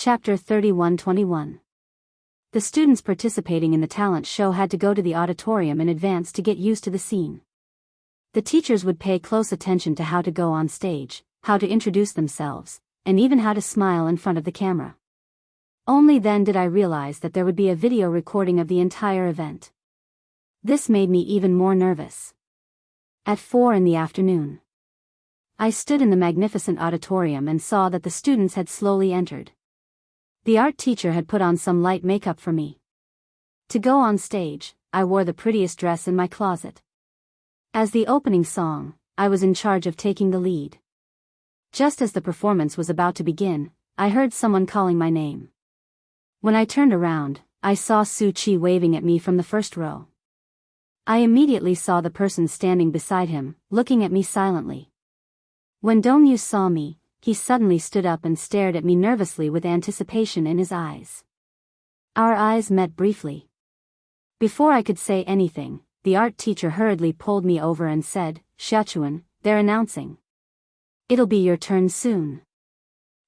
Chapter 31-21. The students participating in the talent show had to go to the auditorium in advance to get used to the scene. The teachers would pay close attention to how to go on stage, how to introduce themselves, and even how to smile in front of the camera. Only then did I realize that there would be a video recording of the entire event. This made me even more nervous. At 4 p.m, I stood in the magnificent auditorium and saw that the students had slowly entered. The art teacher had put on some light makeup for me. To go on stage, I wore the prettiest dress in my closet. As the opening song, I was in charge of taking the lead. Just as the performance was about to begin, I heard someone calling my name. When I turned around, I saw Su Qi waving at me from the first row. I immediately saw the person standing beside him, looking at me silently. When Dongyu saw me, he suddenly stood up and stared at me nervously with anticipation in his eyes. Our eyes met briefly. Before I could say anything, the art teacher hurriedly pulled me over and said, "Xiachuan, they're announcing. It'll be your turn soon."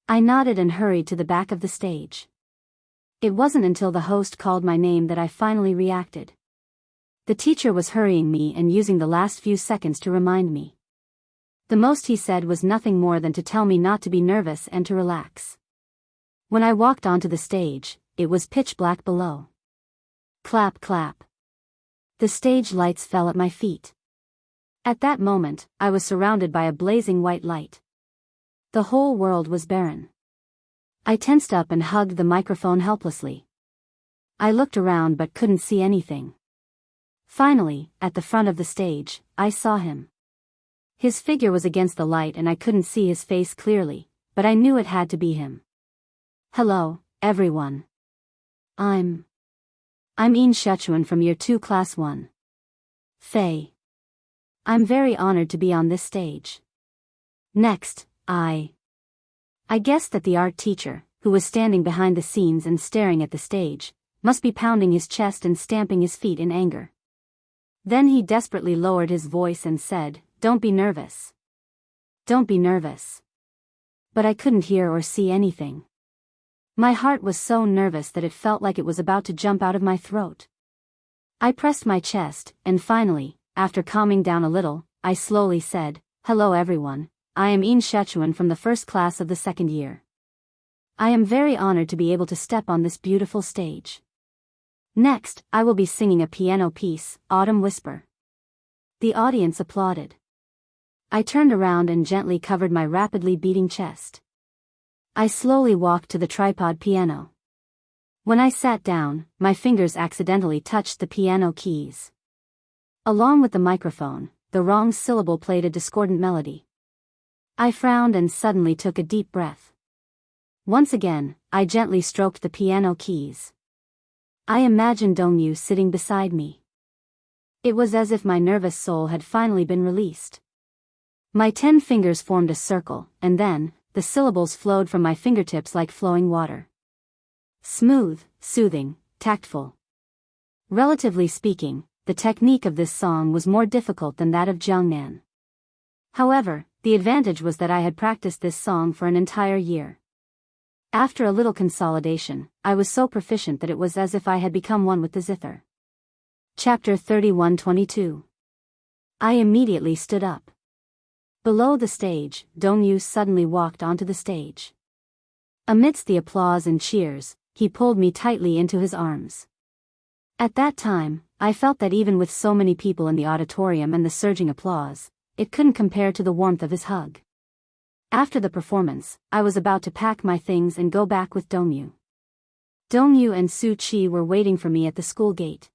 I nodded and hurried to the back of the stage. It wasn't until the host called my name that I finally reacted. The teacher was hurrying me and using the last few seconds to remind me. The most he said was nothing more than to tell me not to be nervous and to relax. When I walked onto the stage, it was pitch black below. Clap, clap. The stage lights fell at my feet. At that moment, I was surrounded by a blazing white light. The whole world was barren. I tensed up and hugged the microphone helplessly. I looked around but couldn't see anything. Finally, at the front of the stage, I saw him. His figure was against the light and I couldn't see his face clearly, but I knew it had to be him. "Hello, everyone. I'm Yin Xiachuan from Year 2 Class 1. Fei. I'm very honored to be on this stage." Next, I guessed that the art teacher, who was standing behind the scenes and staring at the stage, must be pounding his chest and stamping his feet in anger. Then he desperately lowered his voice and said, "Don't be nervous. Don't be nervous." But I couldn't hear or see anything. My heart was so nervous that it felt like it was about to jump out of my throat. I pressed my chest, and finally, after calming down a little, I slowly said, "Hello everyone, I am Yin Xiachuan from the first class of the second year. I am very honored to be able to step on this beautiful stage. Next, I will be singing a piano piece, Autumn Whisper." The audience applauded. I turned around and gently covered my rapidly beating chest. I slowly walked to the tripod piano. When I sat down, my fingers accidentally touched the piano keys. Along with the microphone, the wrong syllable played a discordant melody. I frowned and suddenly took a deep breath. Once again, I gently stroked the piano keys. I imagined Dongyu sitting beside me. It was as if my nervous soul had finally been released. My 10 fingers formed a circle, and then, the syllables flowed from my fingertips like flowing water. Smooth, soothing, tactful. Relatively speaking, the technique of this song was more difficult than that of Jiangnan. However, the advantage was that I had practiced this song for an entire year. After a little consolidation, I was so proficient that it was as if I had become one with the zither. Chapter 31-22. I immediately stood up. Below the stage, Dongyu suddenly walked onto the stage. Amidst the applause and cheers, he pulled me tightly into his arms. At that time, I felt that even with so many people in the auditorium and the surging applause, it couldn't compare to the warmth of his hug. After the performance, I was about to pack my things and go back with Dongyu. Dongyu and Su Qi were waiting for me at the school gate.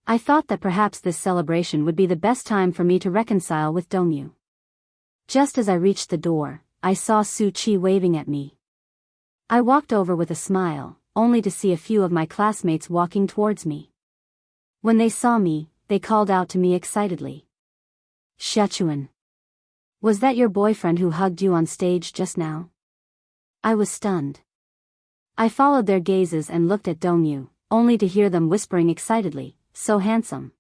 I thought that perhaps this celebration would be the best time for me to reconcile with Dongyu. Just as I reached the door, I saw Su Qi waving at me. I walked over with a smile, only to see a few of my classmates walking towards me. When they saw me, they called out to me excitedly. "Xiachuan. Was that your boyfriend who hugged you on stage just now?" I was stunned. I followed their gazes and looked at Dongyu, only to hear them whispering excitedly, "So handsome.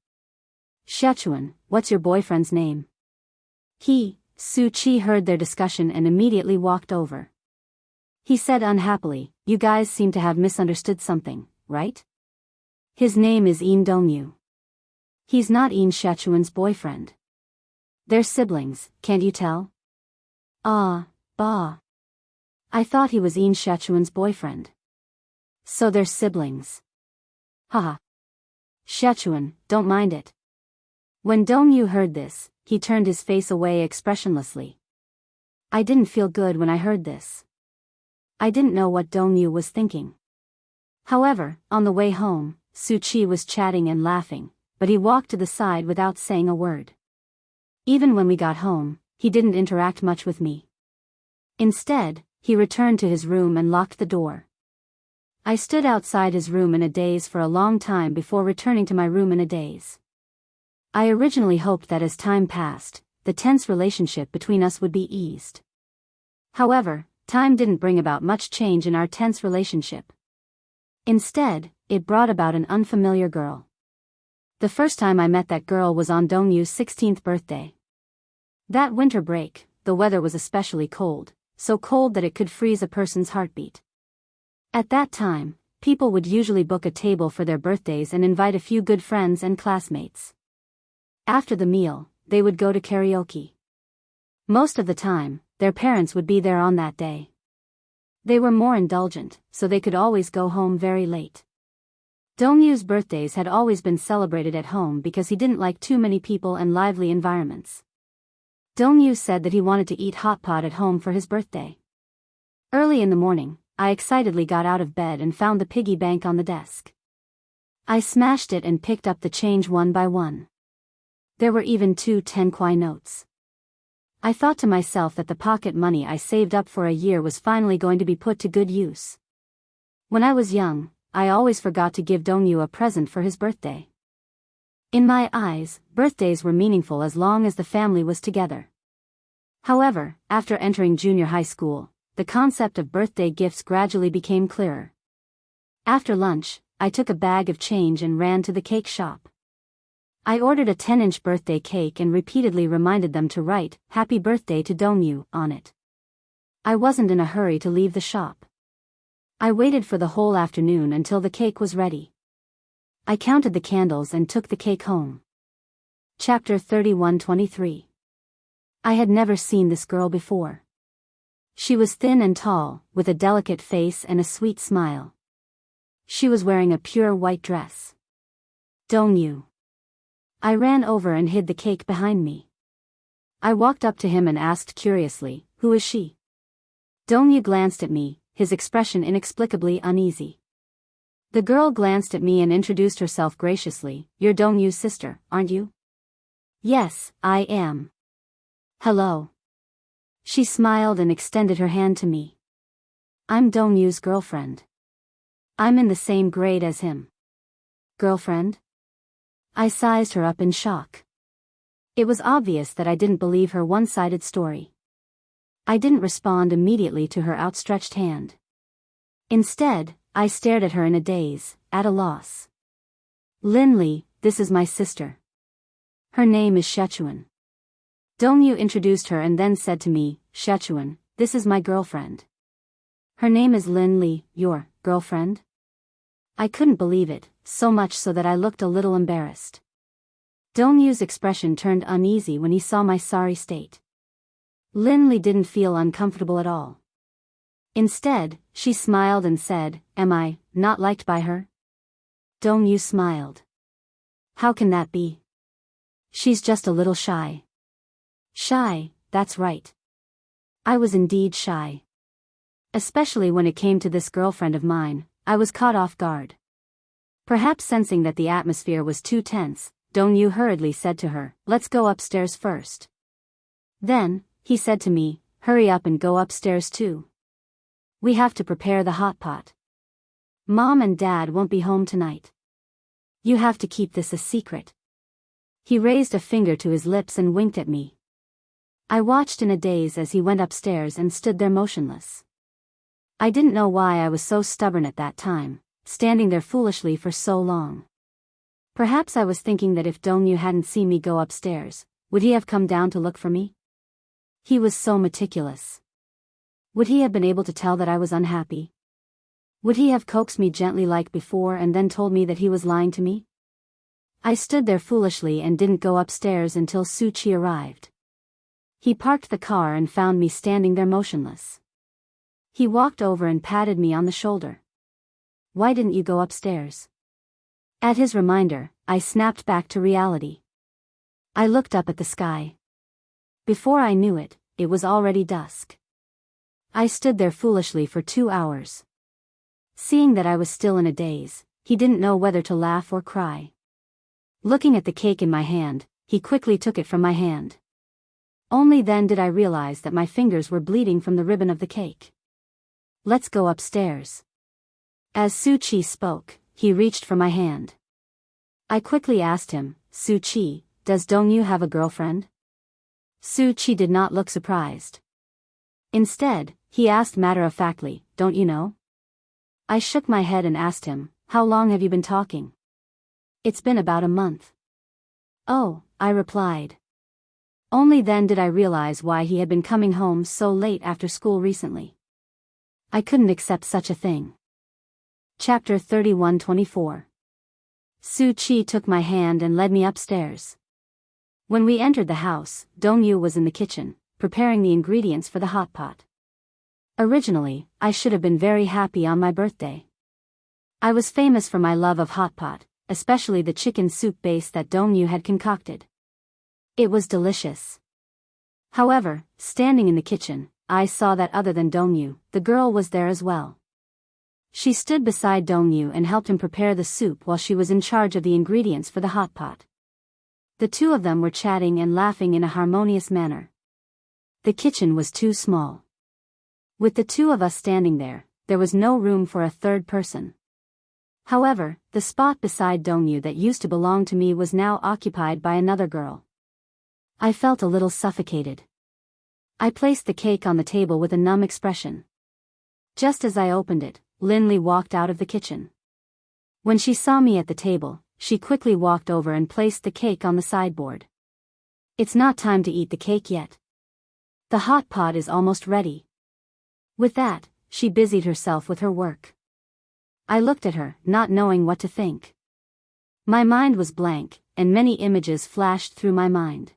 Xiachuan, what's your boyfriend's name?" Su Qi heard their discussion and immediately walked over. He said unhappily, "You guys seem to have misunderstood something, right? His name is Yin Dongyu. He's not Yin Sichuan's boyfriend. They're siblings, can't you tell?" "Ah, bah. I thought he was Yin Sichuan's boyfriend." "So they're siblings. Haha. Sichuan, don't mind it." When Dongyu heard this, he turned his face away expressionlessly. I didn't feel good when I heard this. I didn't know what Dongyu was thinking. However, on the way home, Su Chi was chatting and laughing, but he walked to the side without saying a word. Even when we got home, he didn't interact much with me. Instead, he returned to his room and locked the door. I stood outside his room in a daze for a long time before returning to my room in a daze. I originally hoped that as time passed, the tense relationship between us would be eased. However, time didn't bring about much change in our tense relationship. Instead, it brought about an unfamiliar girl. The first time I met that girl was on Dongyu's 16th birthday. That winter break, the weather was especially cold, so cold that it could freeze a person's heartbeat. At that time, people would usually book a table for their birthdays and invite a few good friends and classmates. After the meal, they would go to karaoke. Most of the time, their parents would be there on that day. They were more indulgent, so they could always go home very late. Dongyu's birthdays had always been celebrated at home because he didn't like too many people and lively environments. Dongyu said that he wanted to eat hot pot at home for his birthday. Early in the morning, I excitedly got out of bed and found the piggy bank on the desk. I smashed it and picked up the change one by one. There were even 2 10-kwai notes. I thought to myself that the pocket money I saved up for a year was finally going to be put to good use. When I was young, I always forgot to give Dongyu a present for his birthday. In my eyes, birthdays were meaningful as long as the family was together. However, after entering junior high school, the concept of birthday gifts gradually became clearer. After lunch, I took a bag of change and ran to the cake shop. I ordered a 10-inch birthday cake and repeatedly reminded them to write, "Happy Birthday to Dongyu," on it. I wasn't in a hurry to leave the shop. I waited for the whole afternoon until the cake was ready. I counted the candles and took the cake home. Chapter 31-23. I had never seen this girl before. She was thin and tall, with a delicate face and a sweet smile. She was wearing a pure white dress. Dongyu. I ran over and hid the cake behind me. I walked up to him and asked curiously, "Who is she?" Dongyu glanced at me, his expression inexplicably uneasy. The girl glanced at me and introduced herself graciously. "You're Dongyu's sister, aren't you?" "Yes, I am." "Hello." She smiled and extended her hand to me. "I'm Dongyu's girlfriend. I'm in the same grade as him." "Girlfriend?" I sized her up in shock. It was obvious that I didn't believe her one-sided story. I didn't respond immediately to her outstretched hand. Instead, I stared at her in a daze, at a loss. "Linli, this is my sister. Her name is Sichuan." Dongyu introduced her and then said to me, "Sichuan, this is my girlfriend. Her name is Linli, your girlfriend?" I couldn't believe it, so much so that I looked a little embarrassed. Dongyu's expression turned uneasy when he saw my sorry state. Linli didn't feel uncomfortable at all. Instead, she smiled and said, "Am I not liked by her?" Dongyu smiled. "How can that be? She's just a little shy." "Shy, that's right." I was indeed shy. Especially when it came to this girlfriend of mine, I was caught off guard. Perhaps sensing that the atmosphere was too tense, Dongyu hurriedly said to her, "Let's go upstairs first." Then, he said to me, "Hurry up and go upstairs too. We have to prepare the hot pot. Mom and Dad won't be home tonight. You have to keep this a secret." He raised a finger to his lips and winked at me. I watched in a daze as he went upstairs and stood there motionless. I didn't know why I was so stubborn at that time, standing there foolishly for so long. Perhaps I was thinking that if Dongyu hadn't seen me go upstairs, would he have come down to look for me? He was so meticulous. Would he have been able to tell that I was unhappy? Would he have coaxed me gently like before and then told me that he was lying to me? I stood there foolishly and didn't go upstairs until Su Chi arrived. He parked the car and found me standing there motionless. He walked over and patted me on the shoulder. Why didn't you go upstairs? At his reminder, I snapped back to reality. I looked up at the sky. Before I knew it, it was already dusk. I stood there foolishly for 2 hours. Seeing that I was still in a daze, he didn't know whether to laugh or cry. Looking at the cake in my hand, he quickly took it from my hand. Only then did I realize that my fingers were bleeding from the ribbon of the cake. Let's go upstairs. As Su Chi spoke, he reached for my hand. I quickly asked him, Su Chi, does Dongyu have a girlfriend? Su Chi did not look surprised. Instead, he asked matter-of-factly, don't you know? I shook my head and asked him, how long have you been talking? It's been about a month. Oh, I replied. Only then did I realize why he had been coming home so late after school recently. I couldn't accept such a thing. Chapter 31-24. Su Chi took my hand and led me upstairs. When we entered the house, Dongyu was in the kitchen, preparing the ingredients for the hot pot. Originally, I should have been very happy on my birthday. I was famous for my love of hot pot, especially the chicken soup base that Dongyu had concocted. It was delicious. However, standing in the kitchen, I saw that other than Dongyu, the girl was there as well. She stood beside Dongyu and helped him prepare the soup while she was in charge of the ingredients for the hot pot. The two of them were chatting and laughing in a harmonious manner. The kitchen was too small. With the two of us standing there was no room for a third person. However, the spot beside Dongyu that used to belong to me was now occupied by another girl. I felt a little suffocated. I placed the cake on the table with a numb expression. Just as I opened it, Linley walked out of the kitchen. When she saw me at the table, she quickly walked over and placed the cake on the sideboard. It's not time to eat the cake yet. The hot pot is almost ready. With that, she busied herself with her work. I looked at her, not knowing what to think. My mind was blank, and many images flashed through my mind.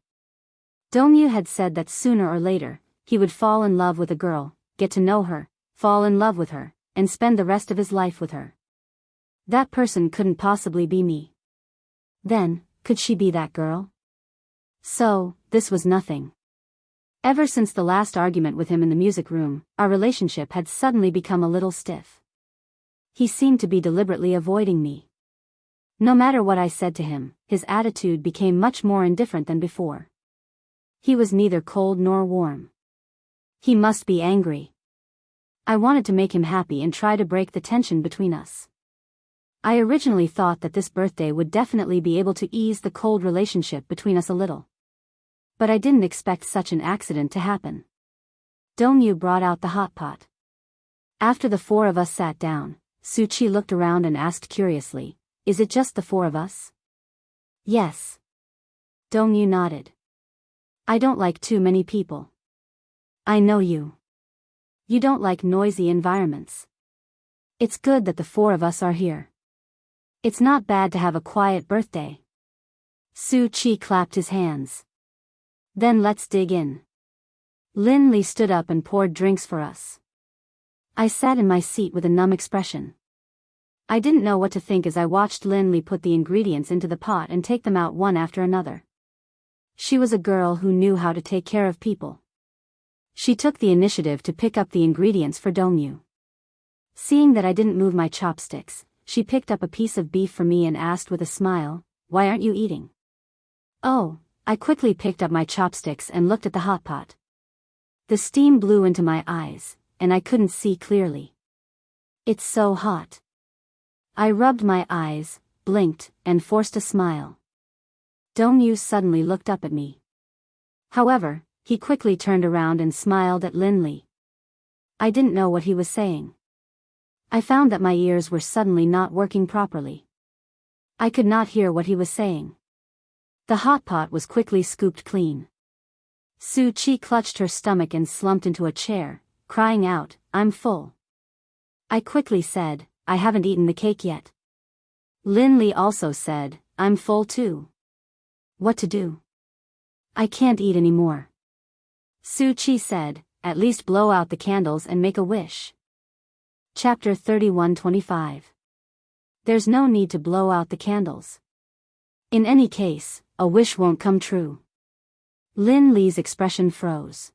Dongyu had said that sooner or later, he would fall in love with a girl, get to know her, fall in love with her, and spend the rest of his life with her. That person couldn't possibly be me. Then, could she be that girl? So, this was nothing. Ever since the last argument with him in the music room, our relationship had suddenly become a little stiff. He seemed to be deliberately avoiding me. No matter what I said to him, his attitude became much more indifferent than before. He was neither cold nor warm. He must be angry. I wanted to make him happy and try to break the tension between us. I originally thought that this birthday would definitely be able to ease the cold relationship between us a little. But I didn't expect such an accident to happen. Dongyu brought out the hot pot. After the four of us sat down, Su Chi looked around and asked curiously, is it just the four of us? Yes. Dongyu nodded. I don't like too many people. I know you. You don't like noisy environments. It's good that the four of us are here. It's not bad to have a quiet birthday. Su Chi clapped his hands. Then let's dig in. Lin Li stood up and poured drinks for us. I sat in my seat with a numb expression. I didn't know what to think as I watched Lin Li put the ingredients into the pot and take them out one after another. She was a girl who knew how to take care of people. She took the initiative to pick up the ingredients for Dongyu. Seeing that I didn't move my chopsticks, she picked up a piece of beef for me and asked with a smile, why aren't you eating? Oh, I quickly picked up my chopsticks and looked at the hot pot. The steam blew into my eyes, and I couldn't see clearly. It's so hot. I rubbed my eyes, blinked, and forced a smile. Dongyu suddenly looked up at me. However, he quickly turned around and smiled at Lin Li. I didn't know what he was saying. I found that my ears were suddenly not working properly. I could not hear what he was saying. The hot pot was quickly scooped clean. Su Chi clutched her stomach and slumped into a chair, crying out, "I'm full." I quickly said, "I haven't eaten the cake yet." Lin Li also said, "I'm full too." What to do? I can't eat anymore. Su Chi said, "At least blow out the candles and make a wish." Chapter 31:25. There's no need to blow out the candles. In any case, a wish won't come true. Lin Li's expression froze.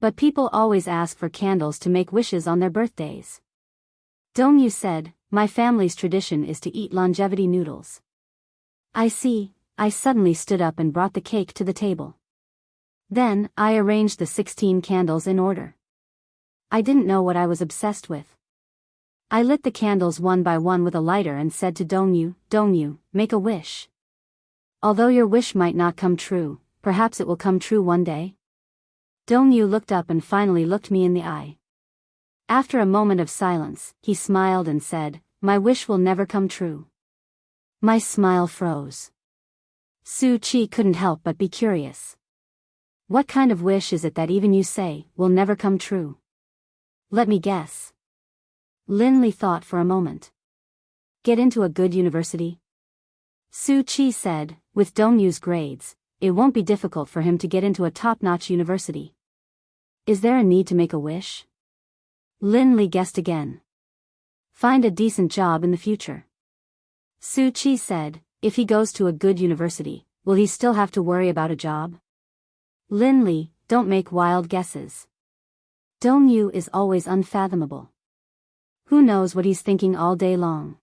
But people always ask for candles to make wishes on their birthdays. Dongyu said, "My family's tradition is to eat longevity noodles." I see. I suddenly stood up and brought the cake to the table. Then, I arranged the 16 candles in order. I didn't know what I was obsessed with. I lit the candles one by one with a lighter and said to Dongyu, "Dongyu, make a wish. Although your wish might not come true, perhaps it will come true one day." Dongyu looked up and finally looked me in the eye. After a moment of silence, he smiled and said, "My wish will never come true." My smile froze. Su Chi couldn't help but be curious. "What kind of wish is it that even you say will never come true?" "Let me guess." Lin Li thought for a moment. "Get into a good university?" Su Chi said, "With Dongyu's grades, it won't be difficult for him to get into a top-notch university." "Is there a need to make a wish?" Lin Li guessed again. "Find a decent job in the future." Su Chi said, "If he goes to a good university, will he still have to worry about a job?" Lin Li, don't make wild guesses. Dongyu is always unfathomable. Who knows what he's thinking all day long?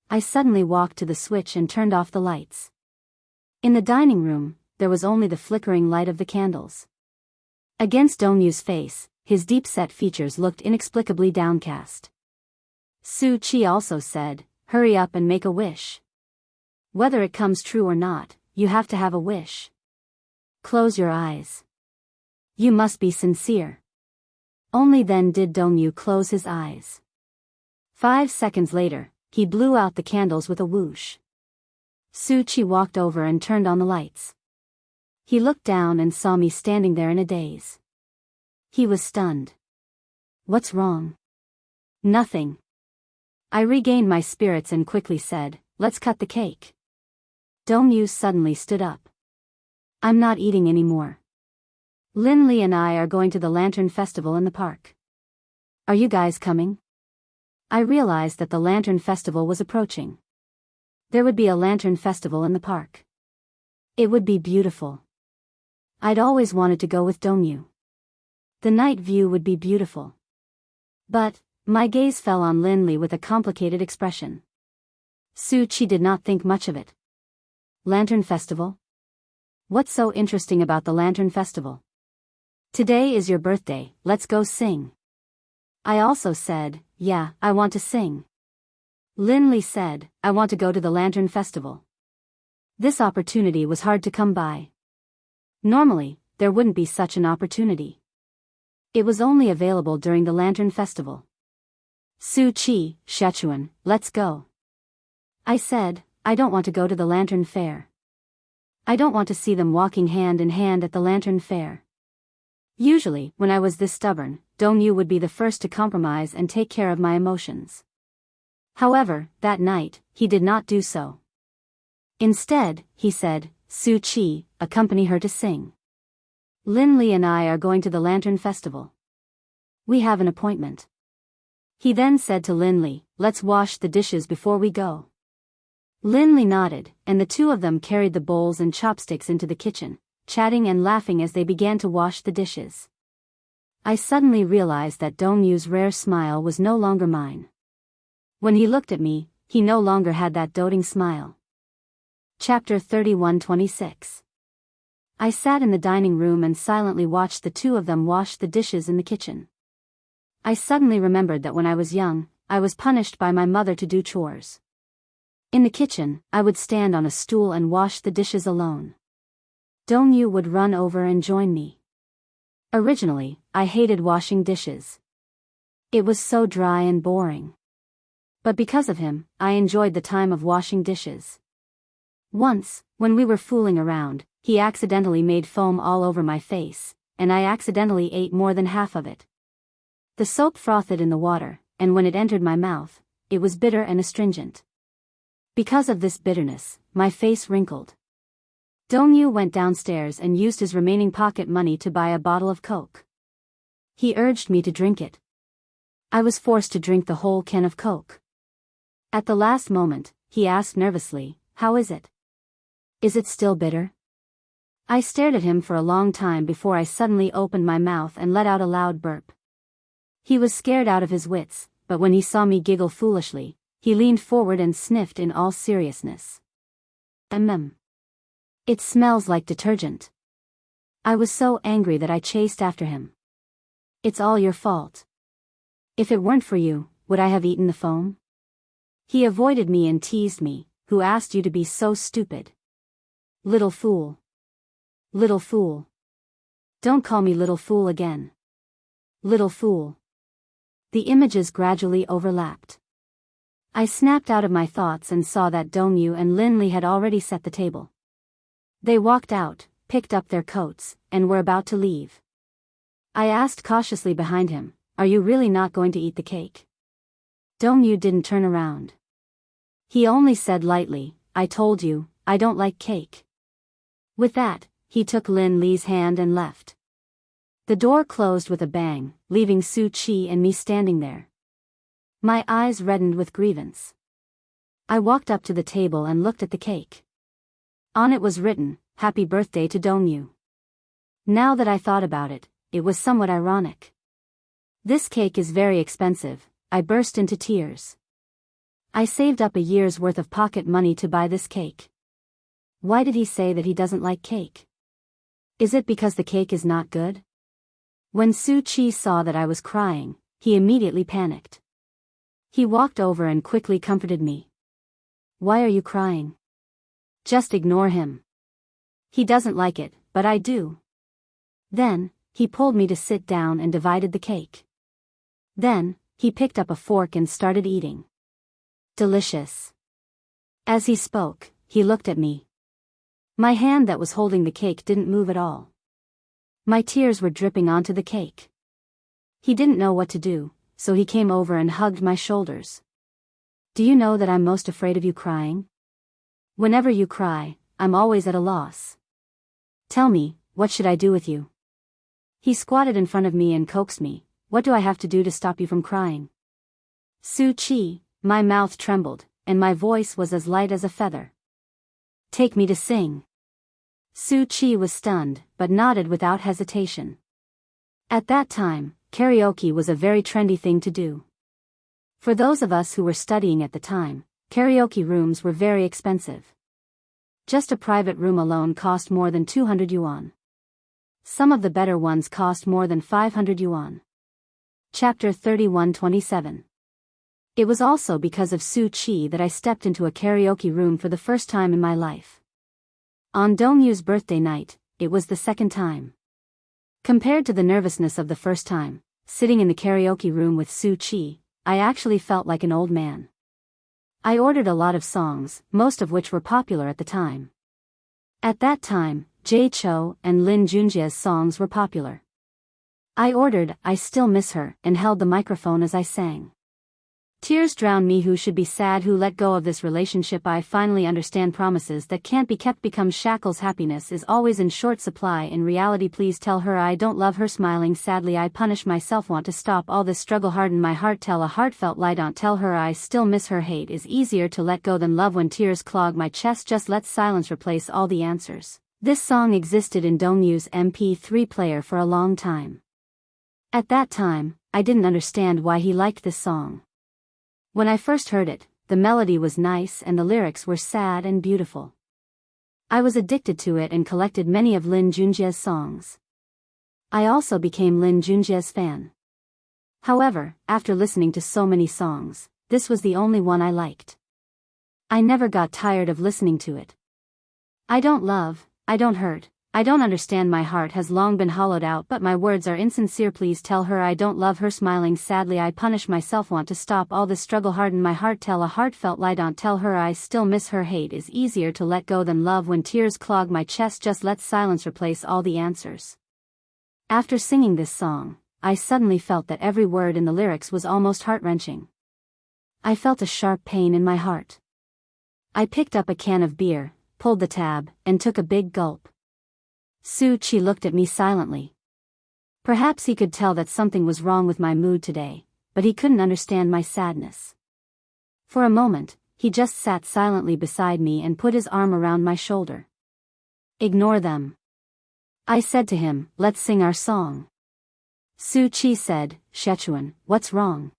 I suddenly walked to the switch and turned off the lights. In the dining room, there was only the flickering light of the candles. Against Dongyu's face, his deep-set features looked inexplicably downcast. Su Chi also said, "Hurry up and make a wish. Whether it comes true or not, you have to have a wish. Close your eyes. You must be sincere." Only then did Dongyu close his eyes. 5 seconds later, he blew out the candles with a whoosh. Su Chi walked over and turned on the lights. He looked down and saw me standing there in a daze. He was stunned. "What's wrong?" "Nothing." I regained my spirits and quickly said, "Let's cut the cake." Dongyu suddenly stood up. "I'm not eating anymore. Lin Li and I are going to the Lantern Festival in the park. Are you guys coming?" I realized that the Lantern Festival was approaching. There would be a Lantern Festival in the park. It would be beautiful. I'd always wanted to go with Dongyu. The night view would be beautiful. But, my gaze fell on Lin Li with a complicated expression. Su Chi did not think much of it. Lantern Festival? What's so interesting about the Lantern Festival? Today is your birthday, let's go sing. I also said, "Yeah, I want to sing." Lin Li said, "I want to go to the Lantern Festival." This opportunity was hard to come by. Normally, there wouldn't be such an opportunity. It was only available during the Lantern Festival. Su Chi, Szechuan, let's go. I said, "I don't want to go to the Lantern Fair. I don't want to see them walking hand in hand at the Lantern Fair." Usually, when I was this stubborn, Dongyu would be the first to compromise and take care of my emotions. However, that night, he did not do so. Instead, he said, "Su Chi, accompany her to sing. Lin Li and I are going to the Lantern Festival. We have an appointment." He then said to Lin Li, "Let's wash the dishes before we go." Lin Li nodded, and the two of them carried the bowls and chopsticks into the kitchen, chatting and laughing as they began to wash the dishes. I suddenly realized that Dongyu's rare smile was no longer mine. When he looked at me, he no longer had that doting smile. Chapter 31:26. I sat in the dining room and silently watched the two of them wash the dishes in the kitchen. I suddenly remembered that when I was young, I was punished by my mother to do chores. In the kitchen, I would stand on a stool and wash the dishes alone. Dongyu would run over and join me. Originally, I hated washing dishes. It was so dry and boring. But because of him, I enjoyed the time of washing dishes. Once, when we were fooling around, he accidentally made foam all over my face, and I accidentally ate more than half of it. The soap frothed in the water, and when it entered my mouth, it was bitter and astringent. Because of this bitterness, my face wrinkled. Dongyu went downstairs and used his remaining pocket money to buy a bottle of Coke. He urged me to drink it. I was forced to drink the whole can of Coke. At the last moment, he asked nervously, "How is it? Is it still bitter?" I stared at him for a long time before I suddenly opened my mouth and let out a loud burp. He was scared out of his wits, but when he saw me giggle foolishly, he leaned forward and sniffed in all seriousness. It smells like detergent." I was so angry that I chased after him. "It's all your fault. If it weren't for you, would I have eaten the foam?" He avoided me and teased me, "Who asked you to be so stupid? Little fool. Little fool. Don't call me little fool again. Little fool." The images gradually overlapped. I snapped out of my thoughts and saw that Dongyu and Linli had already set the table. They walked out, picked up their coats, and were about to leave. I asked cautiously behind him, "Are you really not going to eat the cake?" Dongyu didn't turn around. He only said lightly, "I told you, I don't like cake." With that, he took Lin Li's hand and left. The door closed with a bang, leaving Su Qi and me standing there. My eyes reddened with grievance. I walked up to the table and looked at the cake. On it was written, "Happy birthday to Dongyu." Now that I thought about it, it was somewhat ironic. "This cake is very expensive," I burst into tears. I saved up a year's worth of pocket money to buy this cake. Why did he say that he doesn't like cake? Is it because the cake is not good? When Su Qi saw that I was crying, he immediately panicked. He walked over and quickly comforted me. "Why are you crying? Just ignore him. He doesn't like it, but I do." Then, he pulled me to sit down and divided the cake. Then, he picked up a fork and started eating. "Delicious." As he spoke, he looked at me. My hand that was holding the cake didn't move at all. My tears were dripping onto the cake. He didn't know what to do, so he came over and hugged my shoulders. "Do you know that I'm most afraid of you crying? Whenever you cry, I'm always at a loss. Tell me, what should I do with you?" He squatted in front of me and coaxed me, "What do I have to do to stop you from crying?" "Su Qi," my mouth trembled, and my voice was as light as a feather. "Take me to sing." Su Qi was stunned, but nodded without hesitation. At that time, karaoke was a very trendy thing to do. For those of us who were studying at the time, karaoke rooms were very expensive. Just a private room alone cost more than 200 yuan. Some of the better ones cost more than 500 yuan. Chapter 31:27. It was also because of Su Qi that I stepped into a karaoke room for the first time in my life. On Dongyu's birthday night, it was the second time. Compared to the nervousness of the first time, sitting in the karaoke room with Su Qi, I actually felt like an old man. I ordered a lot of songs, most of which were popular at the time. At that time, Jay Chou and Lin Junjia's songs were popular. I ordered "I Still Miss Her" and held the microphone as I sang. Tears drown me who should be sad who let go of this relationship. I finally understand promises that can't be kept become shackles. Happiness is always in short supply in reality. Please tell her I don't love her. Smiling sadly I punish myself. Want to stop all this struggle. Harden my heart. Tell a heartfelt lie. Don't tell her I still miss her. Hate is easier to let go than love. When tears clog my chest, just let silence replace all the answers. This song existed in Dongyu's MP3 player for a long time. At that time, I didn't understand why he liked this song. When I first heard it, the melody was nice and the lyrics were sad and beautiful. I was addicted to it and collected many of Lin Junjia's songs. I also became Lin Junjia's fan. However, after listening to so many songs, this was the only one I liked. I never got tired of listening to it. I don't love, I don't hurt, I don't understand. My heart has long been hollowed out, but my words are insincere. Please tell her I don't love her. Smiling sadly I punish myself. Want to stop all this struggle. Harden my heart. Tell a heartfelt lie. Don't tell her I still miss her. Hate is easier to let go than love. When tears clog my chest, just let silence replace all the answers. After singing this song, I suddenly felt that every word in the lyrics was almost heart-wrenching. I felt a sharp pain in my heart. I picked up a can of beer, pulled the tab, and took a big gulp. Su Chi looked at me silently. Perhaps he could tell that something was wrong with my mood today, but he couldn't understand my sadness. For a moment, he just sat silently beside me and put his arm around my shoulder. Ignore them. I said to him, let's sing our song. Su Chi said, Sichuan, what's wrong?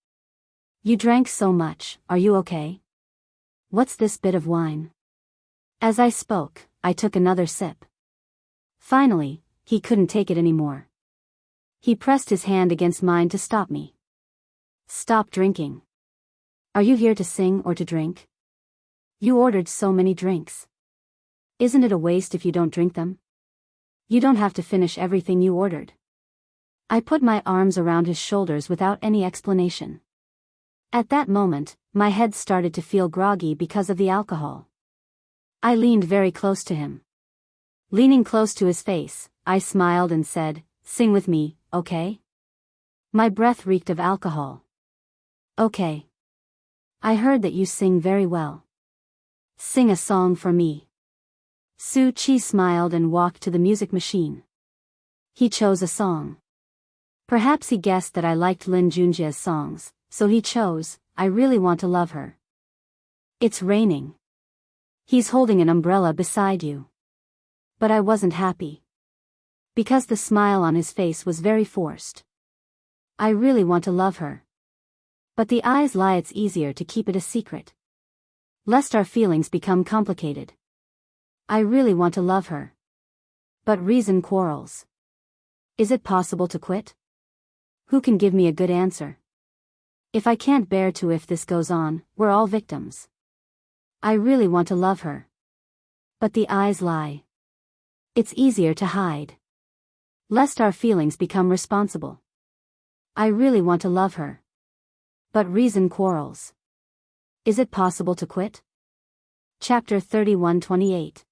You drank so much, are you okay? What's this bit of wine? As I spoke, I took another sip. Finally, he couldn't take it anymore. He pressed his hand against mine to stop me. Stop drinking. Are you here to sing or to drink? You ordered so many drinks. Isn't it a waste if you don't drink them? You don't have to finish everything you ordered. I put my arms around his shoulders without any explanation. At that moment, my head started to feel groggy because of the alcohol. I leaned very close to him. Leaning close to his face, I smiled and said, sing with me, okay? My breath reeked of alcohol. Okay. I heard that you sing very well. Sing a song for me. Su Chi smiled and walked to the music machine. He chose a song. Perhaps he guessed that I liked Lin Junjia's songs, so he chose, I Really Want to Love Her. It's raining. He's holding an umbrella beside you. But I wasn't happy. Because the smile on his face was very forced. I really want to love her. But the eyes lie, it's easier to keep it a secret. Lest our feelings become complicated. I really want to love her. But reason quarrels. Is it possible to quit? Who can give me a good answer? If I can't bear to, if this goes on, we're all victims. I really want to love her. But the eyes lie. It's easier to hide. Lest our feelings become responsible. I really want to love her. But reason quarrels. Is it possible to quit? Chapter 31:28.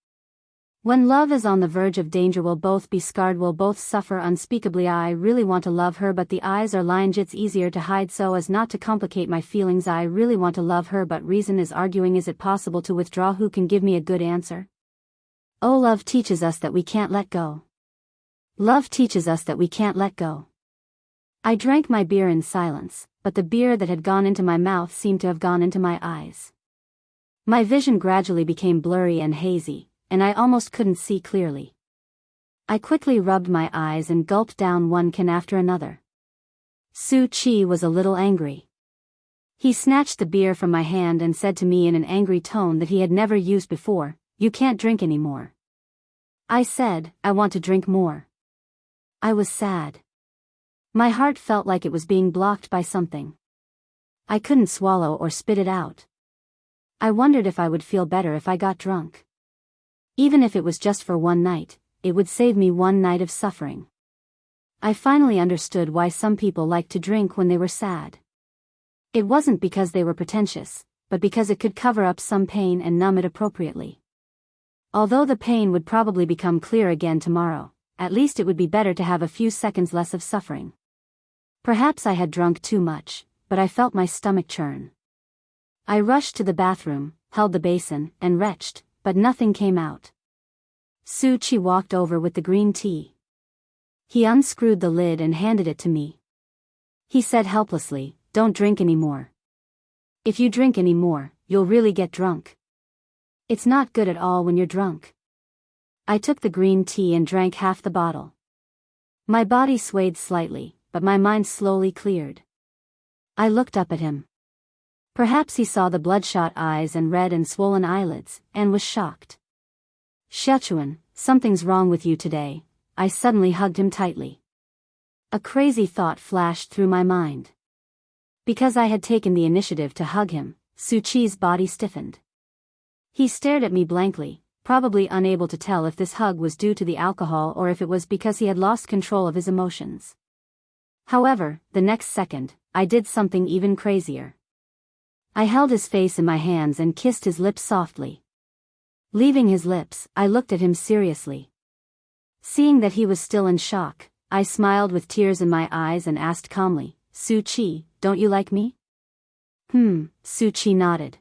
When love is on the verge of danger, we'll both be scarred, we'll both suffer unspeakably. I really want to love her, but the eyes are lying. It's easier to hide so as not to complicate my feelings. I really want to love her, but reason is arguing. Is it possible to withdraw? Who can give me a good answer? Oh, love teaches us that we can't let go. Love teaches us that we can't let go. I drank my beer in silence, but the beer that had gone into my mouth seemed to have gone into my eyes. My vision gradually became blurry and hazy, and I almost couldn't see clearly. I quickly rubbed my eyes and gulped down one can after another. Su Chi was a little angry. He snatched the beer from my hand and said to me in an angry tone that he had never used before, "You can't drink anymore." I said, "I want to drink more." I was sad. My heart felt like it was being blocked by something. I couldn't swallow or spit it out. I wondered if I would feel better if I got drunk. Even if it was just for one night, it would save me one night of suffering. I finally understood why some people liked to drink when they were sad. It wasn't because they were pretentious, but because it could cover up some pain and numb it appropriately. Although the pain would probably become clear again tomorrow, at least it would be better to have a few seconds less of suffering. Perhaps I had drunk too much, but I felt my stomach churn. I rushed to the bathroom, held the basin, and retched, but nothing came out. Su Chi walked over with the green tea. He unscrewed the lid and handed it to me. He said helplessly, "Don't drink anymore. If you drink anymore, you'll really get drunk. It's not good at all when you're drunk." I took the green tea and drank half the bottle. My body swayed slightly, but my mind slowly cleared. I looked up at him. Perhaps he saw the bloodshot eyes and red and swollen eyelids, and was shocked. "Sichuan, something's wrong with you today." I suddenly hugged him tightly. A crazy thought flashed through my mind. Because I had taken the initiative to hug him, Su Chi's body stiffened. He stared at me blankly, probably unable to tell if this hug was due to the alcohol or if it was because he had lost control of his emotions. However, the next second, I did something even crazier. I held his face in my hands and kissed his lips softly. Leaving his lips, I looked at him seriously. Seeing that he was still in shock, I smiled with tears in my eyes and asked calmly, Su Chi, don't you like me? Su Chi nodded.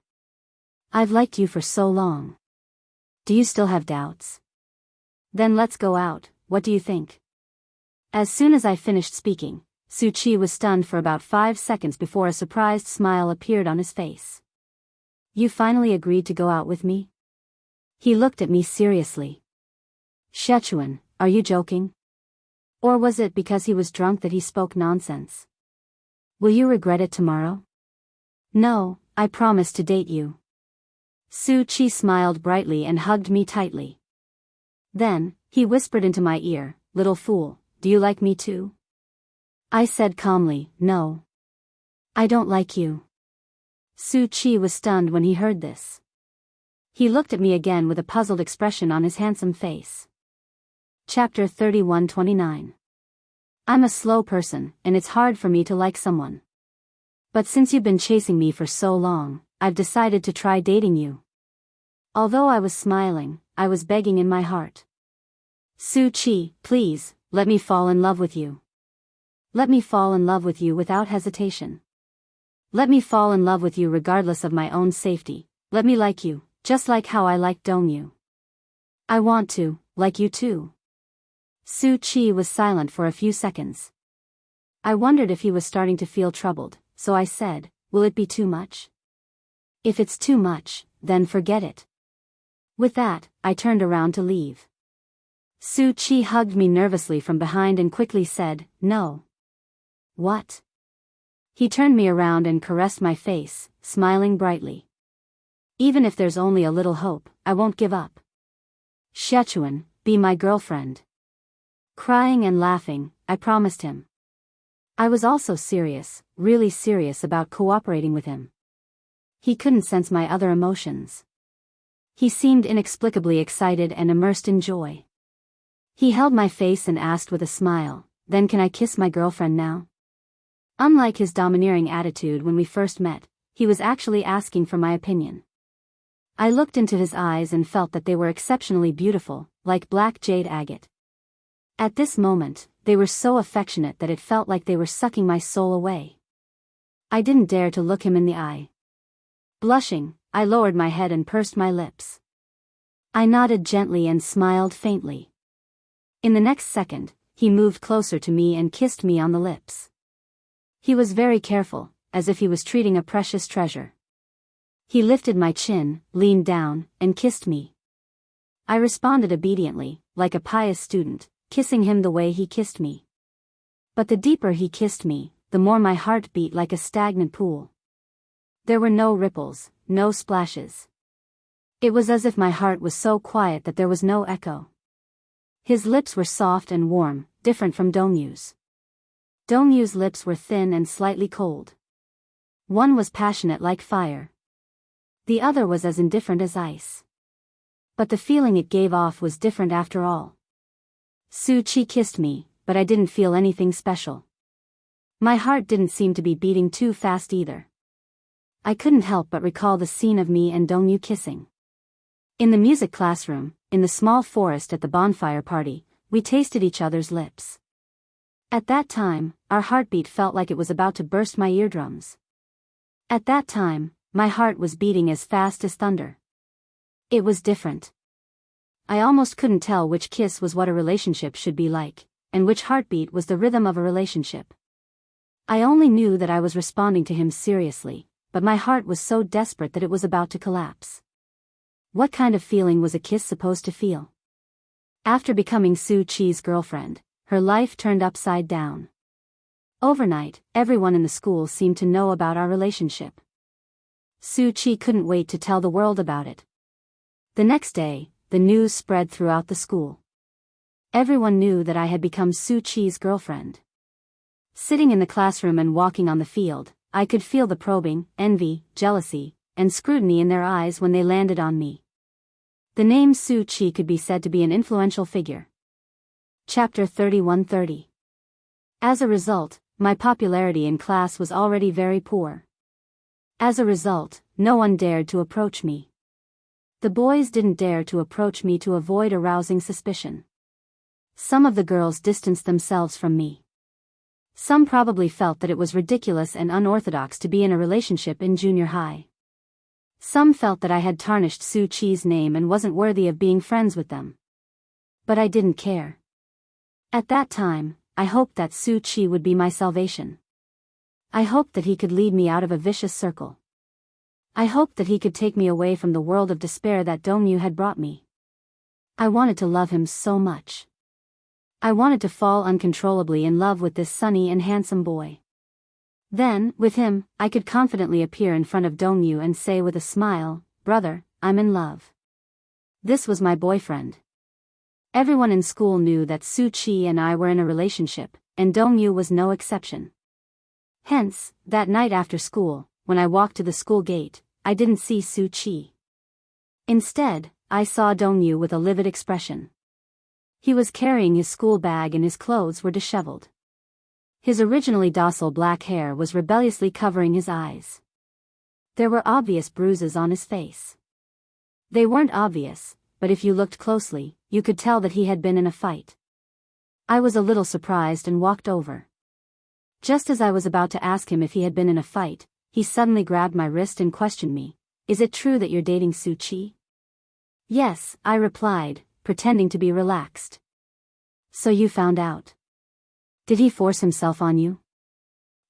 I've liked you for so long. Do you still have doubts? Then let's go out, what do you think? As soon as I finished speaking, Su Chi was stunned for about 5 seconds before a surprised smile appeared on his face. You finally agreed to go out with me? He looked at me seriously. Sichuan, are you joking? Or was it because he was drunk that he spoke nonsense? Will you regret it tomorrow? No, I promise to date you. Su Chi smiled brightly and hugged me tightly. Then, he whispered into my ear, little fool, do you like me too? I said calmly, no. I don't like you. Su Chi was stunned when he heard this. He looked at me again with a puzzled expression on his handsome face. Chapter 31-29. I'm a slow person, and it's hard for me to like someone. But since you've been chasing me for so long, I've decided to try dating you. Although I was smiling, I was begging in my heart. Su Chi, please, let me fall in love with you. Let me fall in love with you without hesitation. Let me fall in love with you regardless of my own safety. Let me like you, just like how I like Dongyu. I want to, like you too. Su Chi was silent for a few seconds. I wondered if he was starting to feel troubled, so I said, will it be too much? If it's too much, then forget it. With that, I turned around to leave. Su Chi hugged me nervously from behind and quickly said, no. What? He turned me around and caressed my face, smiling brightly. Even if there's only a little hope, I won't give up. Sichuan, be my girlfriend. Crying and laughing, I promised him. I was also serious, really serious about cooperating with him. He couldn't sense my other emotions. He seemed inexplicably excited and immersed in joy. He held my face and asked with a smile, then can I kiss my girlfriend now? Unlike his domineering attitude when we first met, he was actually asking for my opinion. I looked into his eyes and felt that they were exceptionally beautiful, like black jade agate. At this moment, they were so affectionate that it felt like they were sucking my soul away. I didn't dare to look him in the eye. Blushing, I lowered my head and pursed my lips. I nodded gently and smiled faintly. In the next second, he moved closer to me and kissed me on the lips. He was very careful, as if he was treating a precious treasure. He lifted my chin, leaned down, and kissed me. I responded obediently, like a pious student, kissing him the way he kissed me. But the deeper he kissed me, the more my heart beat like a stagnant pool. There were no ripples, no splashes. It was as if my heart was so quiet that there was no echo. His lips were soft and warm, different from Dongyu's. Dongyu's lips were thin and slightly cold. One was passionate like fire. The other was as indifferent as ice. But the feeling it gave off was different after all. Su Chi kissed me, but I didn't feel anything special. My heart didn't seem to be beating too fast either. I couldn't help but recall the scene of me and Dongyu kissing. In the music classroom, in the small forest at the bonfire party, we tasted each other's lips. At that time, our heartbeat felt like it was about to burst my eardrums. At that time, my heart was beating as fast as thunder. It was different. I almost couldn't tell which kiss was what a relationship should be like, and which heartbeat was the rhythm of a relationship. I only knew that I was responding to him seriously, but my heart was so desperate that it was about to collapse. What kind of feeling was a kiss supposed to feel? After becoming Su Chi's girlfriend, her life turned upside down. Overnight, everyone in the school seemed to know about our relationship. Su Chi couldn't wait to tell the world about it. The next day, the news spread throughout the school. Everyone knew that I had become Su Chi's girlfriend. Sitting in the classroom and walking on the field, I could feel the probing, envy, jealousy, and scrutiny in their eyes when they landed on me. The name Su Chi could be said to be an influential figure. Chapter 31-30. As a result, my popularity in class was already very poor. As a result, no one dared to approach me. The boys didn't dare to approach me to avoid arousing suspicion. Some of the girls distanced themselves from me. Some probably felt that it was ridiculous and unorthodox to be in a relationship in junior high. Some felt that I had tarnished Su Chi's name and wasn't worthy of being friends with them. But I didn't care. At that time, I hoped that Su Chi would be my salvation. I hoped that he could lead me out of a vicious circle. I hoped that he could take me away from the world of despair that Dongyu had brought me. I wanted to love him so much. I wanted to fall uncontrollably in love with this sunny and handsome boy. Then, with him, I could confidently appear in front of Dongyu and say with a smile, "Brother, I'm in love." This was my boyfriend. Everyone in school knew that Su Chi and I were in a relationship, and Dongyu was no exception. Hence, that night after school, when I walked to the school gate, I didn't see Su Chi. Instead, I saw Dongyu with a livid expression. He was carrying his school bag and his clothes were disheveled. His originally docile black hair was rebelliously covering his eyes. There were obvious bruises on his face. They weren't obvious, but if you looked closely, you could tell that he had been in a fight. I was a little surprised and walked over. Just as I was about to ask him if he had been in a fight, he suddenly grabbed my wrist and questioned me, "Is it true that you're dating Su Chi?" "Yes," I replied, pretending to be relaxed. "So you found out. Did he force himself on you?"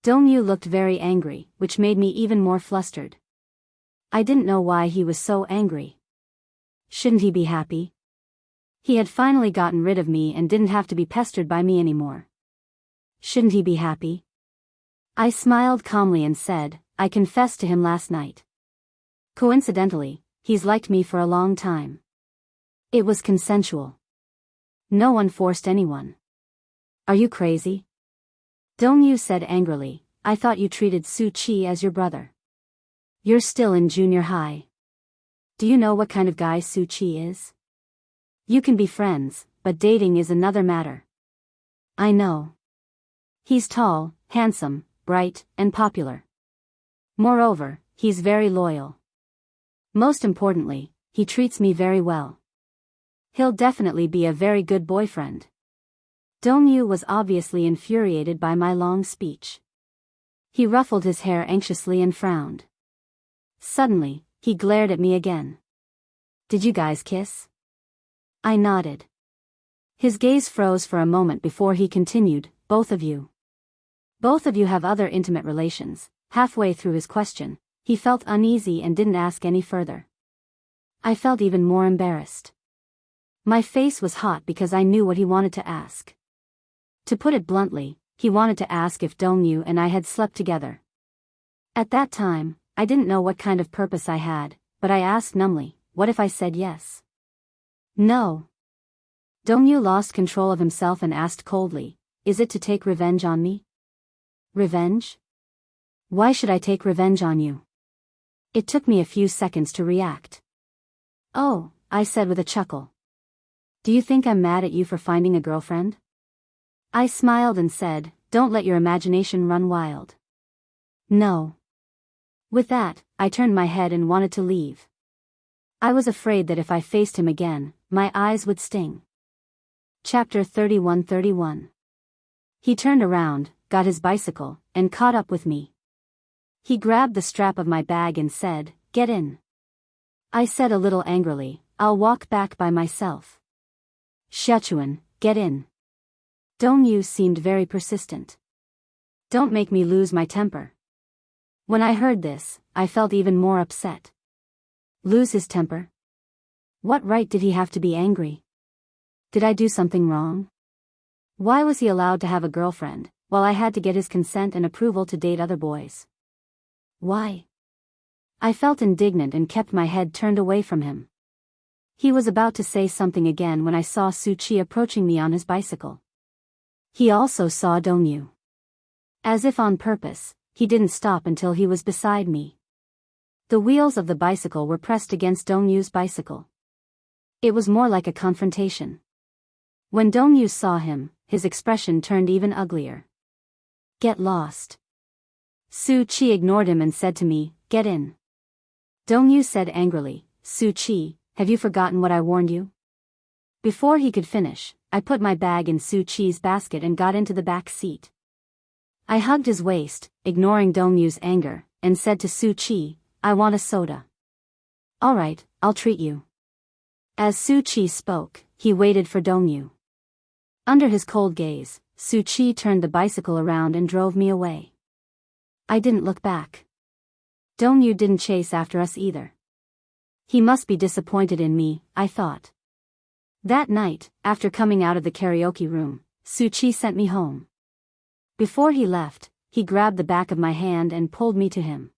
Dongyu looked very angry, which made me even more flustered. I didn't know why he was so angry. Shouldn't he be happy? He had finally gotten rid of me and didn't have to be pestered by me anymore. Shouldn't he be happy? I smiled calmly and said, "I confessed to him last night. Coincidentally, he's liked me for a long time. It was consensual. No one forced anyone." "Are you crazy?" Dongyu said angrily, "I thought you treated Su Chi as your brother. You're still in junior high. Do you know what kind of guy Su Chi is? You can be friends, but dating is another matter." "I know. He's tall, handsome, bright, and popular. Moreover, he's very loyal. Most importantly, he treats me very well. He'll definitely be a very good boyfriend." Dongyu was obviously infuriated by my long speech. He ruffled his hair anxiously and frowned. Suddenly, he glared at me again. "Did you guys kiss?" I nodded. His gaze froze for a moment before he continued, "Both of you. Both of you have other intimate relations." Halfway through his question, he felt uneasy and didn't ask any further. I felt even more embarrassed. My face was hot because I knew what he wanted to ask. To put it bluntly, he wanted to ask if Dongyu and I had slept together. At that time, I didn't know what kind of purpose I had, but I asked numbly, "What if I said yes?" "No." Dongyu lost control of himself and asked coldly, "Is it to take revenge on me?" "Revenge? Why should I take revenge on you?" It took me a few seconds to react. "Oh," I said with a chuckle. "Do you think I'm mad at you for finding a girlfriend?" I smiled and said, "Don't let your imagination run wild." "No." With that, I turned my head and wanted to leave. I was afraid that if I faced him again, my eyes would sting. Chapter 31-31. He turned around, got his bicycle, and caught up with me. He grabbed the strap of my bag and said, "Get in." I said a little angrily, "I'll walk back by myself." "Xiachuan, get in." Dongyu seemed very persistent. "Don't make me lose my temper." When I heard this, I felt even more upset. Lose his temper? What right did he have to be angry? Did I do something wrong? Why was he allowed to have a girlfriend, while I had to get his consent and approval to date other boys? Why? I felt indignant and kept my head turned away from him. He was about to say something again when I saw Su Chi approaching me on his bicycle. He also saw Dongyu. As if on purpose, he didn't stop until he was beside me. The wheels of the bicycle were pressed against Dongyu's bicycle. It was more like a confrontation. When Dongyu saw him, his expression turned even uglier. "Get lost." Su Chi ignored him and said to me, "Get in." Dongyu said angrily, "Su Chi, have you forgotten what I warned you?" Before he could finish, I put my bag in Su Chi's basket and got into the back seat. I hugged his waist, ignoring Dongyu's anger, and said to Su Chi, "I want a soda." "All right, I'll treat you." As Su Chi spoke, he waited for Dongyu. Under his cold gaze, Su Chi turned the bicycle around and drove me away. I didn't look back. Dongyu didn't chase after us either. He must be disappointed in me, I thought. That night, after coming out of the karaoke room, Su Chi sent me home. Before he left, he grabbed the back of my hand and pulled me to him.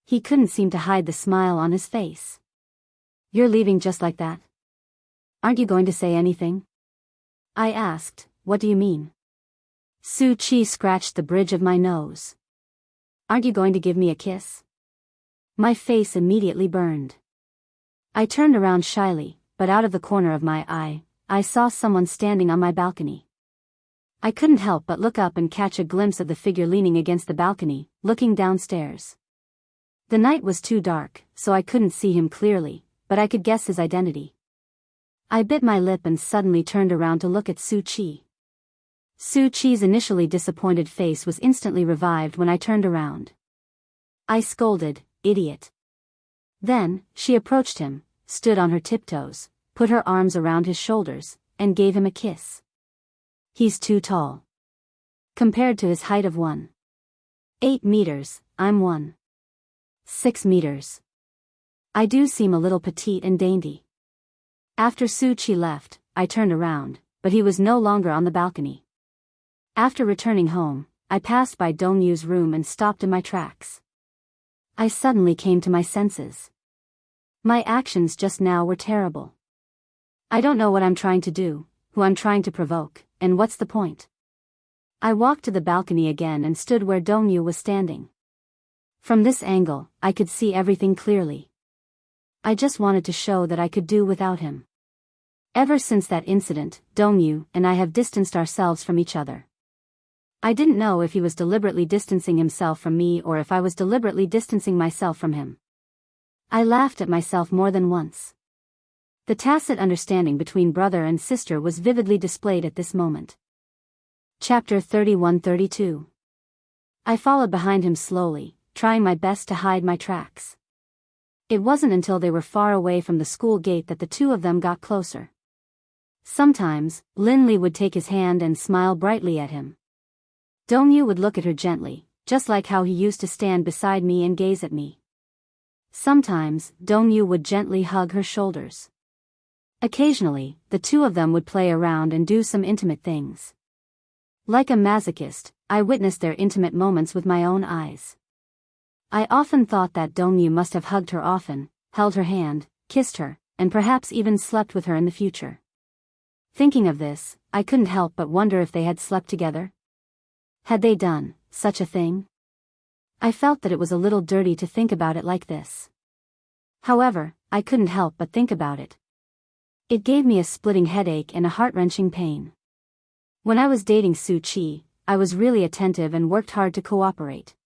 He couldn't seem to hide the smile on his face. "You're leaving just like that? Aren't you going to say anything?" I asked. "What do you mean?" Su Chi scratched the bridge of my nose. "Aren't you going to give me a kiss?" My face immediately burned. I turned around shyly, but out of the corner of my eye, I saw someone standing on my balcony. I couldn't help but look up and catch a glimpse of the figure leaning against the balcony, looking downstairs. The night was too dark, so I couldn't see him clearly, but I could guess his identity. I bit my lip and suddenly turned around to look at Su Chi. Su Chi's initially disappointed face was instantly revived when I turned around. I scolded, "Idiot." Then, she approached him, stood on her tiptoes, put her arms around his shoulders, and gave him a kiss. He's too tall. Compared to his height of 1.8 meters, I'm 1.6 meters. I do seem a little petite and dainty. After Su Chi left, I turned around, but he was no longer on the balcony. After returning home, I passed by Dongyu's room and stopped in my tracks. I suddenly came to my senses. My actions just now were terrible. I don't know what I'm trying to do, who I'm trying to provoke, and what's the point. I walked to the balcony again and stood where Dongyu was standing. From this angle, I could see everything clearly. I just wanted to show that I could do without him. Ever since that incident, Dongyu and I have distanced ourselves from each other. I didn't know if he was deliberately distancing himself from me or if I was deliberately distancing myself from him. I laughed at myself more than once. The tacit understanding between brother and sister was vividly displayed at this moment. Chapter 31-32. I followed behind him slowly, trying my best to hide my tracks. It wasn't until they were far away from the school gate that the two of them got closer. Sometimes, Linley would take his hand and smile brightly at him. Dongyu would look at her gently, just like how he used to stand beside me and gaze at me. Sometimes, Dongyu would gently hug her shoulders. Occasionally, the two of them would play around and do some intimate things. Like a masochist, I witnessed their intimate moments with my own eyes. I often thought that Dongyu must have hugged her often, held her hand, kissed her, and perhaps even slept with her in the future. Thinking of this, I couldn't help but wonder if they had slept together. Had they done such a thing? I felt that it was a little dirty to think about it like this. However, I couldn't help but think about it. It gave me a splitting headache and a heart-wrenching pain. When I was dating Su Chi, I was really attentive and worked hard to cooperate.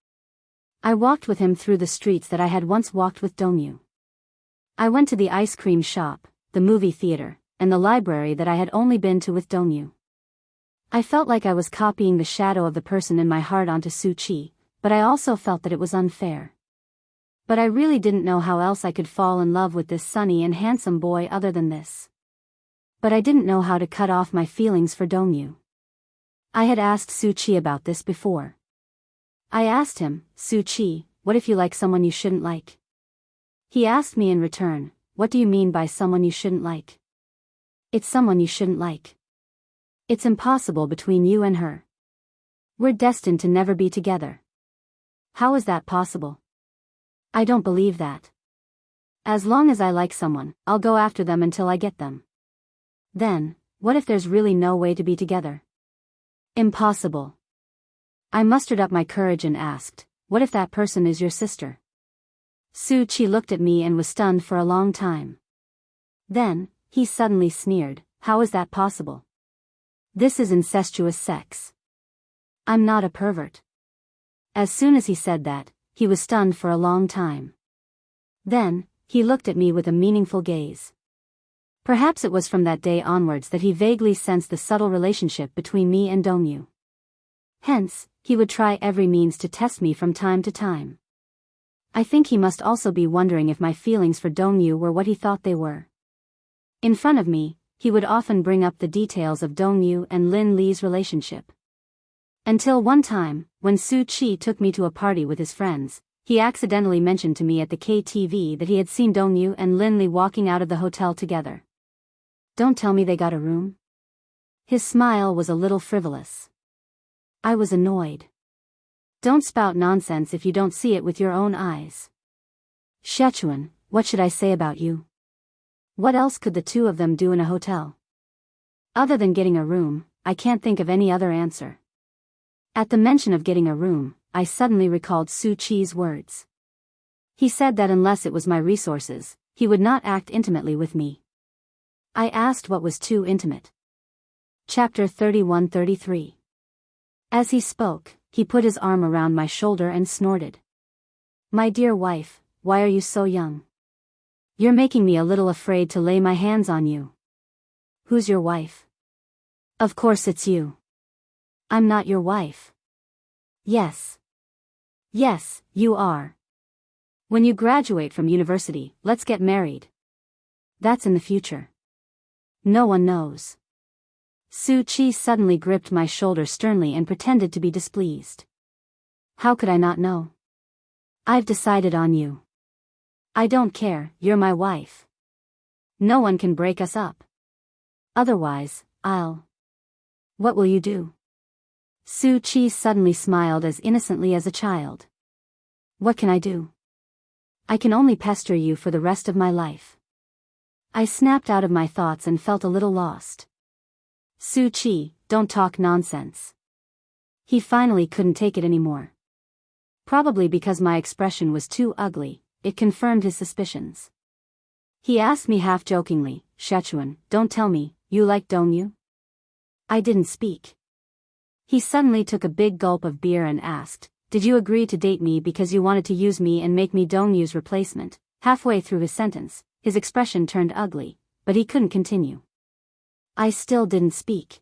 I walked with him through the streets that I had once walked with Dongyu. I went to the ice cream shop, the movie theater, and the library that I had only been to with Dongyu. I felt like I was copying the shadow of the person in my heart onto Su Chi, but I also felt that it was unfair. But I really didn't know how else I could fall in love with this sunny and handsome boy other than this. But I didn't know how to cut off my feelings for Dongyu. I had asked Su Chi about this before. I asked him, "Su Chi, what if you like someone you shouldn't like?" He asked me in return, "What do you mean by someone you shouldn't like?" "It's someone you shouldn't like. It's impossible between you and her. We're destined to never be together." "How is that possible?" "I don't believe that. As long as I like someone, I'll go after them until I get them. Then, what if there's really no way to be together?" "Impossible." I mustered up my courage and asked, "What if that person is your sister?" Su Chi looked at me and was stunned for a long time. Then, he suddenly sneered, "How is that possible? This is incestuous sex. I'm not a pervert." As soon as he said that, he was stunned for a long time. Then, he looked at me with a meaningful gaze. Perhaps it was from that day onwards that he vaguely sensed the subtle relationship between me and Dongyu. Hence, he would try every means to test me from time to time. I think he must also be wondering if my feelings for Dongyu were what he thought they were. In front of me, he would often bring up the details of Dongyu and Lin Li's relationship. Until one time, when Su Qi took me to a party with his friends, he accidentally mentioned to me at the KTV that he had seen Dongyu and Lin Li walking out of the hotel together. Don't tell me they got a room? His smile was a little frivolous. I was annoyed. Don't spout nonsense if you don't see it with your own eyes. Sichuan, what should I say about you? What else could the two of them do in a hotel? Other than getting a room, I can't think of any other answer. At the mention of getting a room, I suddenly recalled Su Qi's words. He said that unless it was my resources, he would not act intimately with me. I asked what was too intimate. Chapter 31-33. As he spoke, he put his arm around my shoulder and snorted. My dear wife, why are you so young? You're making me a little afraid to lay my hands on you. Who's your wife? Of course it's you. I'm not your wife. Yes. Yes, you are. When you graduate from university, let's get married. That's in the future. No one knows. Su Qi suddenly gripped my shoulder sternly and pretended to be displeased. How could I not know? I've decided on you. I don't care, you're my wife. No one can break us up. Otherwise, I'll... What will you do? Su Qi suddenly smiled as innocently as a child. What can I do? I can only pester you for the rest of my life. I snapped out of my thoughts and felt a little lost. Su Qi, don't talk nonsense. He finally couldn't take it anymore. Probably because my expression was too ugly, it confirmed his suspicions. He asked me half-jokingly, Sichuan, don't tell me, you like Dongyu? I didn't speak. He suddenly took a big gulp of beer and asked, did you agree to date me because you wanted to use me and make me Dongyu's replacement? Halfway through his sentence, his expression turned ugly, but he couldn't continue. I still didn't speak.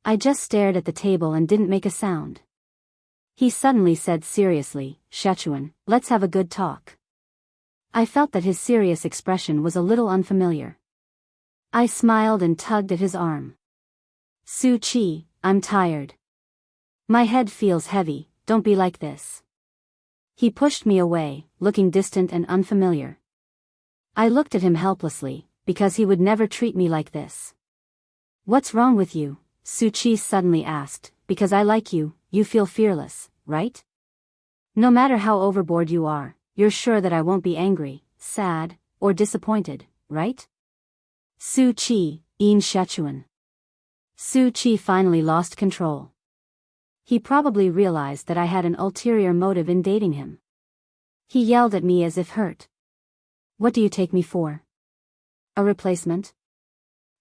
I just stared at the table and didn't make a sound. He suddenly said seriously, Sichuan, let's have a good talk. I felt that his serious expression was a little unfamiliar. I smiled and tugged at his arm. Su Qi, I'm tired. My head feels heavy, don't be like this. He pushed me away, looking distant and unfamiliar. I looked at him helplessly, because he would never treat me like this. What's wrong with you? Su Qi suddenly asked, because I like you, you feel fearless, right? No matter how overboard you are, you're sure that I won't be angry, sad, or disappointed, right? Su Qi, Yin Sichuan. Su Qi finally lost control. He probably realized that I had an ulterior motive in dating him. He yelled at me as if hurt. What do you take me for? A replacement?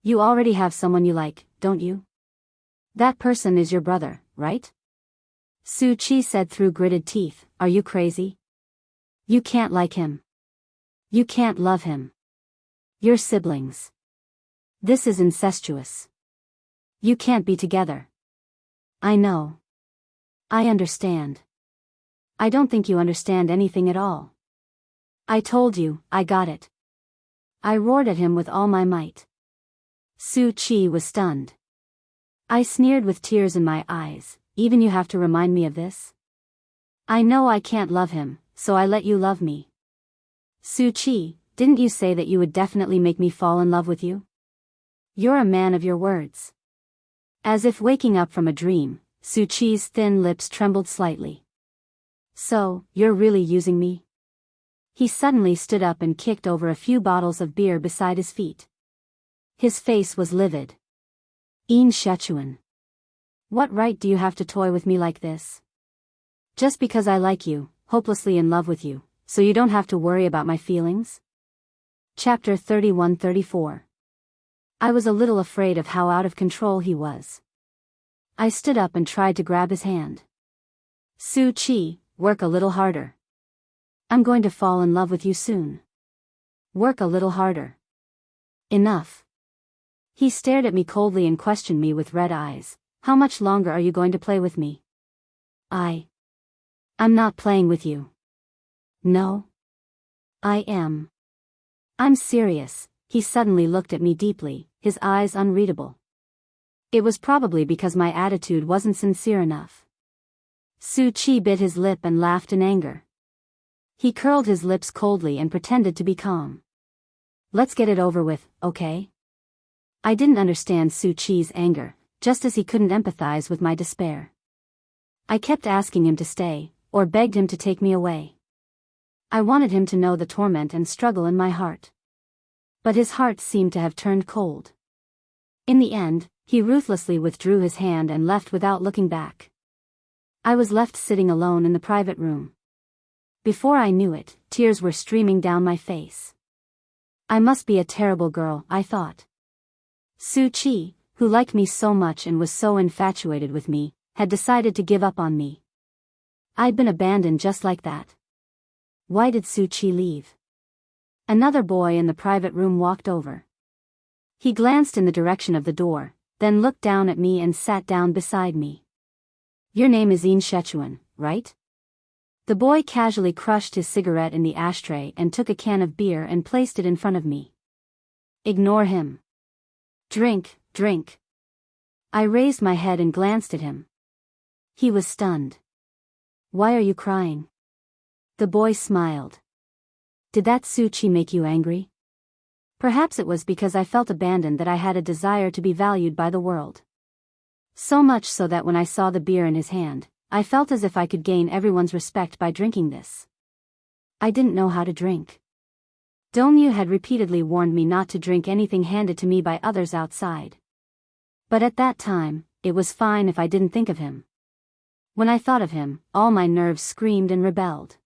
You already have someone you like, don't you? That person is your brother, right? Su Qi said through gritted teeth, are you crazy? You can't like him. You can't love him. You're siblings. This is incestuous. You can't be together. I know. I understand. I don't think you understand anything at all. I told you, I got it. I roared at him with all my might. Su Qi was stunned. I sneered with tears in my eyes, even you have to remind me of this? I know I can't love him, so I let you love me. Su Qi, didn't you say that you would definitely make me fall in love with you? You're a man of your words. As if waking up from a dream, Su Qi's thin lips trembled slightly. So, you're really using me? He suddenly stood up and kicked over a few bottles of beer beside his feet. His face was livid. Yin Sichuan. What right do you have to toy with me like this? Just because I like you, hopelessly in love with you, so you don't have to worry about my feelings? Chapter 31-34. I was a little afraid of how out of control he was. I stood up and tried to grab his hand. Su Qi, work a little harder. I'm going to fall in love with you soon. Work a little harder. Enough. He stared at me coldly and questioned me with red eyes. How much longer are you going to play with me? I'm not playing with you. No. I am. I'm serious. He suddenly looked at me deeply, his eyes unreadable. It was probably because my attitude wasn't sincere enough. Su Chi bit his lip and laughed in anger. He curled his lips coldly and pretended to be calm. Let's get it over with, okay? I didn't understand Su Chi's anger, just as he couldn't empathize with my despair. I kept asking him to stay, or begged him to take me away. I wanted him to know the torment and struggle in my heart. But his heart seemed to have turned cold. In the end, he ruthlessly withdrew his hand and left without looking back. I was left sitting alone in the private room. Before I knew it, tears were streaming down my face. I must be a terrible girl, I thought. Su Chi, who liked me so much and was so infatuated with me, had decided to give up on me. I'd been abandoned just like that. Why did Su Chi leave? Another boy in the private room walked over. He glanced in the direction of the door, then looked down at me and sat down beside me. Your name is In Shechuan, right? The boy casually crushed his cigarette in the ashtray and took a can of beer and placed it in front of me. Ignore him. Drink, drink. I raised my head and glanced at him. He was stunned. Why are you crying? The boy smiled. Did that Su Chi make you angry? Perhaps it was because I felt abandoned that I had a desire to be valued by the world. So much so that when I saw the beer in his hand, I felt as if I could gain everyone's respect by drinking this. I didn't know how to drink. Dongyu had repeatedly warned me not to drink anything handed to me by others outside. But at that time, it was fine if I didn't think of him. When I thought of him, all my nerves screamed and rebelled.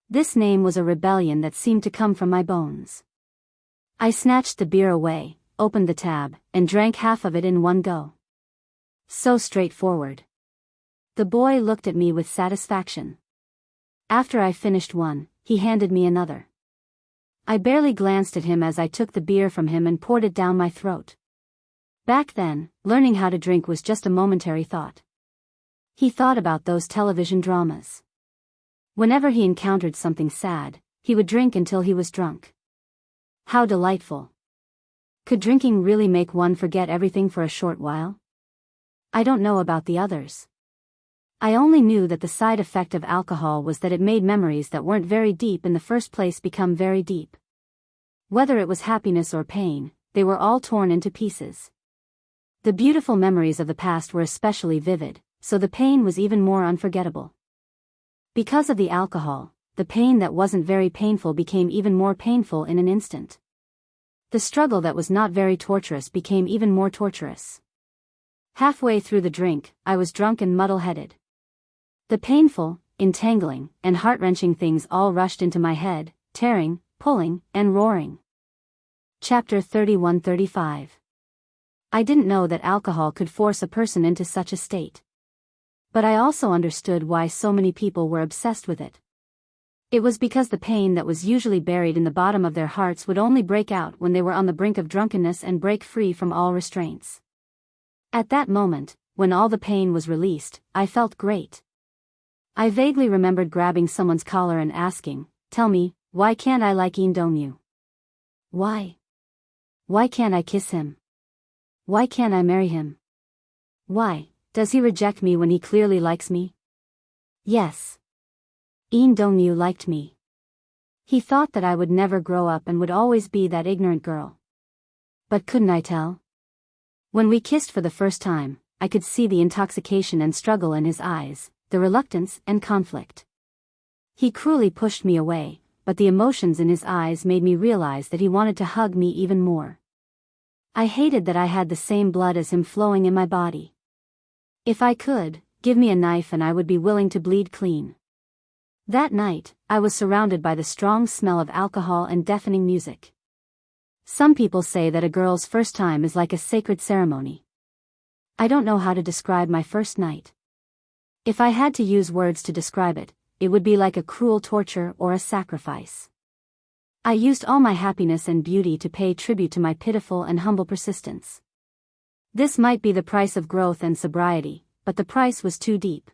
This name was a rebellion that seemed to come from my bones. I snatched the beer away, opened the tab, and drank half of it in one go. So straightforward. The boy looked at me with satisfaction. After I finished one, he handed me another. I barely glanced at him as I took the beer from him and poured it down my throat. Back then, learning how to drink was just a momentary thought. He thought about those television dramas. Whenever he encountered something sad, he would drink until he was drunk. How delightful. Could drinking really make one forget everything for a short while? I don't know about the others. I only knew that the side effect of alcohol was that it made memories that weren't very deep in the first place become very deep. Whether it was happiness or pain, they were all torn into pieces. The beautiful memories of the past were especially vivid, so the pain was even more unforgettable. Because of the alcohol, the pain that wasn't very painful became even more painful in an instant. The struggle that was not very torturous became even more torturous. Halfway through the drink, I was drunk and muddle-headed. The painful, entangling, and heart-wrenching things all rushed into my head, tearing, pulling, and roaring. Chapter 31-35. I didn't know that alcohol could force a person into such a state. But I also understood why so many people were obsessed with it. It was because the pain that was usually buried in the bottom of their hearts would only break out when they were on the brink of drunkenness and break free from all restraints. At that moment, when all the pain was released, I felt great. I vaguely remembered grabbing someone's collar and asking, "Tell me, why can't I like Yin Dongyu? Why? Why can't I kiss him? Why can't I marry him? Why does he reject me when he clearly likes me?" Yes. Yin Dongyu liked me. He thought that I would never grow up and would always be that ignorant girl. But couldn't I tell? When we kissed for the first time, I could see the intoxication and struggle in his eyes, the reluctance and conflict. He cruelly pushed me away, but the emotions in his eyes made me realize that he wanted to hug me even more. I hated that I had the same blood as him flowing in my body. If I could, give me a knife and I would be willing to bleed clean. That night, I was surrounded by the strong smell of alcohol and deafening music. Some people say that a girl's first time is like a sacred ceremony. I don't know how to describe my first night. If I had to use words to describe it, it would be like a cruel torture or a sacrifice. I used all my happiness and beauty to pay tribute to my pitiful and humble persistence. This might be the price of growth and sobriety, but the price was too deep.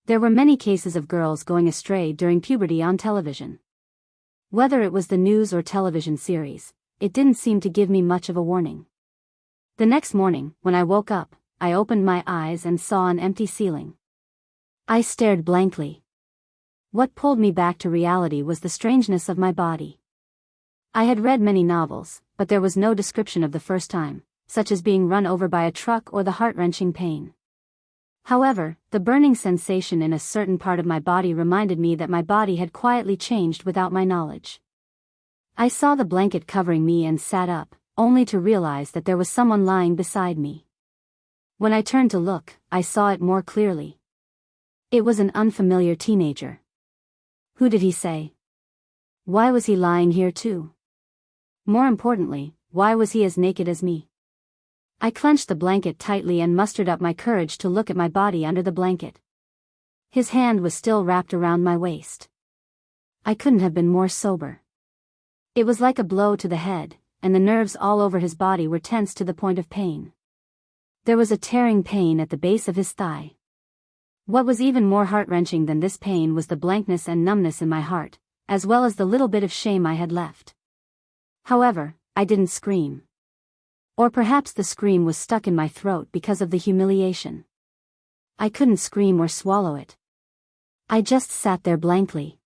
There were many cases of girls going astray during puberty on television. Whether it was the news or television series, it didn't seem to give me much of a warning. The next morning, when I woke up, I opened my eyes and saw an empty ceiling. I stared blankly. What pulled me back to reality was the strangeness of my body. I had read many novels, but there was no description of the first time, such as being run over by a truck or the heart-wrenching pain. However, the burning sensation in a certain part of my body reminded me that my body had quietly changed without my knowledge. I saw the blanket covering me and sat up, only to realize that there was someone lying beside me. When I turned to look, I saw it more clearly. It was an unfamiliar teenager. Who did he say? Why was he lying here too? More importantly, why was he as naked as me? I clenched the blanket tightly and mustered up my courage to look at my body under the blanket. His hand was still wrapped around my waist. I couldn't have been more sober. It was like a blow to the head, and the nerves all over his body were tense to the point of pain. There was a tearing pain at the base of his thigh. What was even more heart-wrenching than this pain was the blankness and numbness in my heart, as well as the little bit of shame I had left. However, I didn't scream. Or perhaps the scream was stuck in my throat because of the humiliation. I couldn't scream or swallow it. I just sat there blankly.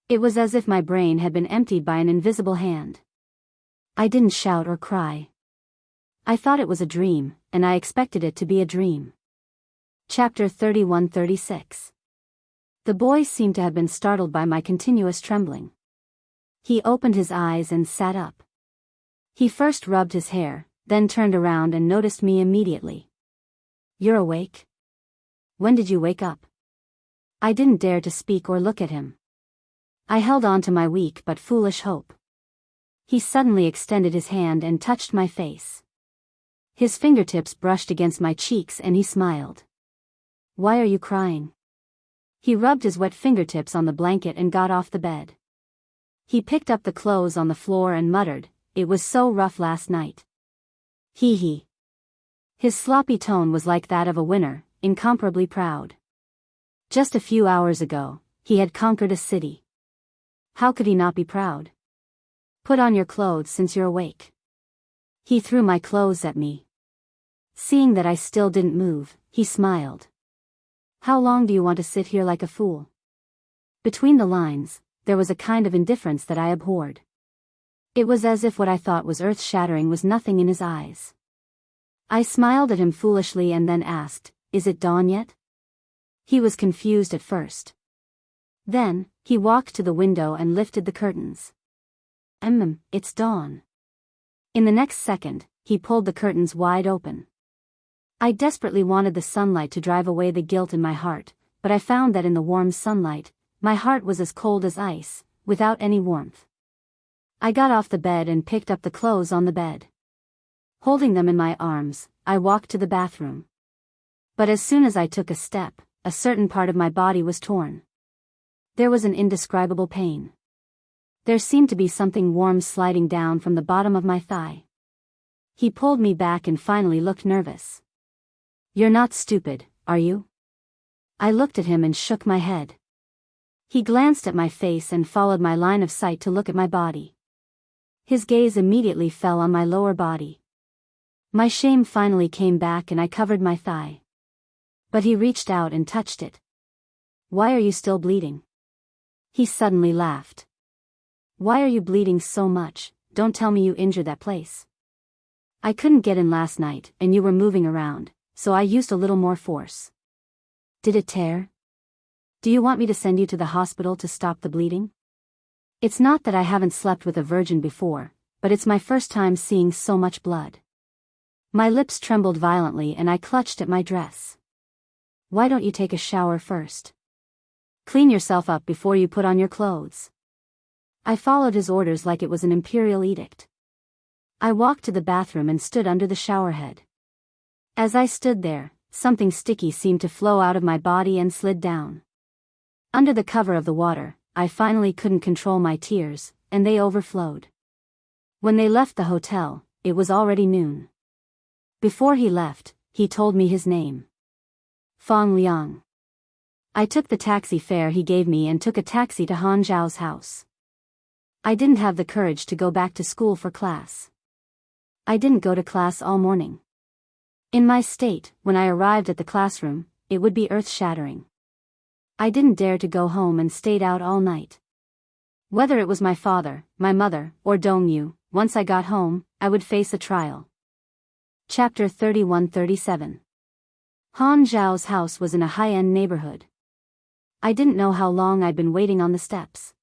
It was as if my brain had been emptied by an invisible hand. I didn't shout or cry. I thought it was a dream, and I expected it to be a dream. Chapter 31-36. The boy seemed to have been startled by my continuous trembling. He opened his eyes and sat up. He first rubbed his hair, then turned around and noticed me immediately. You're awake? When did you wake up? I didn't dare to speak or look at him. I held on to my weak but foolish hope. He suddenly extended his hand and touched my face. His fingertips brushed against my cheeks and he smiled. Why are you crying? He rubbed his wet fingertips on the blanket and got off the bed. He picked up the clothes on the floor and muttered, "It was so rough last night." Hee. His sloppy tone was like that of a winner, incomparably proud. Just a few hours ago, he had conquered a city. How could he not be proud? Put on your clothes since you're awake. He threw my clothes at me. Seeing that I still didn't move, he smiled. How long do you want to sit here like a fool? Between the lines, there was a kind of indifference that I abhorred. It was as if what I thought was earth-shattering was nothing in his eyes. I smiled at him foolishly and then asked, "Is it dawn yet?" He was confused at first. Then, he walked to the window and lifted the curtains. It's dawn." In the next second, he pulled the curtains wide open. I desperately wanted the sunlight to drive away the guilt in my heart, but I found that in the warm sunlight, my heart was as cold as ice, without any warmth. I got off the bed and picked up the clothes on the bed. Holding them in my arms, I walked to the bathroom. But as soon as I took a step, a certain part of my body was torn. There was an indescribable pain. There seemed to be something warm sliding down from the bottom of my thigh. He pulled me back and finally looked nervous. "You're not stupid, are you?" I looked at him and shook my head. He glanced at my face and followed my line of sight to look at my body. His gaze immediately fell on my lower body. My shame finally came back and I covered my thigh. But he reached out and touched it. "Why are you still bleeding?" He suddenly laughed. "Why are you bleeding so much? Don't tell me you injured that place." "I couldn't get in last night and you were moving around, so I used a little more force." "Did it tear? Do you want me to send you to the hospital to stop the bleeding?" It's not that I haven't slept with a virgin before, but it's my first time seeing so much blood. My lips trembled violently and I clutched at my dress. "Why don't you take a shower first? Clean yourself up before you put on your clothes." I followed his orders like it was an imperial edict. I walked to the bathroom and stood under the shower head. As I stood there, something sticky seemed to flow out of my body and slid down. Under the cover of the water, I finally couldn't control my tears, and they overflowed. When they left the hotel, it was already noon. Before he left, he told me his name. Fang Liang. I took the taxi fare he gave me and took a taxi to Han Zhao's house. I didn't have the courage to go back to school for class. I didn't go to class all morning. In my state, when I arrived at the classroom, it would be earth-shattering. I didn't dare to go home and stayed out all night. Whether it was my father, my mother, or Dongyu, once I got home, I would face a trial. Chapter 31-37. Han Zhao's house was in a high-end neighborhood. I didn't know how long I'd been waiting on the steps.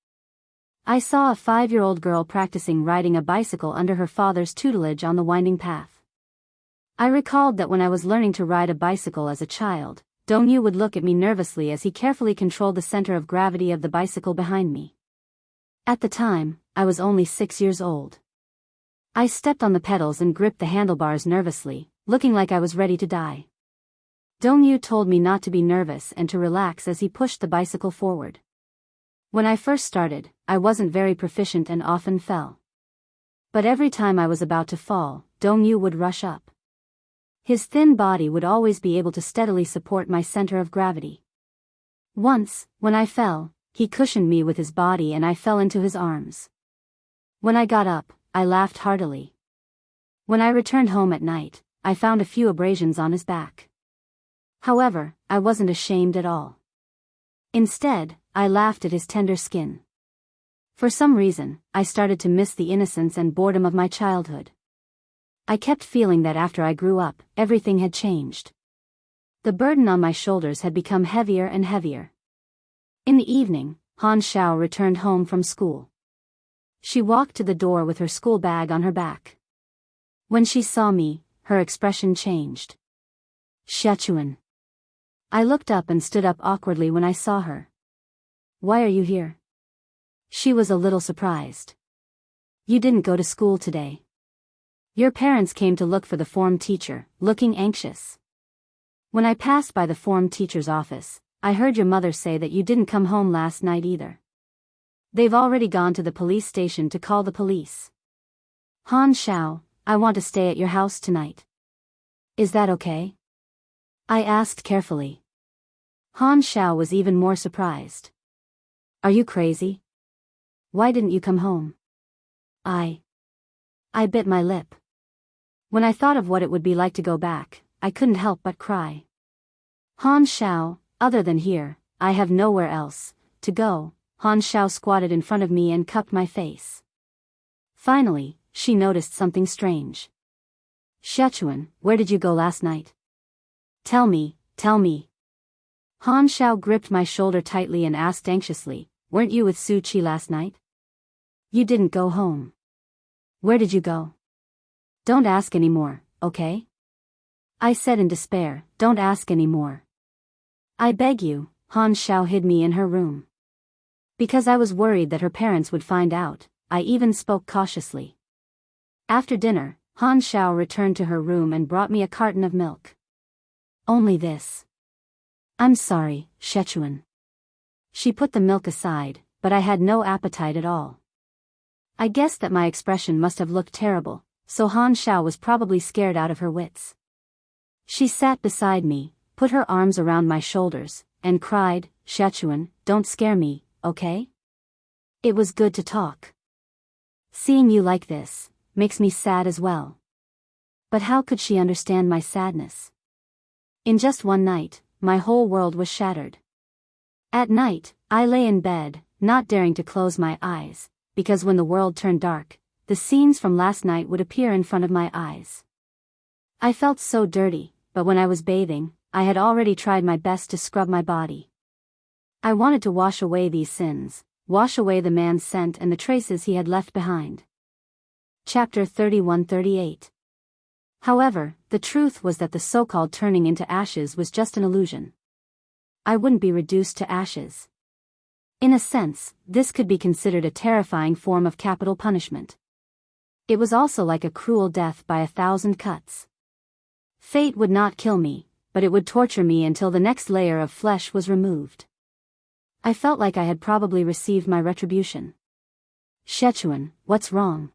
I saw a 5-year-old girl practicing riding a bicycle under her father's tutelage on the winding path. I recalled that when I was learning to ride a bicycle as a child, Dongyu would look at me nervously as he carefully controlled the center of gravity of the bicycle behind me. At the time, I was only 6 years old. I stepped on the pedals and gripped the handlebars nervously, looking like I was ready to die. Dongyu told me not to be nervous and to relax as he pushed the bicycle forward. When I first started, I wasn't very proficient and often fell. But every time I was about to fall, Dongyu would rush up. His thin body would always be able to steadily support my center of gravity. Once, when I fell, he cushioned me with his body and I fell into his arms. When I got up, I laughed heartily. When I returned home at night, I found a few abrasions on his back. However, I wasn't ashamed at all. Instead, I laughed at his tender skin. For some reason, I started to miss the innocence and boredom of my childhood. I kept feeling that after I grew up, everything had changed. The burden on my shoulders had become heavier and heavier. In the evening, Han Xiao returned home from school. She walked to the door with her school bag on her back. When she saw me, her expression changed. Xiachuan. I looked up and stood up awkwardly when I saw her. Why are you here? She was a little surprised. You didn't go to school today. Your parents came to look for the form teacher, looking anxious. When I passed by the form teacher's office, I heard your mother say that you didn't come home last night either. They've already gone to the police station to call the police. Han Xiao, I want to stay at your house tonight. Is that okay? I asked carefully. Han Xiao was even more surprised. Are you crazy? Why didn't you come home? I bit my lip. When I thought of what it would be like to go back, I couldn't help but cry. Han Xiao, other than here, I have nowhere else to go. Han Xiao squatted in front of me and cupped my face. Finally, she noticed something strange. Xiachuan, where did you go last night? Tell me, tell me. Han Xiao gripped my shoulder tightly and asked anxiously, weren't you with Su Qi last night? You didn't go home. Where did you go? Don't ask anymore, okay? I said in despair, don't ask anymore. I beg you. Han Xiao hid me in her room. Because I was worried that her parents would find out, I even spoke cautiously. After dinner, Han Xiao returned to her room and brought me a carton of milk. Only this. I'm sorry, Xiachuan. She put the milk aside, but I had no appetite at all. I guessed that my expression must have looked terrible, so Han Xiao was probably scared out of her wits. She sat beside me, put her arms around my shoulders, and cried, Xiachuan, don't scare me, okay? It was good to talk. Seeing you like this makes me sad as well. But how could she understand my sadness? In just one night, my whole world was shattered. At night, I lay in bed, not daring to close my eyes, because when the world turned dark, the scenes from last night would appear in front of my eyes. I felt so dirty, but when I was bathing, I had already tried my best to scrub my body. I wanted to wash away these sins, wash away the man's scent and the traces he had left behind. Chapter 31-38. However, the truth was that the so-called turning into ashes was just an illusion. I wouldn't be reduced to ashes. In a sense, this could be considered a terrifying form of capital punishment. It was also like a cruel death by 1,000 cuts. Fate would not kill me, but it would torture me until the next layer of flesh was removed. I felt like I had probably received my retribution. Sichuan, what's wrong?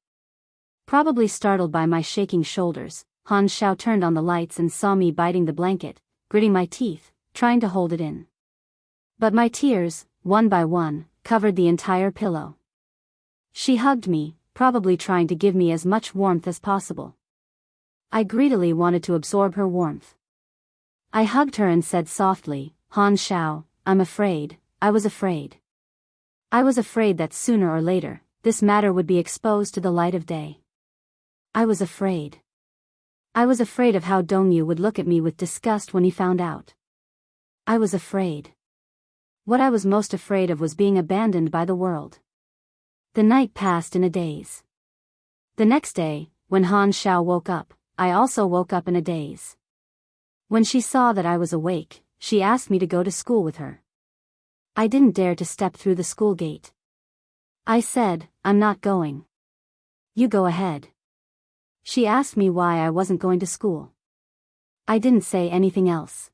Probably startled by my shaking shoulders, Han Xiao turned on the lights and saw me biting the blanket, gritting my teeth, trying to hold it in. But my tears, one by one, covered the entire pillow. She hugged me, probably trying to give me as much warmth as possible. I greedily wanted to absorb her warmth. I hugged her and said softly, Han Xiao, I'm afraid, I was afraid. I was afraid that sooner or later, this matter would be exposed to the light of day. I was afraid. I was afraid of how Dongyu would look at me with disgust when he found out. I was afraid. What I was most afraid of was being abandoned by the world. The night passed in a daze. The next day, when Han Xiao woke up, I also woke up in a daze. When she saw that I was awake, she asked me to go to school with her. I didn't dare to step through the school gate. I said, I'm not going. You go ahead. She asked me why I wasn't going to school. I didn't say anything else.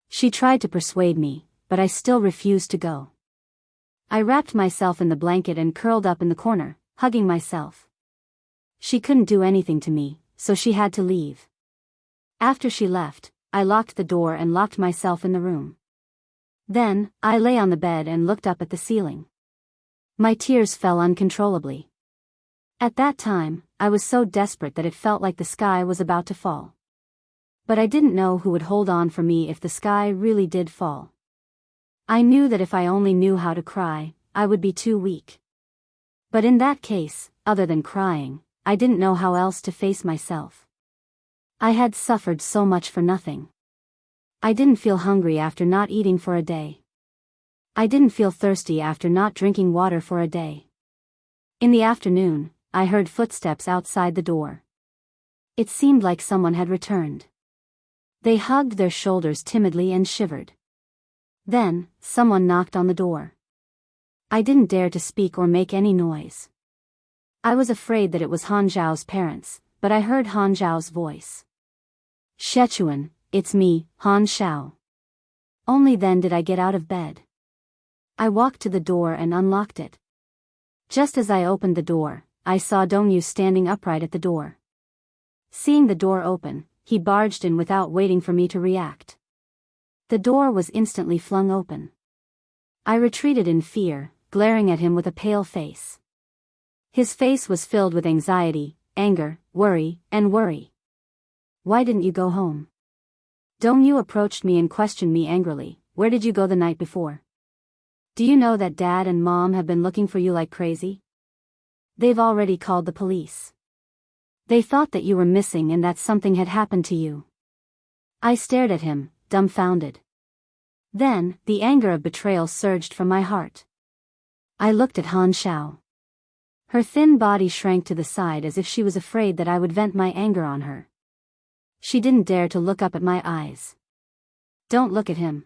She tried to persuade me, but I still refused to go. I wrapped myself in the blanket and curled up in the corner, hugging myself. She couldn't do anything to me, so she had to leave. After she left, I locked the door and locked myself in the room. Then, I lay on the bed and looked up at the ceiling. My tears fell uncontrollably. At that time, I was so desperate that it felt like the sky was about to fall. But I didn't know who would hold on for me if the sky really did fall. I knew that if I only knew how to cry, I would be too weak. But in that case, other than crying, I didn't know how else to face myself. I had suffered so much for nothing. I didn't feel hungry after not eating for a day. I didn't feel thirsty after not drinking water for a day. In the afternoon, I heard footsteps outside the door. It seemed like someone had returned. They hugged their shoulders timidly and shivered. Then, someone knocked on the door. I didn't dare to speak or make any noise. I was afraid that it was Han Zhao's parents, but I heard Han Zhao's voice. Sichuan, it's me, Han Xiao. Only then did I get out of bed. I walked to the door and unlocked it. Just as I opened the door, I saw Dongyu standing upright at the door. Seeing the door open, he barged in without waiting for me to react. The door was instantly flung open. I retreated in fear, glaring at him with a pale face. His face was filled with anxiety, anger, worry. Why didn't you go home? Dongyu approached me and questioned me angrily, where did you go the night before? Do you know that Dad and Mom have been looking for you like crazy? They've already called the police. They thought that you were missing and that something had happened to you. I stared at him, dumbfounded. Then, the anger of betrayal surged from my heart. I looked at Han Xiao. Her thin body shrank to the side as if she was afraid that I would vent my anger on her. She didn't dare to look up at my eyes. Don't look at him.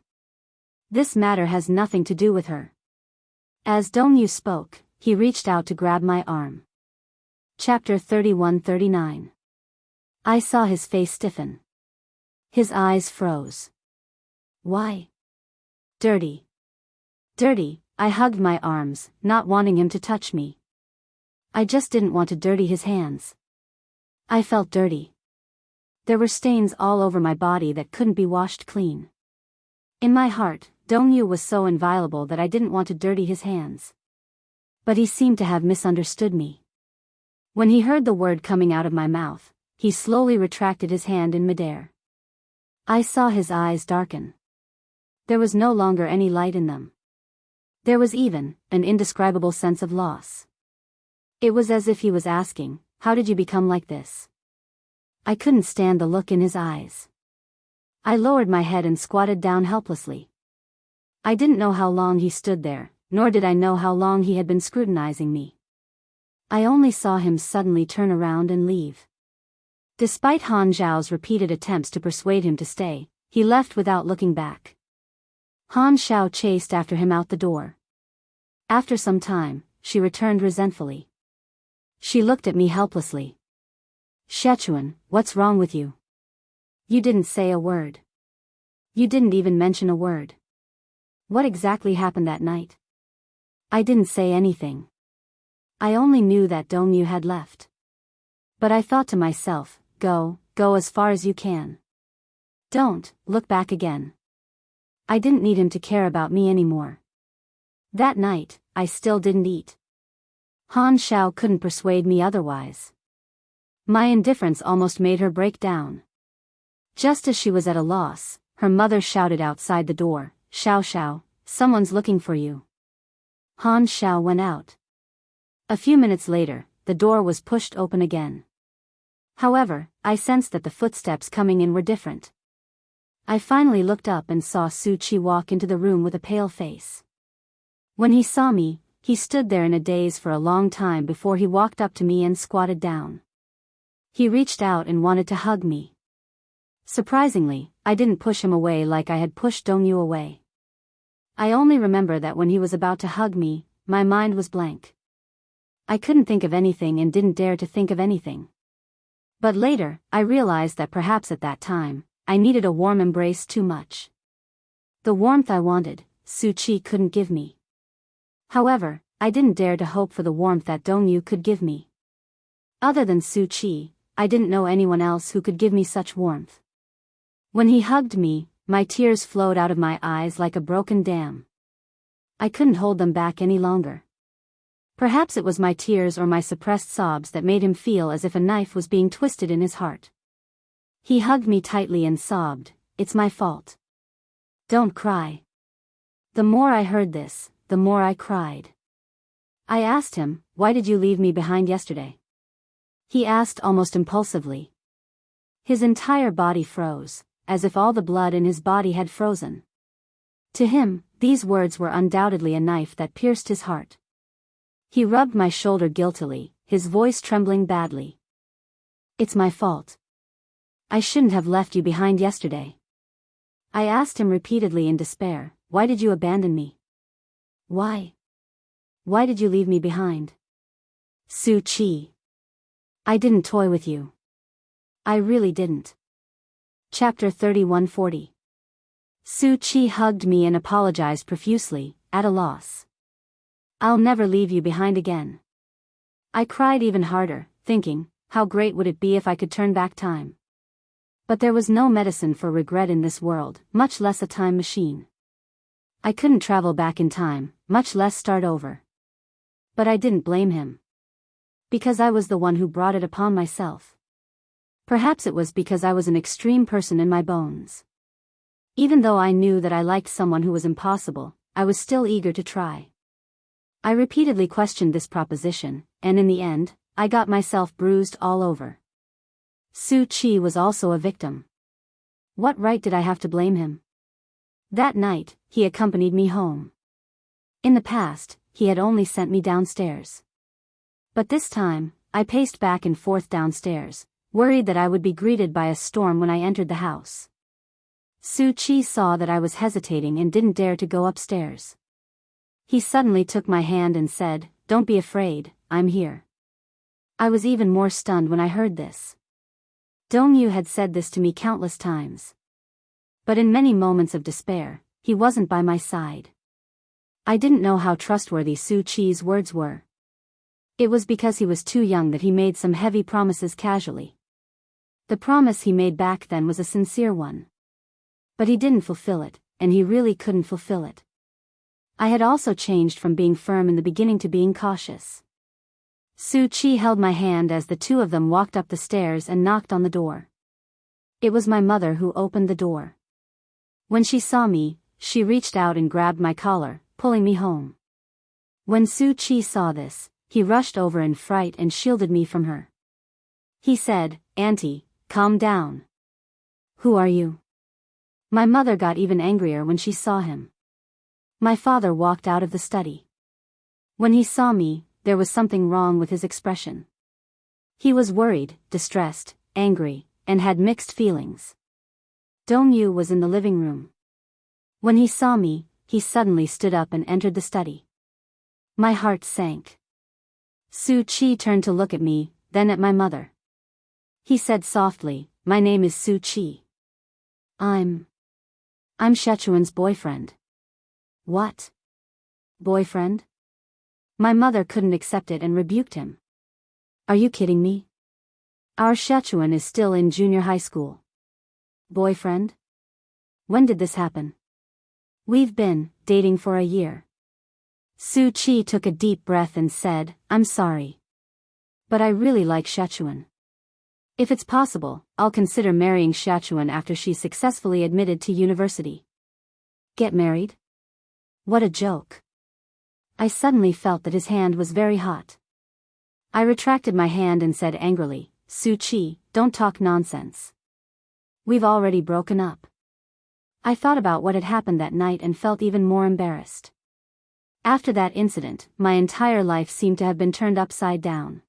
This matter has nothing to do with her. As Dongyu spoke, he reached out to grab my arm. Chapter 31-39. I saw his face stiffen. His eyes froze. Why? Dirty. Dirty, I hugged my arms, not wanting him to touch me. I just didn't want to dirty his hands. I felt dirty. There were stains all over my body that couldn't be washed clean. In my heart, Dongyu was so inviolable that I didn't want to dirty his hands. But he seemed to have misunderstood me. When he heard the word coming out of my mouth, he slowly retracted his hand in midair. I saw his eyes darken. There was no longer any light in them. There was even an indescribable sense of loss. It was as if he was asking, how did you become like this? I couldn't stand the look in his eyes. I lowered my head and squatted down helplessly. I didn't know how long he stood there, nor did I know how long he had been scrutinizing me. I only saw him suddenly turn around and leave. Despite Han Zhao's repeated attempts to persuade him to stay, he left without looking back. Han Xiao chased after him out the door. After some time, she returned resentfully. She looked at me helplessly. Sichuan, what's wrong with you? You didn't say a word. You didn't even mention a word. What exactly happened that night? I didn't say anything. I only knew that Dongyu had left. But I thought to myself, go as far as you can. Don't look back again. I didn't need him to care about me anymore. That night, I still didn't eat. Han Xiao couldn't persuade me otherwise. My indifference almost made her break down. Just as she was at a loss, her mother shouted outside the door, "Xiao Xiao, someone's looking for you." Han Xiao went out. A few minutes later, the door was pushed open again. However, I sensed that the footsteps coming in were different. I finally looked up and saw Su Qi walk into the room with a pale face. When he saw me, he stood there in a daze for a long time before he walked up to me and squatted down. He reached out and wanted to hug me. Surprisingly, I didn't push him away like I had pushed Dongyu away. I only remember that when he was about to hug me, my mind was blank. I couldn't think of anything and didn't dare to think of anything. But later, I realized that perhaps at that time, I needed a warm embrace too much. The warmth I wanted, Su Qi couldn't give me. However, I didn't dare to hope for the warmth that Dongyu could give me. Other than Su Qi, I didn't know anyone else who could give me such warmth. When he hugged me, my tears flowed out of my eyes like a broken dam. I couldn't hold them back any longer. Perhaps it was my tears or my suppressed sobs that made him feel as if a knife was being twisted in his heart. He hugged me tightly and sobbed, "It's my fault. Don't cry." The more I heard this, the more I cried. I asked him, "Why did you leave me behind yesterday?" He asked almost impulsively. His entire body froze, as if all the blood in his body had frozen. To him, these words were undoubtedly a knife that pierced his heart. He rubbed my shoulder guiltily, his voice trembling badly. "It's my fault. I shouldn't have left you behind yesterday." I asked him repeatedly in despair, "Why did you abandon me? Why? Why did you leave me behind?" "Su Qi. I didn't toy with you. I really didn't." Chapter 3140. Su Qi hugged me and apologized profusely, at a loss. "I'll never leave you behind again." I cried even harder, thinking, how great would it be if I could turn back time. But there was no medicine for regret in this world, much less a time machine. I couldn't travel back in time, much less start over. But I didn't blame him. Because I was the one who brought it upon myself. Perhaps it was because I was an extreme person in my bones. Even though I knew that I liked someone who was impossible, I was still eager to try. I repeatedly questioned this proposition, and in the end, I got myself bruised all over. Su Qi was also a victim. What right did I have to blame him? That night, he accompanied me home. In the past, he had only sent me downstairs. But this time, I paced back and forth downstairs, worried that I would be greeted by a storm when I entered the house. Su Qi saw that I was hesitating and didn't dare to go upstairs. He suddenly took my hand and said, "Don't be afraid, I'm here." I was even more stunned when I heard this. Dongyu had said this to me countless times. But in many moments of despair, he wasn't by my side. I didn't know how trustworthy Su Qi's words were. It was because he was too young that he made some heavy promises casually. The promise he made back then was a sincere one. But he didn't fulfill it, and he really couldn't fulfill it. I had also changed from being firm in the beginning to being cautious. Su Qi held my hand as the two of them walked up the stairs and knocked on the door. It was my mother who opened the door. When she saw me, she reached out and grabbed my collar, pulling me home. When Su Qi saw this, he rushed over in fright and shielded me from her. He said, "Auntie, calm down. Who are you?" My mother got even angrier when she saw him. My father walked out of the study. When he saw me, there was something wrong with his expression. He was worried, distressed, angry, and had mixed feelings. Dongyu was in the living room. When he saw me, he suddenly stood up and entered the study. My heart sank. Su Qi turned to look at me, then at my mother. He said softly, "My name is Su Qi. I'm Shechuan's boyfriend." "What? Boyfriend?" My mother couldn't accept it and rebuked him. Are you kidding me? Our Sichuan is still in junior high school. Boyfriend? When did this happen? We've been dating for a year. Su Chi took a deep breath and said, I'm sorry. But I really like Sichuan. If it's possible, I'll consider marrying Sichuan after she's successfully admitted to university. Get married? What a joke. I suddenly felt that his hand was very hot. I retracted my hand and said angrily, Su Chi, don't talk nonsense. We've already broken up. I thought about what had happened that night and felt even more embarrassed. After that incident, my entire life seemed to have been turned upside down.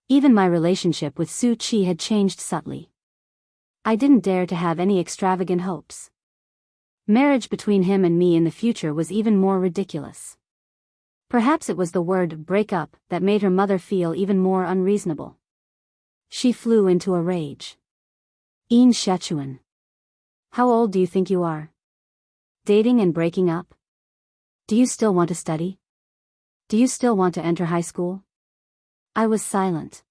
Even my relationship with Su Chi had changed subtly. I didn't dare to have any extravagant hopes. Marriage between him and me in the future was even more ridiculous. Perhaps it was the word break up that made her mother feel even more unreasonable. She flew into a rage. In Sichuan. How old do you think you are? Dating and breaking up? Do you still want to study? Do you still want to enter high school? I was silent.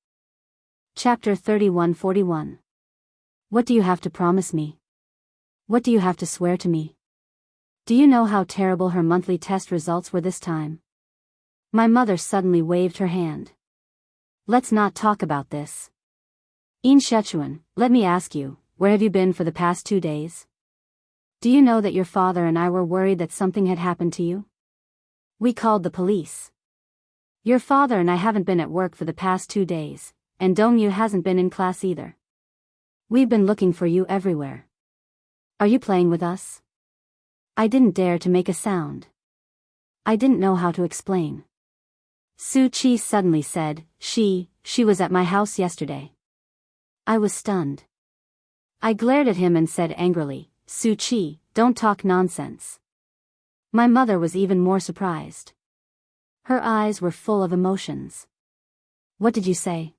Chapter 31:41. What do you have to promise me? What do you have to swear to me? Do you know how terrible her monthly test results were this time? My mother suddenly waved her hand. Let's not talk about this. In Sichuan, let me ask you, where have you been for the past 2 days? Do you know that your father and I were worried that something had happened to you? We called the police. Your father and I haven't been at work for the past 2 days, and Dongyu hasn't been in class either. We've been looking for you everywhere. Are you playing with us? I didn't dare to make a sound. I didn't know how to explain. Su Chi suddenly said, She was at my house yesterday. I was stunned. I glared at him and said angrily, Su Chi, don't talk nonsense. My mother was even more surprised. Her eyes were full of emotions. What did you say?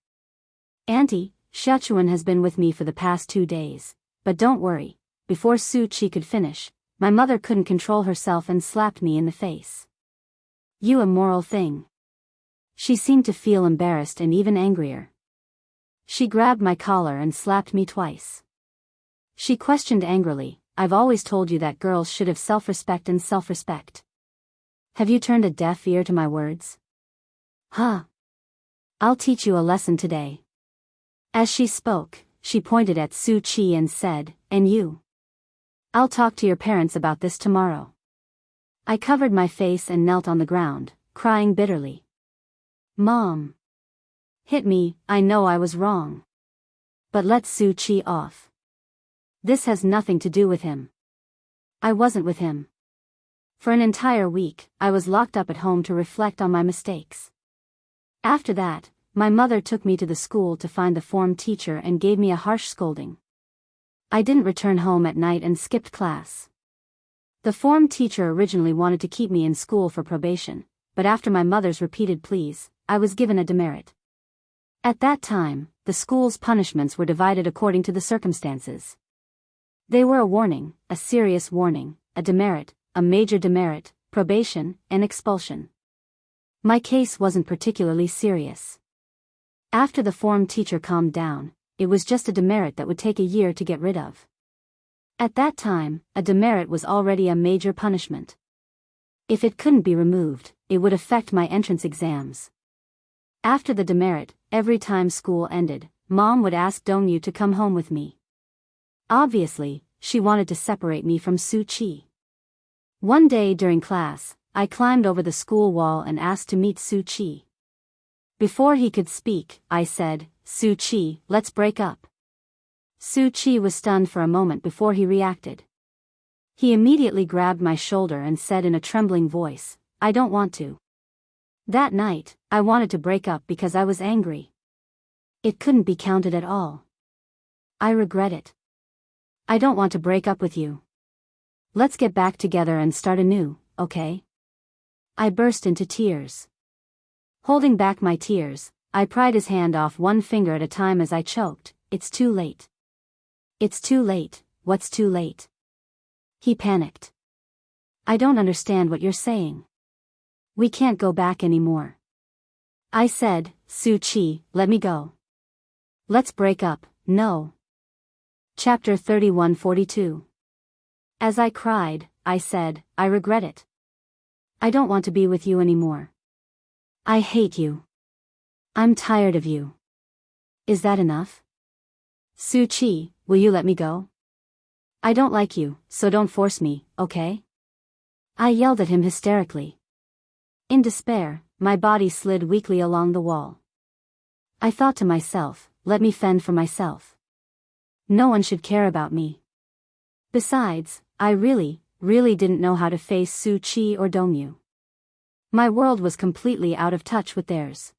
Auntie, Sichuan has been with me for the past 2 days, but don't worry. Before Su Chi could finish, my mother couldn't control herself and slapped me in the face. You immoral thing. She seemed to feel embarrassed and even angrier. She grabbed my collar and slapped me twice. She questioned angrily, I've always told you that girls should have self-respect and self-respect. Have you turned a deaf ear to my words? Huh. I'll teach you a lesson today. As she spoke, she pointed at Su Chi and said, and you. I'll talk to your parents about this tomorrow. I covered my face and knelt on the ground, crying bitterly. Mom. Hit me, I know I was wrong. But let Su Chi off. This has nothing to do with him. I wasn't with him. For an entire week, I was locked up at home to reflect on my mistakes. After that, my mother took me to the school to find the form teacher and gave me a harsh scolding. I didn't return home at night and skipped class. The form teacher originally wanted to keep me in school for probation, but after my mother's repeated pleas, I was given a demerit. At that time, the school's punishments were divided according to the circumstances. They were a warning, a serious warning, a demerit, a major demerit, probation, and expulsion. My case wasn't particularly serious. After the form teacher calmed down, it was just a demerit that would take a year to get rid of. At that time, a demerit was already a major punishment. If it couldn't be removed, it would affect my entrance exams. After the demerit, every time school ended, Mom would ask Dongyu to come home with me. Obviously, she wanted to separate me from Su Chi. One day during class, I climbed over the school wall and asked to meet Su Chi. Before he could speak, I said, Su Chi, let's break up. Su Chi was stunned for a moment before he reacted. He immediately grabbed my shoulder and said in a trembling voice, I don't want to. That night, I wanted to break up because I was angry. It couldn't be counted at all. I regret it. I don't want to break up with you. Let's get back together and start anew, okay? I burst into tears. Holding back my tears, I pried his hand off one finger at a time as I choked, It's too late. It's too late, what's too late? He panicked. I don't understand what you're saying. We can't go back anymore. I said, Su Qi, let me go. Let's break up, no. Chapter 31:42. As I cried, I said, I regret it. I don't want to be with you anymore. I hate you. I'm tired of you. Is that enough? Su Qi, will you let me go? I don't like you, so don't force me, okay? I yelled at him hysterically. In despair, my body slid weakly along the wall. I thought to myself, let me fend for myself. No one should care about me. Besides, I really didn't know how to face Su Qi or Dongyu. My world was completely out of touch with theirs.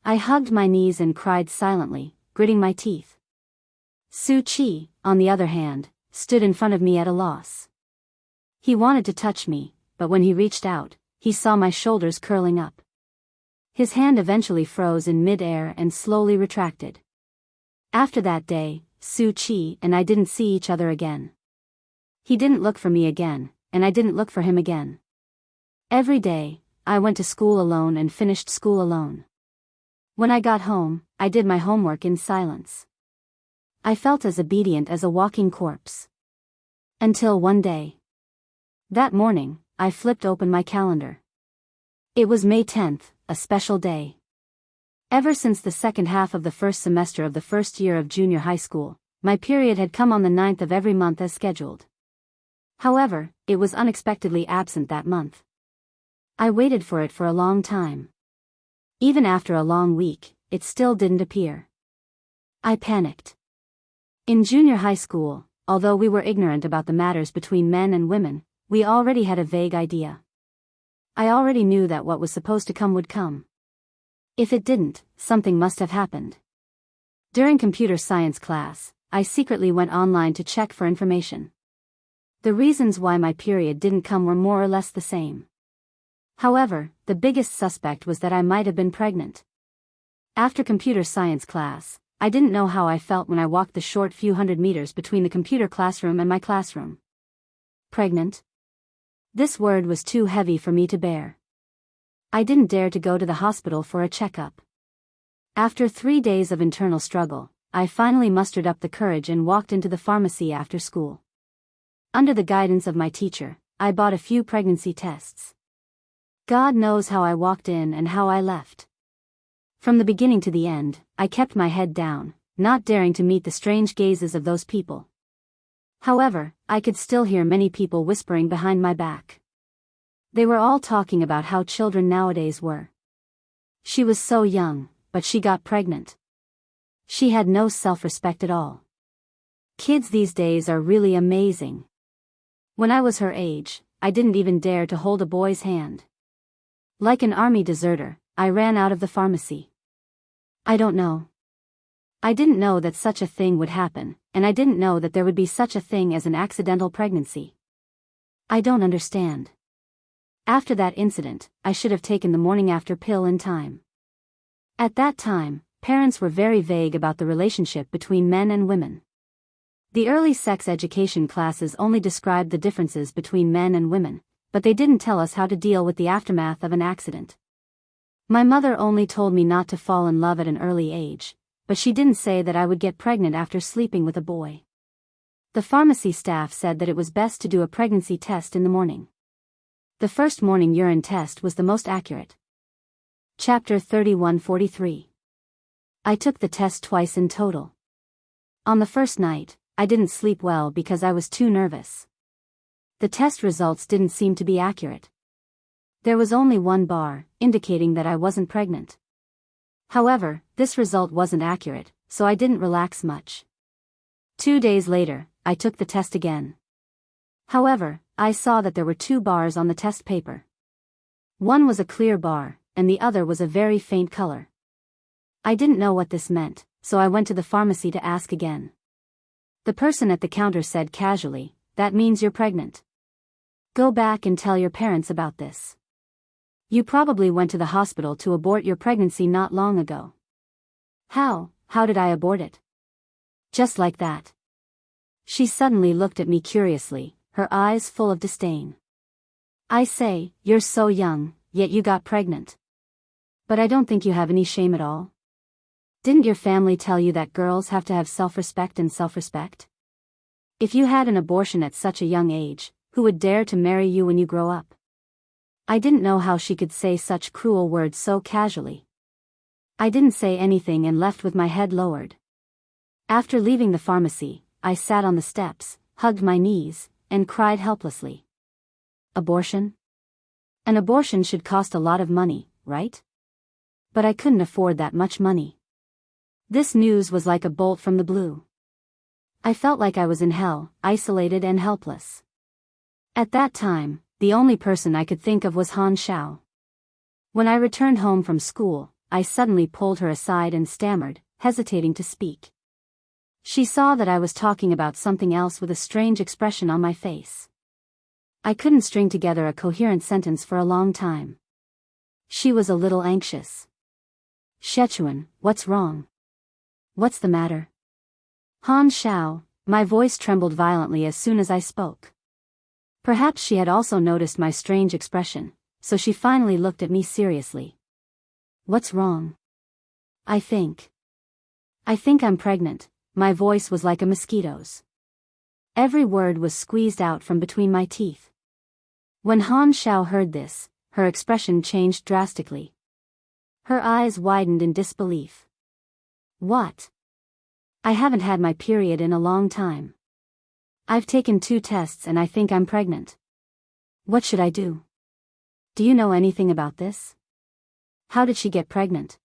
I hugged my knees and cried silently, gritting my teeth. Su Qi, on the other hand, stood in front of me at a loss. He wanted to touch me, but when he reached out, he saw my shoulders curling up. His hand eventually froze in mid-air and slowly retracted. After that day, Su Qi and I didn't see each other again. He didn't look for me again, and I didn't look for him again. Every day, I went to school alone and finished school alone. When I got home, I did my homework in silence. I felt as obedient as a walking corpse. Until one day. That morning, I flipped open my calendar. It was May 10th, a special day. Ever since the second half of the first semester of the first year of junior high school, my period had come on the 9th of every month as scheduled. However, it was unexpectedly absent that month. I waited for it for a long time. Even after a long week, it still didn't appear. I panicked. In junior high school, although we were ignorant about the matters between men and women, we already had a vague idea. I already knew that what was supposed to come would come. If it didn't, something must have happened. During computer science class, I secretly went online to check for information. The reasons why my period didn't come were more or less the same. However, the biggest suspect was that I might have been pregnant. After computer science class, I didn't know how I felt when I walked the short few hundred meters between the computer classroom and my classroom. Pregnant? This word was too heavy for me to bear. I didn't dare to go to the hospital for a checkup. After 3 days of internal struggle, I finally mustered up the courage and walked into the pharmacy after school. Under the guidance of my teacher, I bought a few pregnancy tests. God knows how I walked in and how I left. From the beginning to the end, I kept my head down, not daring to meet the strange gazes of those people. However, I could still hear many people whispering behind my back. They were all talking about how children nowadays were. She was so young, but she got pregnant. She had no self-respect at all. Kids these days are really amazing. When I was her age, I didn't even dare to hold a boy's hand. Like an army deserter, I ran out of the pharmacy. I don't know. I didn't know that such a thing would happen, and I didn't know that there would be such a thing as an accidental pregnancy. I don't understand. After that incident, I should have taken the morning after pill in time. At that time, parents were very vague about the relationship between men and women. The early sex education classes only described the differences between men and women, but they didn't tell us how to deal with the aftermath of an accident. My mother only told me not to fall in love at an early age, but she didn't say that I would get pregnant after sleeping with a boy. The pharmacy staff said that it was best to do a pregnancy test in the morning. The first morning urine test was the most accurate. Chapter 31:43. I took the test twice in total. On the first night, I didn't sleep well because I was too nervous. The test results didn't seem to be accurate. There was only one bar, indicating that I wasn't pregnant. However, this result wasn't accurate, so I didn't relax much. 2 days later, I took the test again. However, I saw that there were 2 bars on the test paper. One was a clear bar, and the other was a very faint color. I didn't know what this meant, so I went to the pharmacy to ask again. The person at the counter said casually, "That means you're pregnant. Go back and tell your parents about this. You probably went to the hospital to abort your pregnancy not long ago." How did I abort it? Just like that. She suddenly looked at me curiously, her eyes full of disdain. I say, "You're so young, yet you got pregnant. But I don't think you have any shame at all. Didn't your family tell you that girls have to have self-respect and self-respect? If you had an abortion at such a young age, who would dare to marry you when you grow up? I didn't know how she could say such cruel words so casually. I didn't say anything and left with my head lowered. After leaving the pharmacy, I sat on the steps, hugged my knees, and cried helplessly. Abortion? An abortion should cost a lot of money, right? But I couldn't afford that much money. This news was like a bolt from the blue. I felt like I was in hell, isolated and helpless. At that time, the only person I could think of was Han Xiao. When I returned home from school, I suddenly pulled her aside and stammered, hesitating to speak. She saw that I was talking about something else with a strange expression on my face. I couldn't string together a coherent sentence for a long time. She was a little anxious. Sichuan, what's wrong? What's the matter? Han Xiao, my voice trembled violently as soon as I spoke. Perhaps she had also noticed my strange expression, so she finally looked at me seriously. What's wrong? I think I'm pregnant. My voice was like a mosquito's. Every word was squeezed out from between my teeth. When Han Xiao heard this, her expression changed drastically. Her eyes widened in disbelief. What? I haven't had my period in a long time. I've taken 2 tests and I think I'm pregnant. What should I do? Do you know anything about this? How did she get pregnant?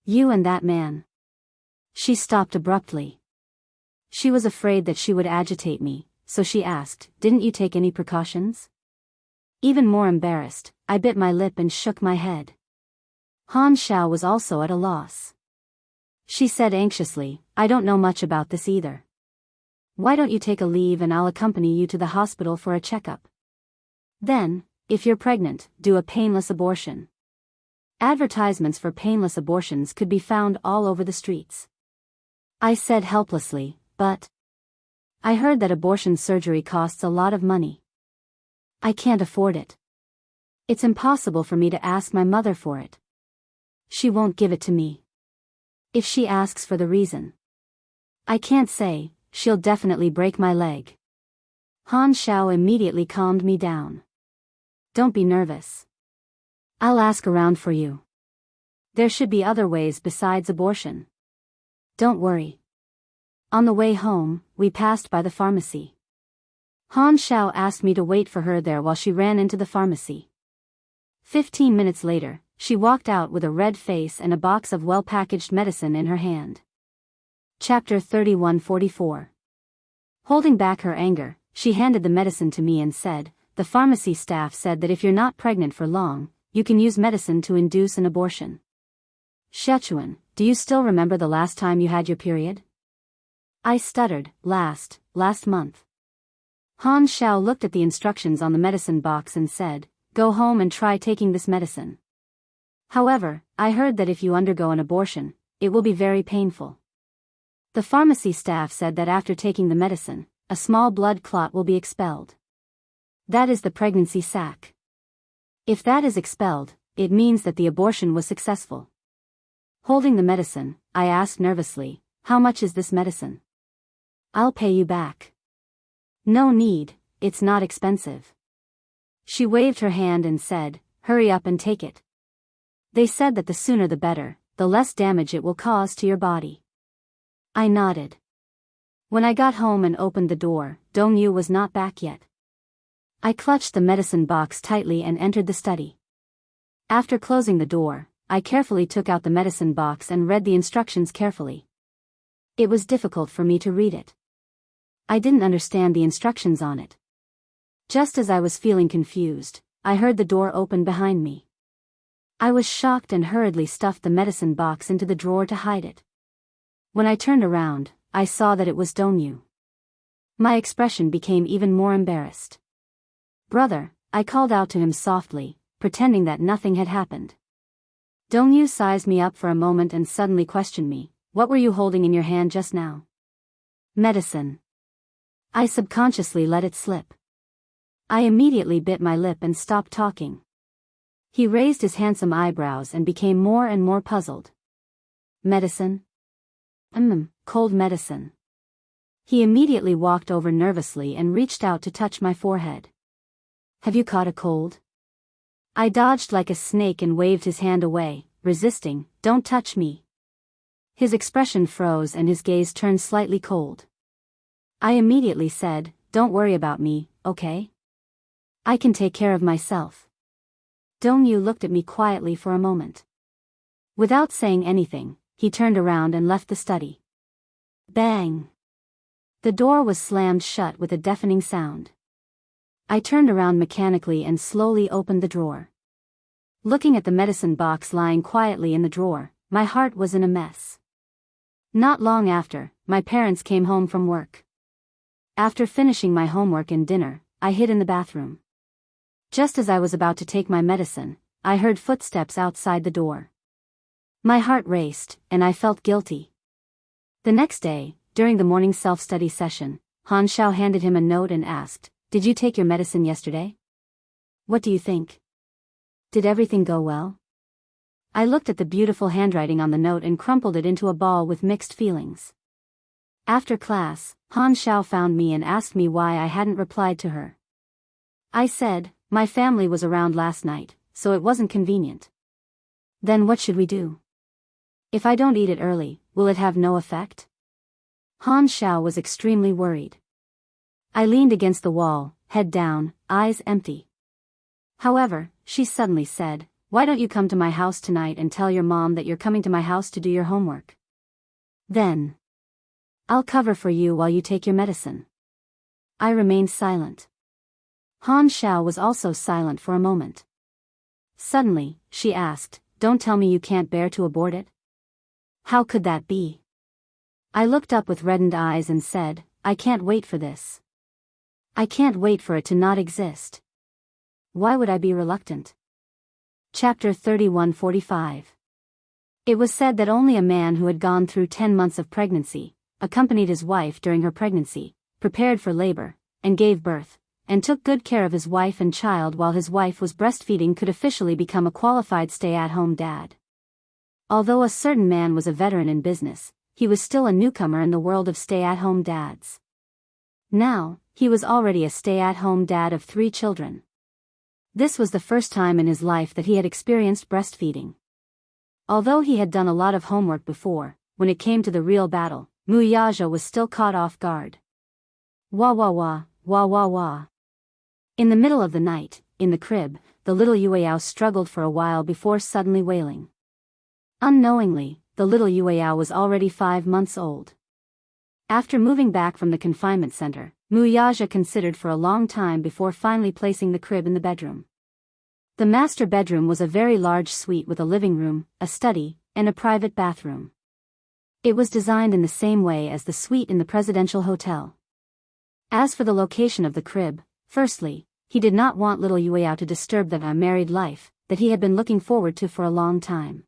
You and that man. She stopped abruptly. She was afraid that she would agitate me, so she asked, didn't you take any precautions? Even more embarrassed, I bit my lip and shook my head. Han Xiao was also at a loss. She said anxiously, I don't know much about this either. Why don't you take a leave and I'll accompany you to the hospital for a checkup? Then, if you're pregnant, do a painless abortion. Advertisements for painless abortions could be found all over the streets. I said helplessly, but I heard that abortion surgery costs a lot of money. I can't afford it. It's impossible for me to ask my mother for it. She won't give it to me. If she asks for the reason, I can't say, she'll definitely break my leg. Han Xiao immediately calmed me down. Don't be nervous. I'll ask around for you. There should be other ways besides abortion. Don't worry. On the way home, we passed by the pharmacy. Han Xiao asked me to wait for her there while she ran into the pharmacy. 15 minutes later, she walked out with a red face and a box of well-packaged medicine in her hand. Chapter 31:44. Holding back her anger, she handed the medicine to me and said, the pharmacy staff said that if you're not pregnant for long, you can use medicine to induce an abortion. Sichuan, do you still remember the last time you had your period? I stuttered, last month. Han Xiao looked at the instructions on the medicine box and said, go home and try taking this medicine. However, I heard that if you undergo an abortion, it will be very painful. The pharmacy staff said that after taking the medicine, a small blood clot will be expelled. That is the pregnancy sac. If that is expelled, it means that the abortion was successful. Holding the medicine, I asked nervously, how much is this medicine? I'll pay you back. No need, it's not expensive. She waved her hand and said, hurry up and take it. They said that the sooner the better, the less damage it will cause to your body. I nodded. When I got home and opened the door, Dongyu was not back yet. I clutched the medicine box tightly and entered the study. After closing the door, I carefully took out the medicine box and read the instructions carefully. It was difficult for me to read it. I didn't understand the instructions on it. Just as I was feeling confused, I heard the door open behind me. I was shocked and hurriedly stuffed the medicine box into the drawer to hide it. When I turned around, I saw that it was Dongyu. My expression became even more embarrassed. Brother, I called out to him softly, pretending that nothing had happened. Dongyu sized me up for a moment and suddenly questioned me, what were you holding in your hand just now? Medicine. I subconsciously let it slip. I immediately bit my lip and stopped talking. He raised his handsome eyebrows and became more and more puzzled. Medicine? Cold medicine. He immediately walked over nervously and reached out to touch my forehead. Have you caught a cold? I dodged like a snake and waved his hand away, resisting. Don't touch me. His expression froze and his gaze turned slightly cold. I immediately said, don't worry about me, okay? I can take care of myself. Dongyu looked at me quietly for a moment. Without saying anything, he turned around and left the study. Bang! The door was slammed shut with a deafening sound. I turned around mechanically and slowly opened the drawer. Looking at the medicine box lying quietly in the drawer, my heart was in a mess. Not long after, my parents came home from work. After finishing my homework and dinner, I hid in the bathroom. Just as I was about to take my medicine, I heard footsteps outside the door. My heart raced, and I felt guilty. The next day, during the morning self-study session, Han Xiao handed him a note and asked, "Did you take your medicine yesterday? What do you think? Did everything go well?" I looked at the beautiful handwriting on the note and crumpled it into a ball with mixed feelings. After class, Han Xiao found me and asked me why I hadn't replied to her. I said, my family was around last night, so it wasn't convenient. Then what should we do? If I don't eat it early, will it have no effect? Han Xiao was extremely worried. I leaned against the wall, head down, eyes empty. However, she suddenly said, "Why don't you come to my house tonight and tell your mom that you're coming to my house to do your homework? Then I'll cover for you while you take your medicine." I remained silent. Han Xiao was also silent for a moment. Suddenly, she asked, "Don't tell me you can't bear to abort it? How could that be?" I looked up with reddened eyes and said, "I can't wait for this. I can't wait for it to not exist. Why would I be reluctant?" Chapter 31:45. It was said that only a man who had gone through 10 months of pregnancy, accompanied his wife during her pregnancy, prepared for labor, and gave birth, and took good care of his wife and child while his wife was breastfeeding could officially become a qualified stay-at-home dad. Although a certain man was a veteran in business, he was still a newcomer in the world of stay-at-home dads. Now, he was already a stay-at-home dad of 3 children. This was the first time in his life that he had experienced breastfeeding. Although he had done a lot of homework before, when it came to the real battle, Wuxia was still caught off guard. Wah wah wah, wah wah wah. In the middle of the night, in the crib, the little Yueyao struggled for a while before suddenly wailing. Unknowingly, the little Yueyao was already 5 months old. After moving back from the confinement center, Wuxia considered for a long time before finally placing the crib in the bedroom. The master bedroom was a very large suite with a living room, a study, and a private bathroom. It was designed in the same way as the suite in the presidential hotel. As for the location of the crib, firstly, he did not want little Yueyao to disturb the married life that he had been looking forward to for a long time.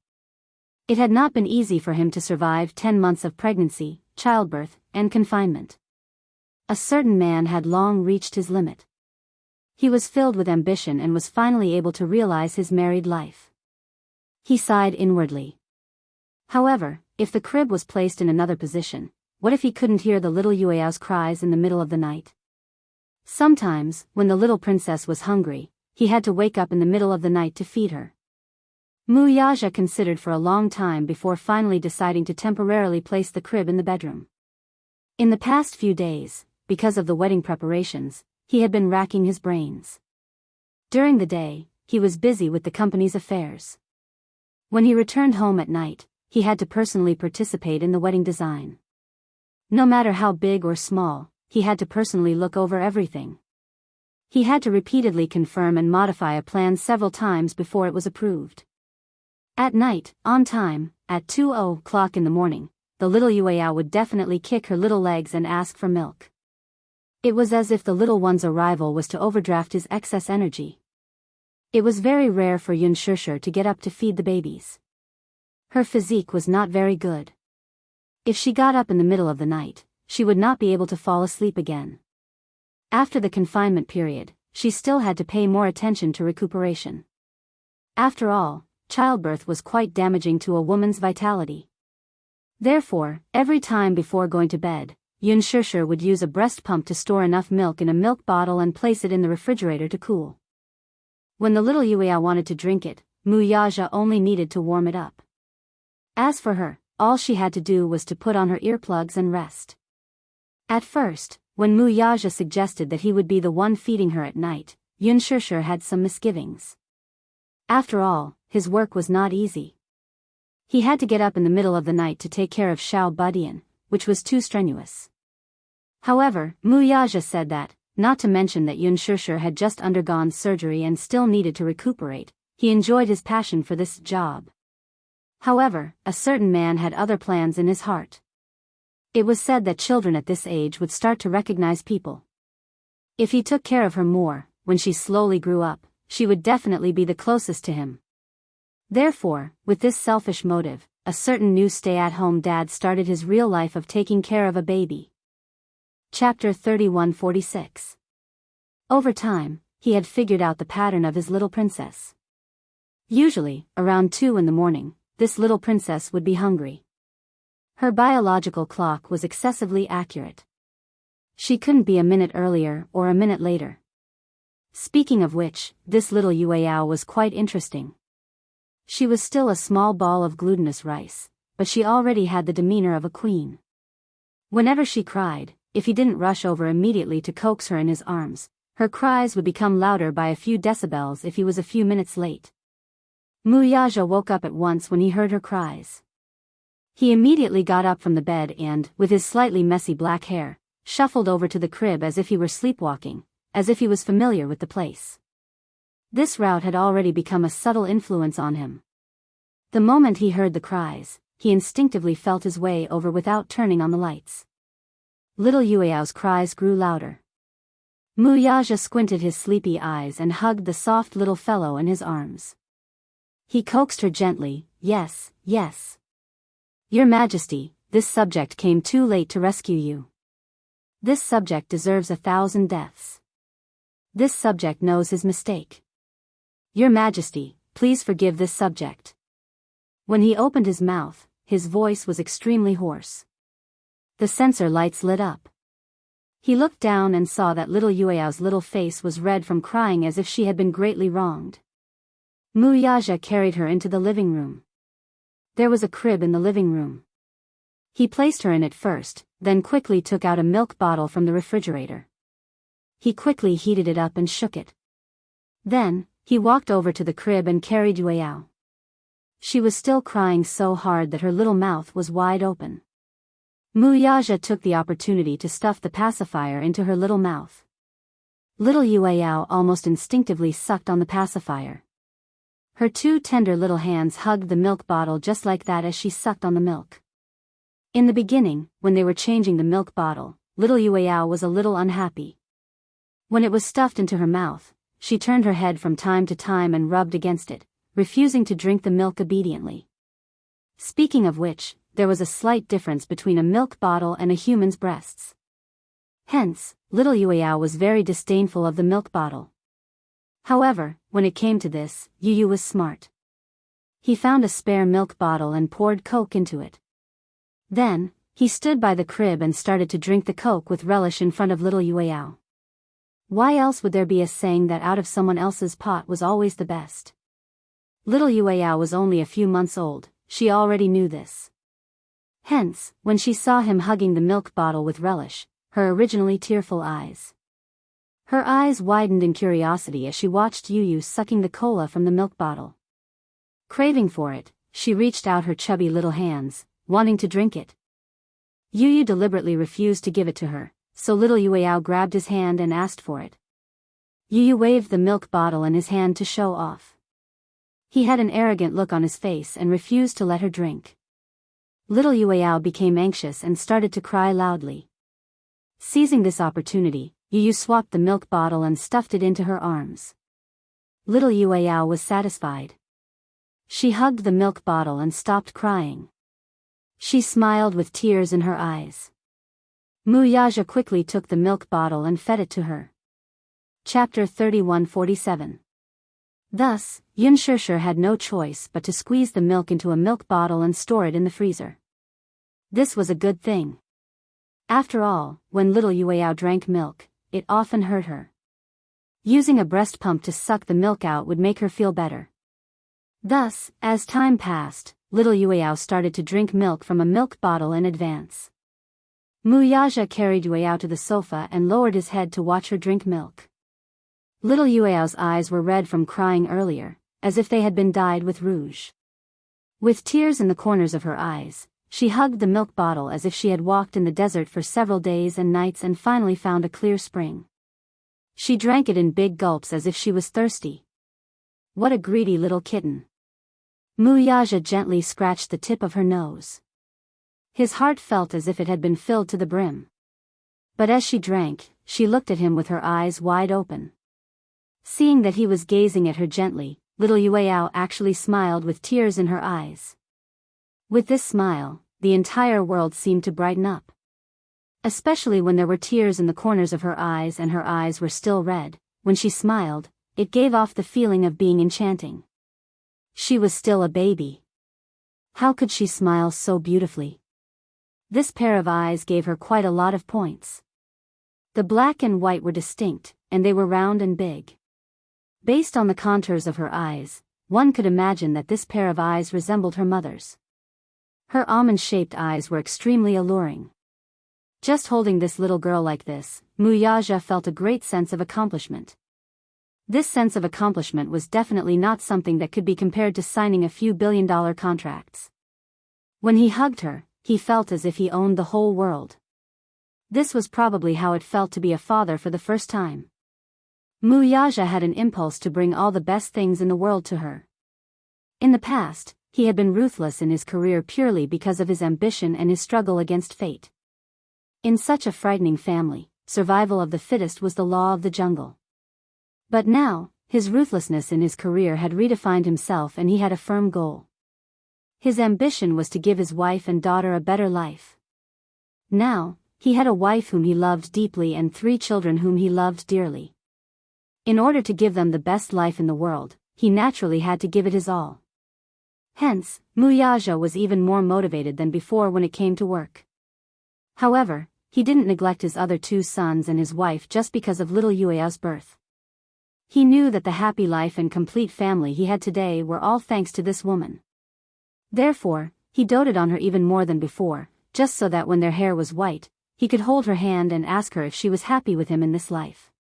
It had not been easy for him to survive 10 months of pregnancy, childbirth, and confinement. A certain man had long reached his limit. He was filled with ambition and was finally able to realize his married life. He sighed inwardly. However, if the crib was placed in another position, what if he couldn't hear the little Yueyao's cries in the middle of the night? Sometimes, when the little princess was hungry, he had to wake up in the middle of the night to feed her. Wuxia considered for a long time before finally deciding to temporarily place the crib in the bedroom. In the past few days, because of the wedding preparations, he had been racking his brains. During the day, he was busy with the company's affairs. When he returned home at night, he had to personally participate in the wedding design. No matter how big or small, he had to personally look over everything. He had to repeatedly confirm and modify a plan several times before it was approved. At night, on time, at 2:00 in the morning, the little Yueyao would definitely kick her little legs and ask for milk. It was as if the little one's arrival was to overdraft his excess energy. It was very rare for Yun Shishir to get up to feed the babies. Her physique was not very good. If she got up in the middle of the night, she would not be able to fall asleep again. After the confinement period, she still had to pay more attention to recuperation. After all, childbirth was quite damaging to a woman's vitality. Therefore, every time before going to bed, Xianxia would use a breast pump to store enough milk in a milk bottle and place it in the refrigerator to cool. When the little Yueyao wanted to drink it, Wuxia only needed to warm it up. As for her, all she had to do was to put on her earplugs and rest. At first, when Wuxia suggested that he would be the one feeding her at night, Xianxia had some misgivings. After all, his work was not easy. He had to get up in the middle of the night to take care of Xiao Budian, which was too strenuous. However, Wuxia said that, not to mention that Xianxia had just undergone surgery and still needed to recuperate, he enjoyed his passion for this job. However, a certain man had other plans in his heart. It was said that children at this age would start to recognize people. If he took care of her more, when she slowly grew up, she would definitely be the closest to him. Therefore, with this selfish motive, a certain new stay-at-home dad started his real life of taking care of a baby. Chapter 3146. Over time, he had figured out the pattern of his little princess. Usually, around 2 in the morning, this little princess would be hungry. Her biological clock was excessively accurate. She couldn't be a minute earlier or a minute later. Speaking of which, this little Yueyao was quite interesting. She was still a small ball of glutinous rice, but she already had the demeanor of a queen. Whenever she cried, if he didn't rush over immediately to coax her in his arms, her cries would become louder by a few decibels if he was a few minutes late. Wuxia woke up at once when he heard her cries. He immediately got up from the bed and, with his slightly messy black hair, shuffled over to the crib as if he were sleepwalking, as if he was familiar with the place. This route had already become a subtle influence on him. The moment he heard the cries, he instinctively felt his way over without turning on the lights. Little Yueyao's cries grew louder. Wuxia squinted his sleepy eyes and hugged the soft little fellow in his arms. He coaxed her gently, "Yes, yes. Your Majesty, this subject came too late to rescue you. This subject deserves 1,000 deaths. This subject knows his mistake. Your Majesty, please forgive this subject." When he opened his mouth, his voice was extremely hoarse. The sensor lights lit up. He looked down and saw that little Yueyao's little face was red from crying as if she had been greatly wronged. Wuxia carried her into the living room. There was a crib in the living room. He placed her in it first, then quickly took out a milk bottle from the refrigerator. He quickly heated it up and shook it. Then, he walked over to the crib and carried Yueyao. She was still crying so hard that her little mouth was wide open. Wuxia took the opportunity to stuff the pacifier into her little mouth. Little Yueyao almost instinctively sucked on the pacifier. Her 2 tender little hands hugged the milk bottle just like that as she sucked on the milk. In the beginning, when they were changing the milk bottle, little Yueyao was a little unhappy. When it was stuffed into her mouth, she turned her head from time to time and rubbed against it, refusing to drink the milk obediently. Speaking of which, there was a slight difference between a milk bottle and a human's breasts. Hence, little Yueyao was very disdainful of the milk bottle. However, when it came to this, Yu was smart. He found a spare milk bottle and poured Coke into it. Then, he stood by the crib and started to drink the Coke with relish in front of little Yueyao. Why else would there be a saying that out of someone else's pot was always the best? Little Yueyao was only a few months old, she already knew this. Hence, when she saw him hugging the milk bottle with relish, her originally tearful eyes. Her eyes widened in curiosity as she watched Yu sucking the cola from the milk bottle. Craving for it, she reached out her chubby little hands, wanting to drink it. Yu deliberately refused to give it to her, so little Yueyao grabbed his hand and asked for it. Yu waved the milk bottle in his hand to show off. He had an arrogant look on his face and refused to let her drink. Little Yueyao became anxious and started to cry loudly. Seizing this opportunity, Yu swapped the milk bottle and stuffed it into her arms. Little Yueyao was satisfied. She hugged the milk bottle and stopped crying. She smiled with tears in her eyes. Wuxia quickly took the milk bottle and fed it to her. Chapter 3147. Thus, Xianxia had no choice but to squeeze the milk into a milk bottle and store it in the freezer. This was a good thing. After all, when little Yueyao drank milk, it often hurt her. Using a breast pump to suck the milk out would make her feel better. Thus, as time passed, little Yueyao started to drink milk from a milk bottle in advance. Wuxia carried Yueyao to the sofa and lowered his head to watch her drink milk. Little Yueyao's eyes were red from crying earlier, as if they had been dyed with rouge. With tears in the corners of her eyes, she hugged the milk bottle as if she had walked in the desert for several days and nights and finally found a clear spring. She drank it in big gulps as if she was thirsty. What a greedy little kitten. Wuxia gently scratched the tip of her nose. His heart felt as if it had been filled to the brim. But as she drank, she looked at him with her eyes wide open. Seeing that he was gazing at her gently, little Yueyao actually smiled with tears in her eyes. With this smile, the entire world seemed to brighten up. Especially when there were tears in the corners of her eyes and her eyes were still red, when she smiled, it gave off the feeling of being enchanting. She was still a baby. How could she smile so beautifully? This pair of eyes gave her quite a lot of points. The black and white were distinct, and they were round and big. Based on the contours of her eyes, one could imagine that this pair of eyes resembled her mother's. Her almond-shaped eyes were extremely alluring. Just holding this little girl like this, Wuxia felt a great sense of accomplishment. This sense of accomplishment was definitely not something that could be compared to signing a few billion-dollar contracts. When he hugged her, he felt as if he owned the whole world. This was probably how it felt to be a father for the first time. Wuxia had an impulse to bring all the best things in the world to her. In the past, he had been ruthless in his career purely because of his ambition and his struggle against fate. In such a frightening family, survival of the fittest was the law of the jungle. But now, his ruthlessness in his career had redefined himself and he had a firm goal. His ambition was to give his wife and daughter a better life. Now, he had a wife whom he loved deeply and 3 children whom he loved dearly. In order to give them the best life in the world, he naturally had to give it his all. Hence, Wuxia was even more motivated than before when it came to work. However, he didn't neglect his other 2 sons and his wife just because of little Yueyao's birth. He knew that the happy life and complete family he had today were all thanks to this woman. Therefore, he doted on her even more than before, just so that when their hair was white, he could hold her hand and ask her if she was happy with him in this life.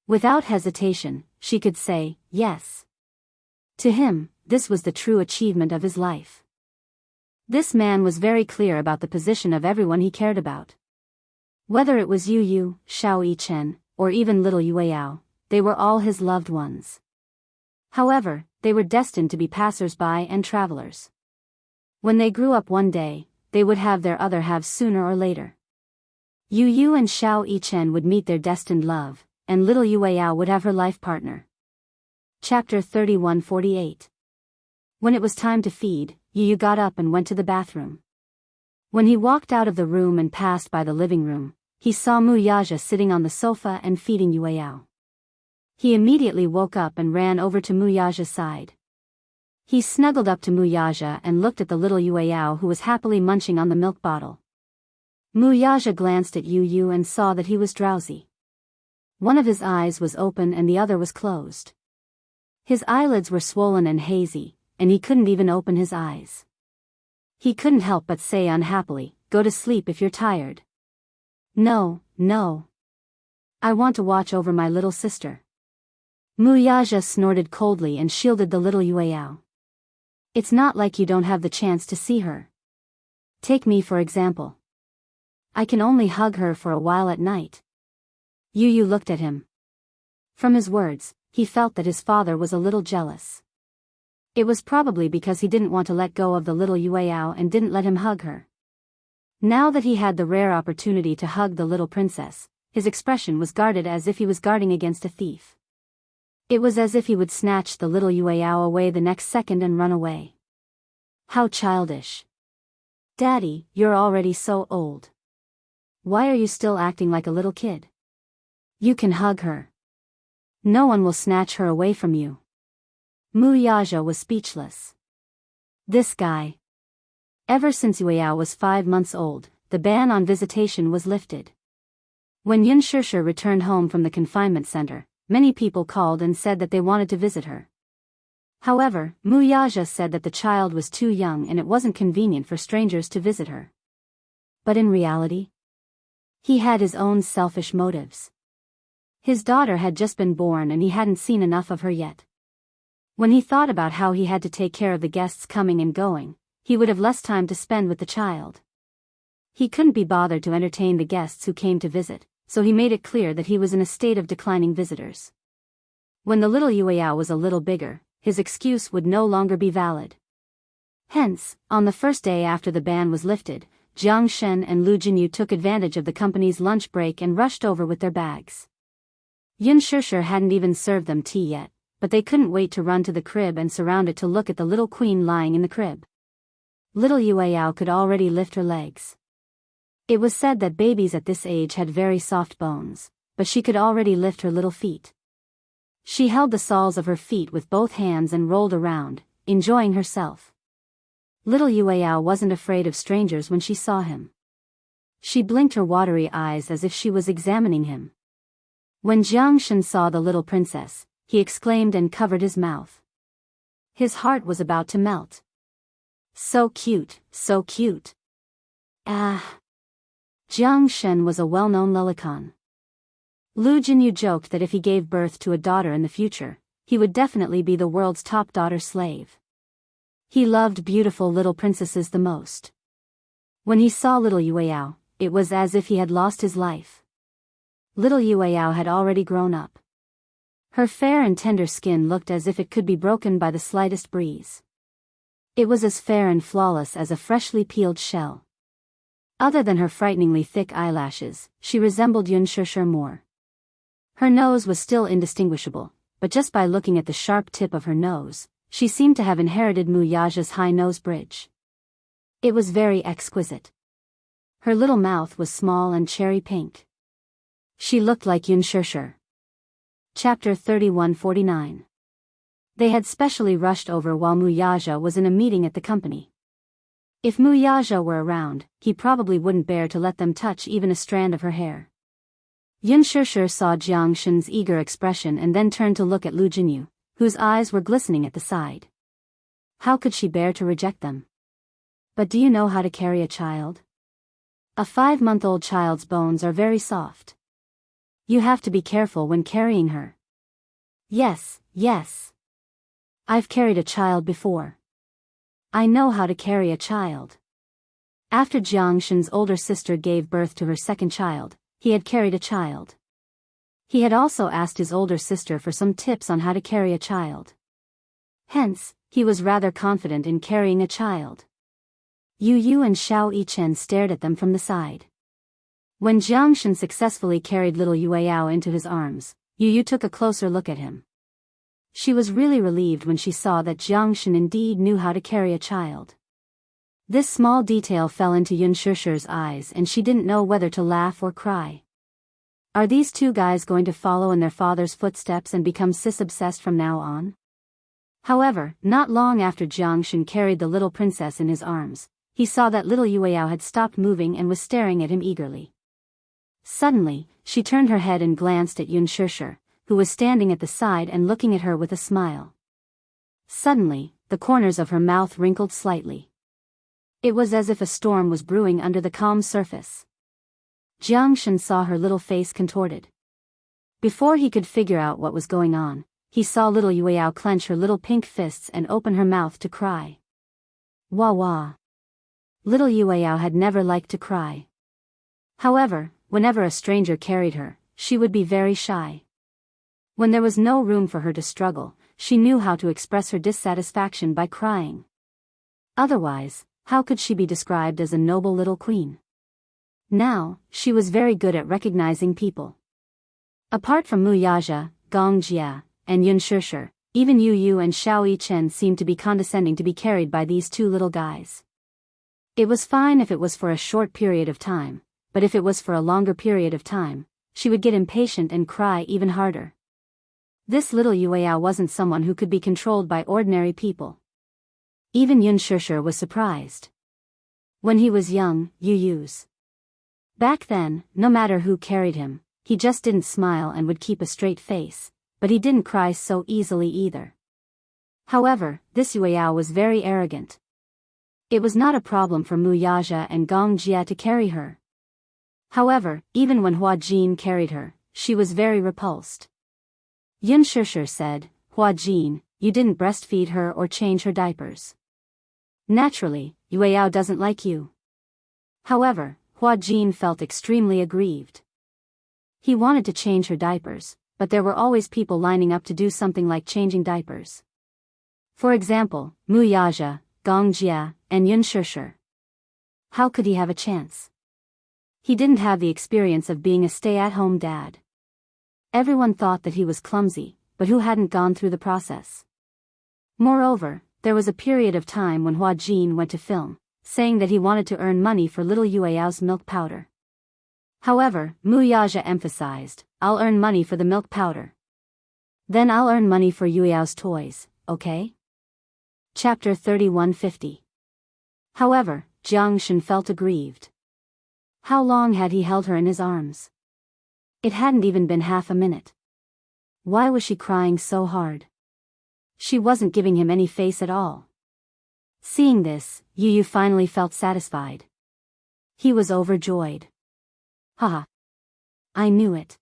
Without hesitation, she could say, yes. To him, this was the true achievement of his life. This man was very clear about the position of everyone he cared about. Whether it was Yu, Xianxia, or even little Yueyao, they were all his loved ones. However, they were destined to be passers-by and travelers. When they grew up one day, they would have their other halves sooner or later. Yu and Xianxia would meet their destined love, and little Yueyao would have her life partner. Chapter 31:48. When it was time to feed, Yu got up and went to the bathroom. When he walked out of the room and passed by the living room, he saw Wuxia sitting on the sofa and feeding Yueyao. He immediately woke up and ran over to Wuxia's side. He snuggled up to Wuxia and looked at the little Yueyao who was happily munching on the milk bottle. Wuxia glanced at Yu and saw that he was drowsy. One of his eyes was open and the other was closed. His eyelids were swollen and hazy, and he couldn't even open his eyes. He couldn't help but say unhappily, "Go to sleep if you're tired." No. I want to watch over my little sister." Wuxia snorted coldly and shielded the little Yueyao. "It's not like you don't have the chance to see her. Take me for example. I can only hug her for a while at night." Yu looked at him. From his words, he felt that his father was a little jealous. It was probably because he didn't want to let go of the little Yueyao and didn't let him hug her. Now that he had the rare opportunity to hug the little princess, his expression was guarded as if he was guarding against a thief. It was as if he would snatch the little Yueyao away the next second and run away. How childish. "Daddy, you're already so old. Why are you still acting like a little kid? You can hug her. No one will snatch her away from you." Wuxia was speechless. This guy. Ever since Yueyao was 5 months old, the ban on visitation was lifted. When Xianxia returned home from the confinement center, many people called and said that they wanted to visit her. However, Wuxia said that the child was too young and it wasn't convenient for strangers to visit her. But in reality, he had his own selfish motives. His daughter had just been born and he hadn't seen enough of her yet. When he thought about how he had to take care of the guests coming and going, he would have less time to spend with the child. He couldn't be bothered to entertain the guests who came to visit, so he made it clear that he was in a state of declining visitors. When the little Yueyao was a little bigger, his excuse would no longer be valid. Hence, on the first day after the ban was lifted, Jiang Shen and Lu Jinyu took advantage of the company's lunch break and rushed over with their bags. Xianxia hadn't even served them tea yet, but they couldn't wait to run to the crib and surround it to look at the little queen lying in the crib. Little Yueyao could already lift her legs. It was said that babies at this age had very soft bones, but she could already lift her little feet. She held the soles of her feet with both hands and rolled around, enjoying herself. Little Yueyao wasn't afraid of strangers when she saw him. She blinked her watery eyes as if she was examining him. When Jiang Shen saw the little princess, he exclaimed and covered his mouth. His heart was about to melt. So cute, so cute. Ah. Jiang Shen was a well-known lolicon. Lu Jinyu joked that if he gave birth to a daughter in the future, he would definitely be the world's top daughter slave. He loved beautiful little princesses the most. When he saw little Yueyao, it was as if he had lost his life. Little Yueyao had already grown up. Her fair and tender skin looked as if it could be broken by the slightest breeze. It was as fair and flawless as a freshly peeled shell. Other than her frighteningly thick eyelashes, she resembled Xianxia more. Her nose was still indistinguishable, but just by looking at the sharp tip of her nose, she seemed to have inherited Wuxia's high nose bridge. It was very exquisite. Her little mouth was small and cherry pink. She looked like Xianxia. Chapter 3149. They had specially rushed over while Wuxia was in a meeting at the company. If Wuxia were around, he probably wouldn't bear to let them touch even a strand of her hair. Xianxia saw Jiang Shen's eager expression and then turned to look at Lu Jinyu, whose eyes were glistening at the side. How could she bear to reject them? But do you know how to carry a child? A 5-month-old child's bones are very soft. You have to be careful when carrying her. Yes, yes. I've carried a child before. I know how to carry a child. After Jiang Shen's older sister gave birth to her second child, he had carried a child. He had also asked his older sister for some tips on how to carry a child. Hence, he was rather confident in carrying a child. Yu Yu and Xiao Yichen stared at them from the side. When Jiang Shen successfully carried little Yueyao into his arms, Yu Yu took a closer look at him. She was really relieved when she saw that Jiang Shen indeed knew how to carry a child. This small detail fell into Xianxia's eyes and she didn't know whether to laugh or cry. Are these two guys going to follow in their father's footsteps and become cis-obsessed from now on? However, not long after Jiang Shen carried the little princess in his arms, he saw that little Yueyao had stopped moving and was staring at him eagerly. Suddenly, she turned her head and glanced at Xianxia, who was standing at the side and looking at her with a smile. Suddenly, the corners of her mouth wrinkled slightly. It was as if a storm was brewing under the calm surface. Jiang Shen saw her little face contorted. Before he could figure out what was going on, he saw little Yueyao clench her little pink fists and open her mouth to cry. Wah wah. Little Yueyao had never liked to cry. However, whenever a stranger carried her, she would be very shy. When there was no room for her to struggle, she knew how to express her dissatisfaction by crying. Otherwise, how could she be described as a noble little queen? Now, she was very good at recognizing people. Apart from Wuxia, Gongjia, and Xianxia, even Yu Yu and Xiao Yichen seemed to be condescending to be carried by these two little guys. It was fine if it was for a short period of time, but if it was for a longer period of time, she would get impatient and cry even harder. This little Yueyao wasn't someone who could be controlled by ordinary people. Even Yun Shishir was surprised. When he was young, Yu's. Back then, no matter who carried him, he just didn't smile and would keep a straight face, but he didn't cry so easily either. However, this Yueyao was very arrogant. It was not a problem for Mu Yaja and Gong Jia to carry her. However, even when Hua Jin carried her, she was very repulsed. Yun Shishir said, "Hua Jin, you didn't breastfeed her or change her diapers. Naturally, Yueyao doesn't like you." However, Hua Jin felt extremely aggrieved. He wanted to change her diapers, but there were always people lining up to do something like changing diapers. For example, Mu Yaja, Gong Jia, and Yun Shishir. How could he have a chance? He didn't have the experience of being a stay-at-home dad. Everyone thought that he was clumsy, but who hadn't gone through the process? Moreover, there was a period of time when Hua Jin went to film, saying that he wanted to earn money for little Yueyao's milk powder. However, Mu Yaja emphasized, "I'll earn money for the milk powder. Then I'll earn money for Yueyao's toys, okay?" Chapter 3150. However, Jiang Shen felt aggrieved. How long had he held her in his arms? It hadn't even been half a minute. Why was she crying so hard? She wasn't giving him any face at all. Seeing this, Yu finally felt satisfied. He was overjoyed. Haha. I knew it.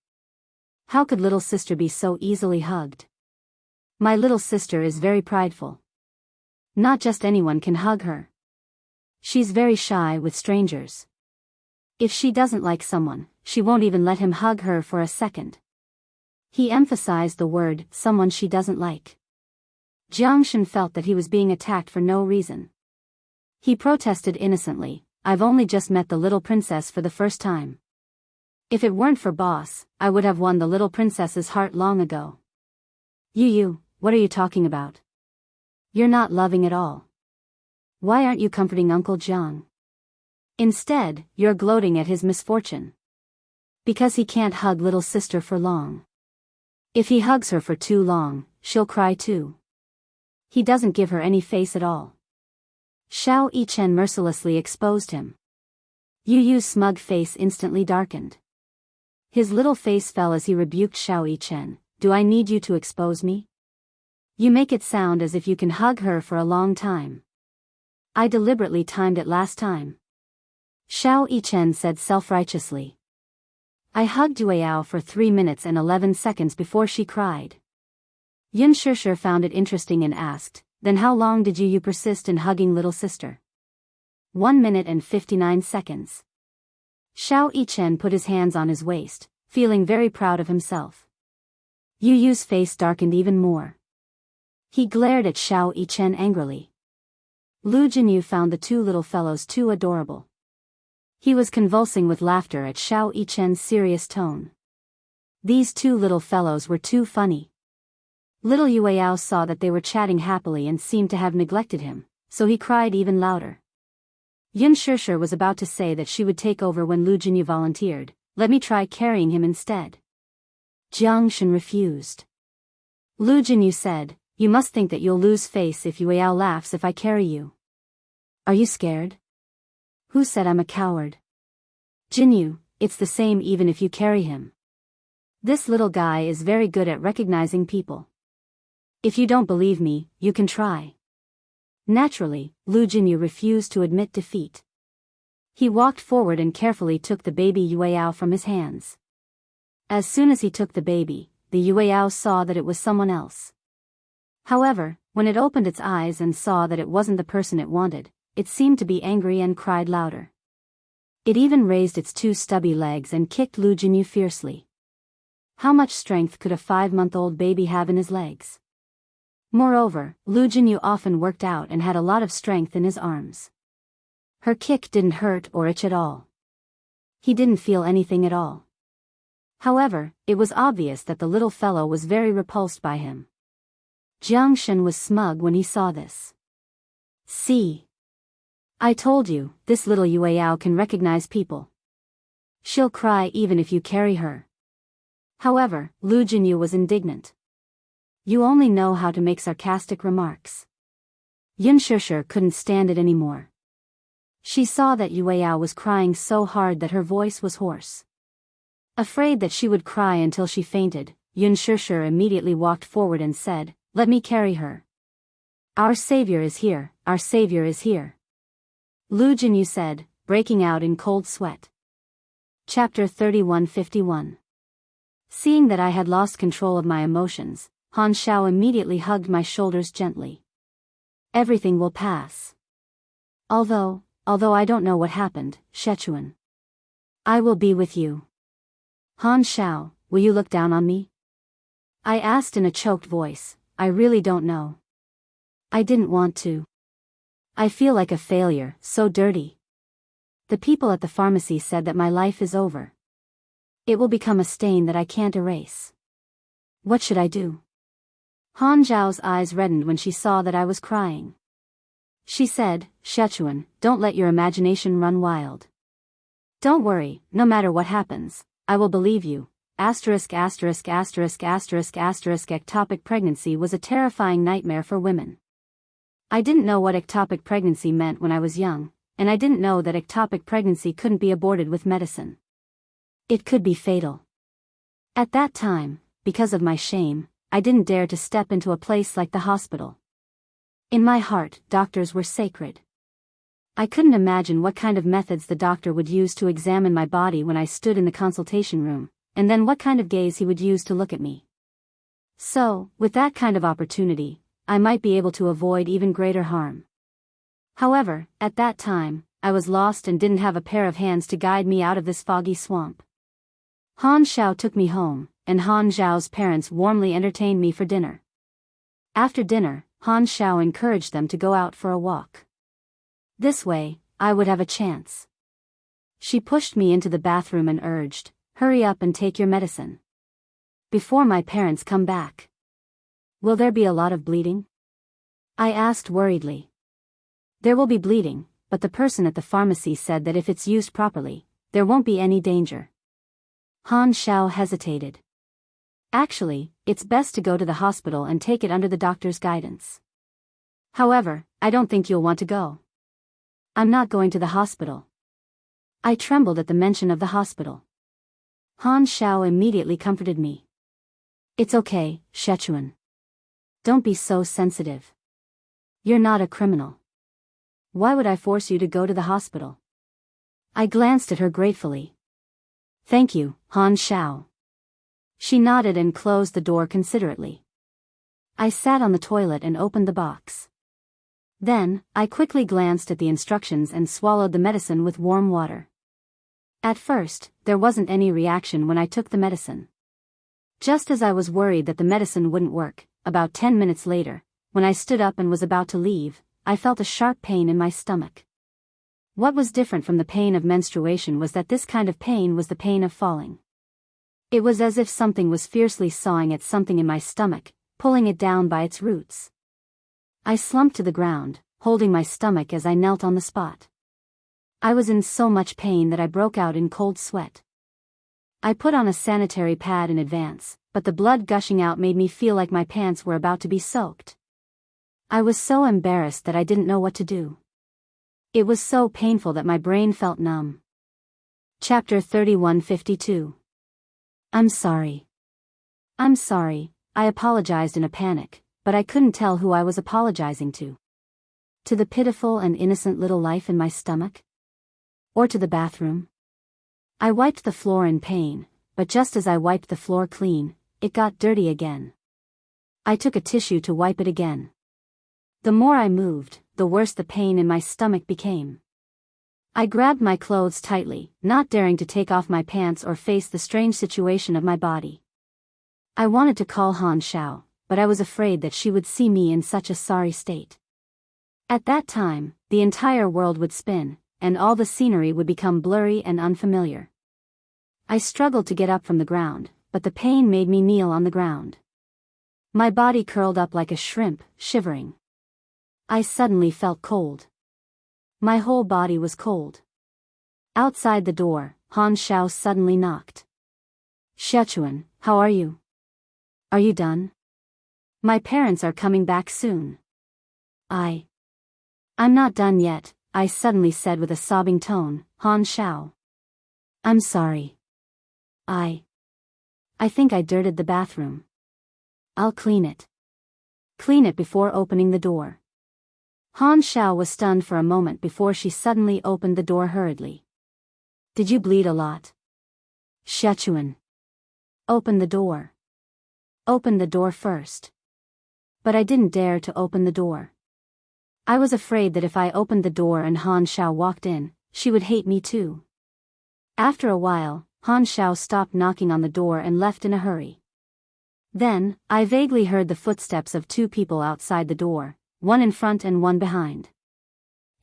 How could little sister be so easily hugged? My little sister is very prideful. Not just anyone can hug her. She's very shy with strangers. If she doesn't like someone, she won't even let him hug her for a second. He emphasized the word, someone she doesn't like. Jiang Shen felt that he was being attacked for no reason. He protested innocently, "I've only just met the little princess for the first time. If it weren't for boss, I would have won the little princess's heart long ago." Yu, what are you talking about? You're not loving at all. Why aren't you comforting Uncle Jiang? Instead, you're gloating at his misfortune. Because he can't hug little sister for long. If he hugs her for too long, she'll cry too. He doesn't give her any face at all. Xiao Yichen mercilessly exposed him. Yu's smug face instantly darkened. His little face fell as he rebuked Xiao Yichen, "Do I need you to expose me? You make it sound as if you can hug her for a long time. I deliberately timed it last time." Xiao Yichen said self-righteously. "I hugged Yueyao for 3 minutes and 11 seconds before she cried." Yun Shishir found it interesting and asked, "Then how long did you persist in hugging little sister?" 1 minute and 59 seconds. Xiao Yichen put his hands on his waist, feeling very proud of himself. Yu's face darkened even more. He glared at Xiao Yichen angrily. Lu Jinyu found the two little fellows too adorable. He was convulsing with laughter at Xiao Yichen's serious tone. These two little fellows were too funny. Little Yueyao saw that they were chatting happily and seemed to have neglected him, so he cried even louder. Yun Shishir was about to say that she would take over when Lu Jinyu volunteered, "Let me try carrying him instead." Jiang Shen refused. Lu Jinyu said, "You must think that you'll lose face if Yueyao laughs if I carry you. Are you scared?" "Who said I'm a coward?" "Jinyu, it's the same even if you carry him. This little guy is very good at recognizing people. If you don't believe me, you can try." Naturally, Lu Jinyu refused to admit defeat. He walked forward and carefully took the baby Yueyao from his hands. As soon as he took the baby, the Yueyao saw that it was someone else. However, when it opened its eyes and saw that it wasn't the person it wanted, it seemed to be angry and cried louder. It even raised its two stubby legs and kicked Lu Jinyu fiercely. How much strength could a 5-month-old baby have in his legs? Moreover, Lu Jinyu often worked out and had a lot of strength in his arms. Her kick didn't hurt or itch at all. He didn't feel anything at all. However, it was obvious that the little fellow was very repulsed by him. Jiang Shen was smug when he saw this. "See? I told you, this little Yueyao can recognize people. She'll cry even if you carry her." However, Lu Jinyu was indignant. You only know how to make sarcastic remarks. Xianxia couldn't stand it anymore. She saw that Yueyao was crying so hard that her voice was hoarse. Afraid that she would cry until she fainted, Xianxia immediately walked forward and said, "Let me carry her. Our savior is here, our savior is here." Lu Jinyu said, breaking out in cold sweat. Chapter 31:51. Seeing that I had lost control of my emotions, Han Xiao immediately hugged my shoulders gently. "Everything will pass. Although I don't know what happened, Sichuan. I will be with you." "Han Xiao, will you look down on me?" I asked in a choked voice. "I really don't know. I didn't want to. I feel like a failure, so dirty. The people at the pharmacy said that my life is over. It will become a stain that I can't erase. What should I do?" Han Zhao's eyes reddened when she saw that I was crying. She said, "Sichuan, don't let your imagination run wild. Don't worry, no matter what happens, I will believe you." Ectopic pregnancy was a terrifying nightmare for women. I didn't know what ectopic pregnancy meant when I was young, and I didn't know that ectopic pregnancy couldn't be aborted with medicine. It could be fatal. At that time, because of my shame, I didn't dare to step into a place like the hospital. In my heart, doctors were sacred. I couldn't imagine what kind of methods the doctor would use to examine my body when I stood in the consultation room, and then what kind of gaze he would use to look at me. So, with that kind of opportunity, I might be able to avoid even greater harm. However, at that time, I was lost and didn't have a pair of hands to guide me out of this foggy swamp. Han Xiao took me home, and Han Zhao's parents warmly entertained me for dinner. After dinner, Han Xiao encouraged them to go out for a walk. This way, I would have a chance. She pushed me into the bathroom and urged, "Hurry up and take your medicine before my parents come back." "Will there be a lot of bleeding?" I asked worriedly. "There will be bleeding, but the person at the pharmacy said that if it's used properly, there won't be any danger." Han Xiao hesitated. "Actually, it's best to go to the hospital and take it under the doctor's guidance. However, I don't think you'll want to go." "I'm not going to the hospital." I trembled at the mention of the hospital. Han Xiao immediately comforted me. "It's okay, Sichuan. Don't be so sensitive. You're not a criminal. Why would I force you to go to the hospital?" I glanced at her gratefully. "Thank you, Han Xiao." She nodded and closed the door considerately. I sat on the toilet and opened the box. Then, I quickly glanced at the instructions and swallowed the medicine with warm water. At first, there wasn't any reaction when I took the medicine. Just as I was worried that the medicine wouldn't work, about 10 minutes later, when I stood up and was about to leave, I felt a sharp pain in my stomach. What was different from the pain of menstruation was that this kind of pain was the pain of falling. It was as if something was fiercely sawing at something in my stomach, pulling it down by its roots. I slumped to the ground, holding my stomach as I knelt on the spot. I was in so much pain that I broke out in cold sweat. I put on a sanitary pad in advance, but the blood gushing out made me feel like my pants were about to be soaked. I was so embarrassed that I didn't know what to do. It was so painful that my brain felt numb. Chapter 31:52. I'm sorry. I'm sorry, I apologized in a panic, but I couldn't tell who I was apologizing to. To the pitiful and innocent little life in my stomach? Or to the bathroom? I wiped the floor in pain, but just as I wiped the floor clean, it got dirty again. I took a tissue to wipe it again. The more I moved, the worse the pain in my stomach became. I grabbed my clothes tightly, not daring to take off my pants or face the strange situation of my body. I wanted to call Han Xiao, but I was afraid that she would see me in such a sorry state. At that time, the entire world would spin, and all the scenery would become blurry and unfamiliar. I struggled to get up from the ground, but the pain made me kneel on the ground. My body curled up like a shrimp, shivering. I suddenly felt cold. My whole body was cold. Outside the door, Han Xiao suddenly knocked. "Sichuan, how are you? Are you done?" My parents are coming back soon. I'm not done yet, I suddenly said with a sobbing tone, Han Xiao. I'm sorry. I think I dirted the bathroom. I'll clean it. Clean it before opening the door. Han Xiao was stunned for a moment before she suddenly opened the door hurriedly. Did you bleed a lot? Xiachuan. Open the door. Open the door first. But I didn't dare to open the door. I was afraid that if I opened the door and Han Xiao walked in, she would hate me too. After a while, Han Xiao stopped knocking on the door and left in a hurry. Then, I vaguely heard the footsteps of two people outside the door, one in front and one behind.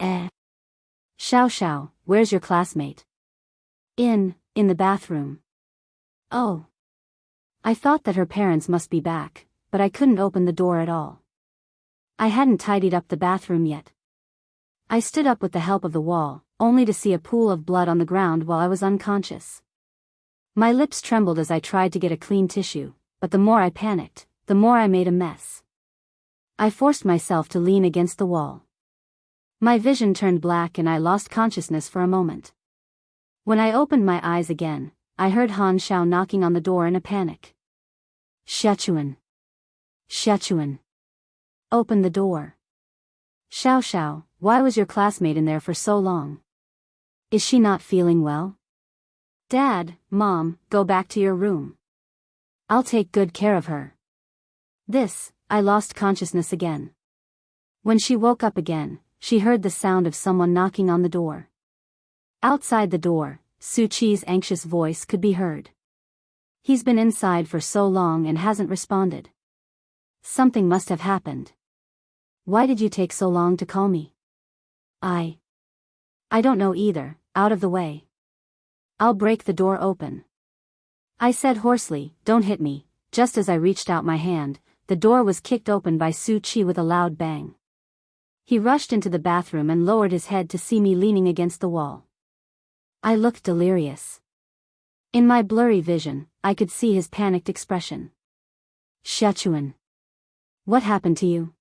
Xiao Xiao, where's your classmate? In the bathroom. Oh. I thought that her parents must be back, but I couldn't open the door at all. I hadn't tidied up the bathroom yet. I stood up with the help of the wall, only to see a pool of blood on the ground while I was unconscious. My lips trembled as I tried to get a clean tissue, but the more I panicked, the more I made a mess. I forced myself to lean against the wall. My vision turned black and I lost consciousness for a moment. When I opened my eyes again, I heard Han Xiao knocking on the door in a panic. Xiachuan. Xiachuan. Open the door. Xiao Xiao, why was your classmate in there for so long? Is she not feeling well? Dad, Mom, go back to your room. I'll take good care of her. I lost consciousness again. When she woke up again, she heard the sound of someone knocking on the door. Outside the door, Su Qi's anxious voice could be heard. He's been inside for so long and hasn't responded. Something must have happened. Why did you take so long to call me? I don't know either, out of the way. I'll break the door open. I said hoarsely, don't hit me. Just as I reached out my hand, the door was kicked open by Su Qi with a loud bang. He rushed into the bathroom and lowered his head to see me leaning against the wall. I looked delirious. In my blurry vision, I could see his panicked expression. Xiachuan. What happened to you?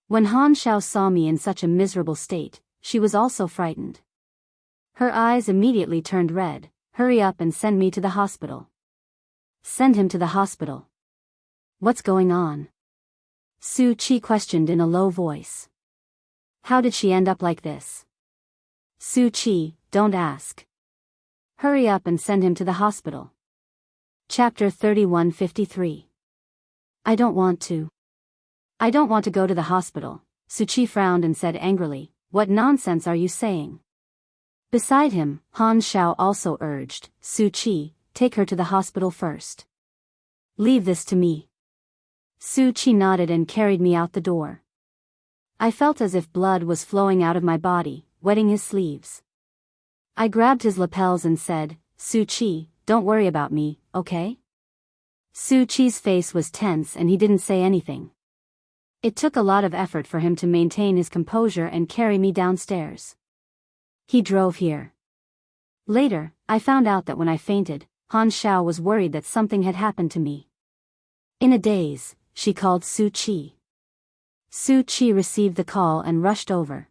When Han Xiao saw me in such a miserable state, she was also frightened. Her eyes immediately turned red. Hurry up and send me to the hospital. Send him to the hospital. What's going on? Su Qi questioned in a low voice. How did she end up like this? Su Qi, don't ask. Hurry up and send him to the hospital. Chapter 3153. I don't want to. I don't want to go to the hospital. Su Qi frowned and said angrily, what nonsense are you saying? Beside him, Han Xiao also urged, Su Qi, take her to the hospital first. Leave this to me. Su Qi nodded and carried me out the door. I felt as if blood was flowing out of my body, wetting his sleeves. I grabbed his lapels and said, Su Qi, don't worry about me, okay? Su Qi's face was tense and he didn't say anything. It took a lot of effort for him to maintain his composure and carry me downstairs. He drove here. Later, I found out that when I fainted, Han Xiao was worried that something had happened to me. In a daze, she called Su Qi. Su Qi received the call and rushed over.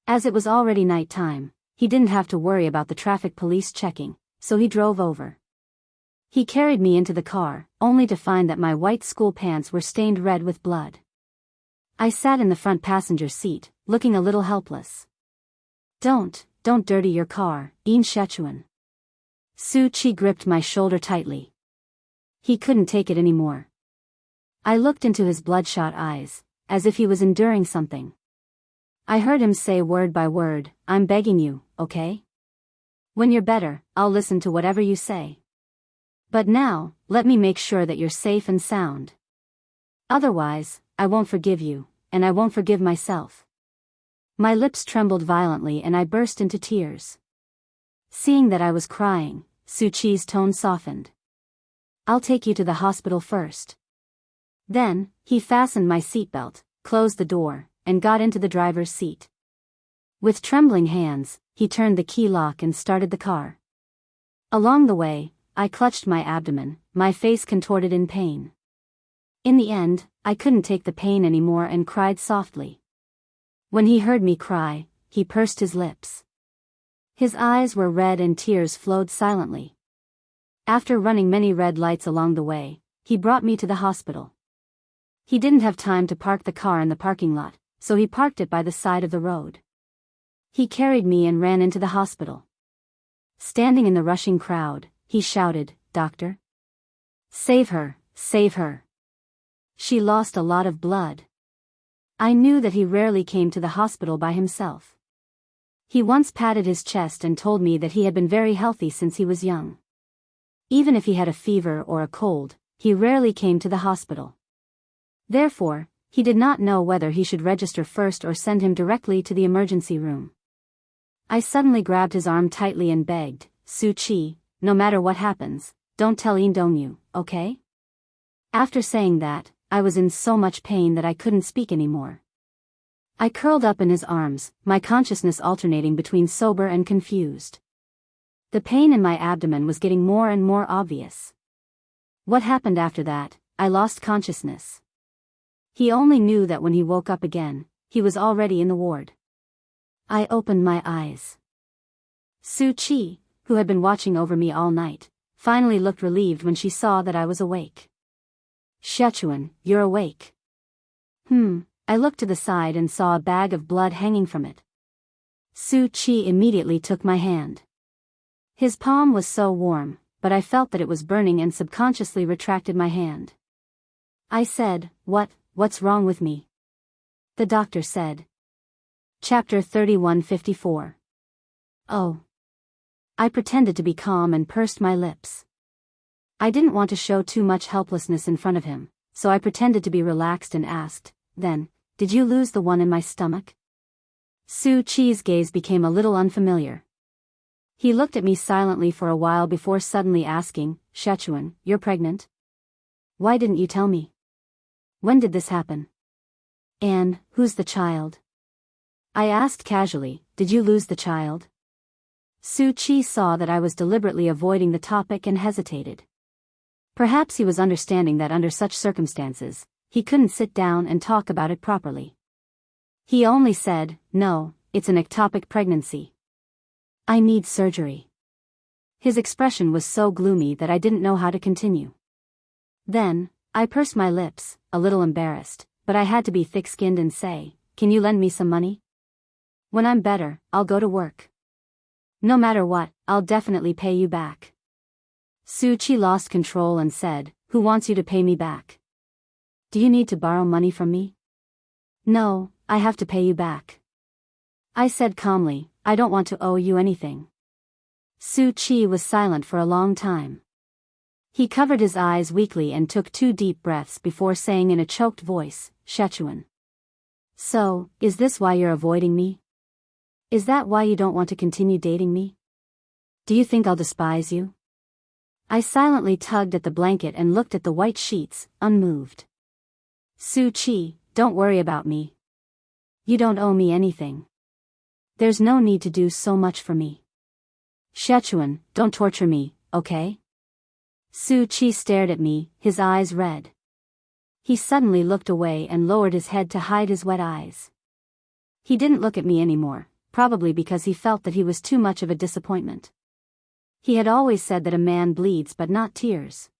As it was already night time, he didn't have to worry about the traffic police checking, so he drove over. He carried me into the car, only to find that my white school pants were stained red with blood. I sat in the front passenger seat, looking a little helpless. Don't dirty your car, Yin Xiachuan. Su Qi gripped my shoulder tightly. He couldn't take it anymore. I looked into his bloodshot eyes, as if he was enduring something. I heard him say word by word, I'm begging you, okay? When you're better, I'll listen to whatever you say. But now, let me make sure that you're safe and sound. Otherwise, I won't forgive you, and I won't forgive myself. My lips trembled violently and I burst into tears. Seeing that I was crying, Su Qi's tone softened. I'll take you to the hospital first. Then, he fastened my seatbelt, closed the door, and got into the driver's seat. With trembling hands, he turned the key lock and started the car. Along the way, I clutched my abdomen, my face contorted in pain. In the end, I couldn't take the pain anymore and cried softly. When he heard me cry, he pursed his lips. His eyes were red and tears flowed silently. After running many red lights along the way, he brought me to the hospital. He didn't have time to park the car in the parking lot, so he parked it by the side of the road. He carried me and ran into the hospital. Standing in the rushing crowd, he shouted, "Doctor! Save her, save her! She lost a lot of blood." I knew that he rarely came to the hospital by himself. He once patted his chest and told me that he had been very healthy since he was young. Even if he had a fever or a cold, he rarely came to the hospital. Therefore, he did not know whether he should register first or send him directly to the emergency room. I suddenly grabbed his arm tightly and begged, "Su Chi, no matter what happens, don't tell Yin Dongyu, okay?" After saying that, I was in so much pain that I couldn't speak anymore. I curled up in his arms, my consciousness alternating between sober and confused. The pain in my abdomen was getting more and more obvious. What happened after that? I lost consciousness. He only knew that when he woke up again, he was already in the ward. I opened my eyes. Su Chi, who had been watching over me all night, finally looked relieved when she saw that I was awake. "Xiachuan, you're awake." I looked to the side and saw a bag of blood hanging from it. Su Chi immediately took my hand. His palm was so warm, but I felt that it was burning and subconsciously retracted my hand. I said, What's wrong with me?" The doctor said. Chapter 3154. Oh. I pretended to be calm and pursed my lips. I didn't want to show too much helplessness in front of him, so I pretended to be relaxed and asked, "Then, did you lose the one in my stomach?" Su Chi's gaze became a little unfamiliar. He looked at me silently for a while before suddenly asking, "Xiachuan, you're pregnant? Why didn't you tell me? When did this happen? And, who's the child?" I asked casually, "Did you lose the child?" Su Chi saw that I was deliberately avoiding the topic and hesitated. Perhaps he was understanding that under such circumstances, he couldn't sit down and talk about it properly. He only said, "No, it's an ectopic pregnancy. I need surgery." His expression was so gloomy that I didn't know how to continue. Then, I pursed my lips, a little embarrassed, but I had to be thick-skinned and say, "Can you lend me some money? When I'm better, I'll go to work. No matter what, I'll definitely pay you back." Su Chi lost control and said, "Who wants you to pay me back? Do you need to borrow money from me?" "No, I have to pay you back." I said calmly, "I don't want to owe you anything." Su Chi was silent for a long time. He covered his eyes weakly and took 2 deep breaths before saying in a choked voice, "Xiachuan. So, is this why you're avoiding me? Is that why you don't want to continue dating me? Do you think I'll despise you?" I silently tugged at the blanket and looked at the white sheets, unmoved. "Su Chi, don't worry about me. You don't owe me anything. There's no need to do so much for me. Xiachuan, don't torture me, okay?" Su Chi stared at me, his eyes red. He suddenly looked away and lowered his head to hide his wet eyes. He didn't look at me anymore, probably because he felt that he was too much of a disappointment. He had always said that a man bleeds but not tears.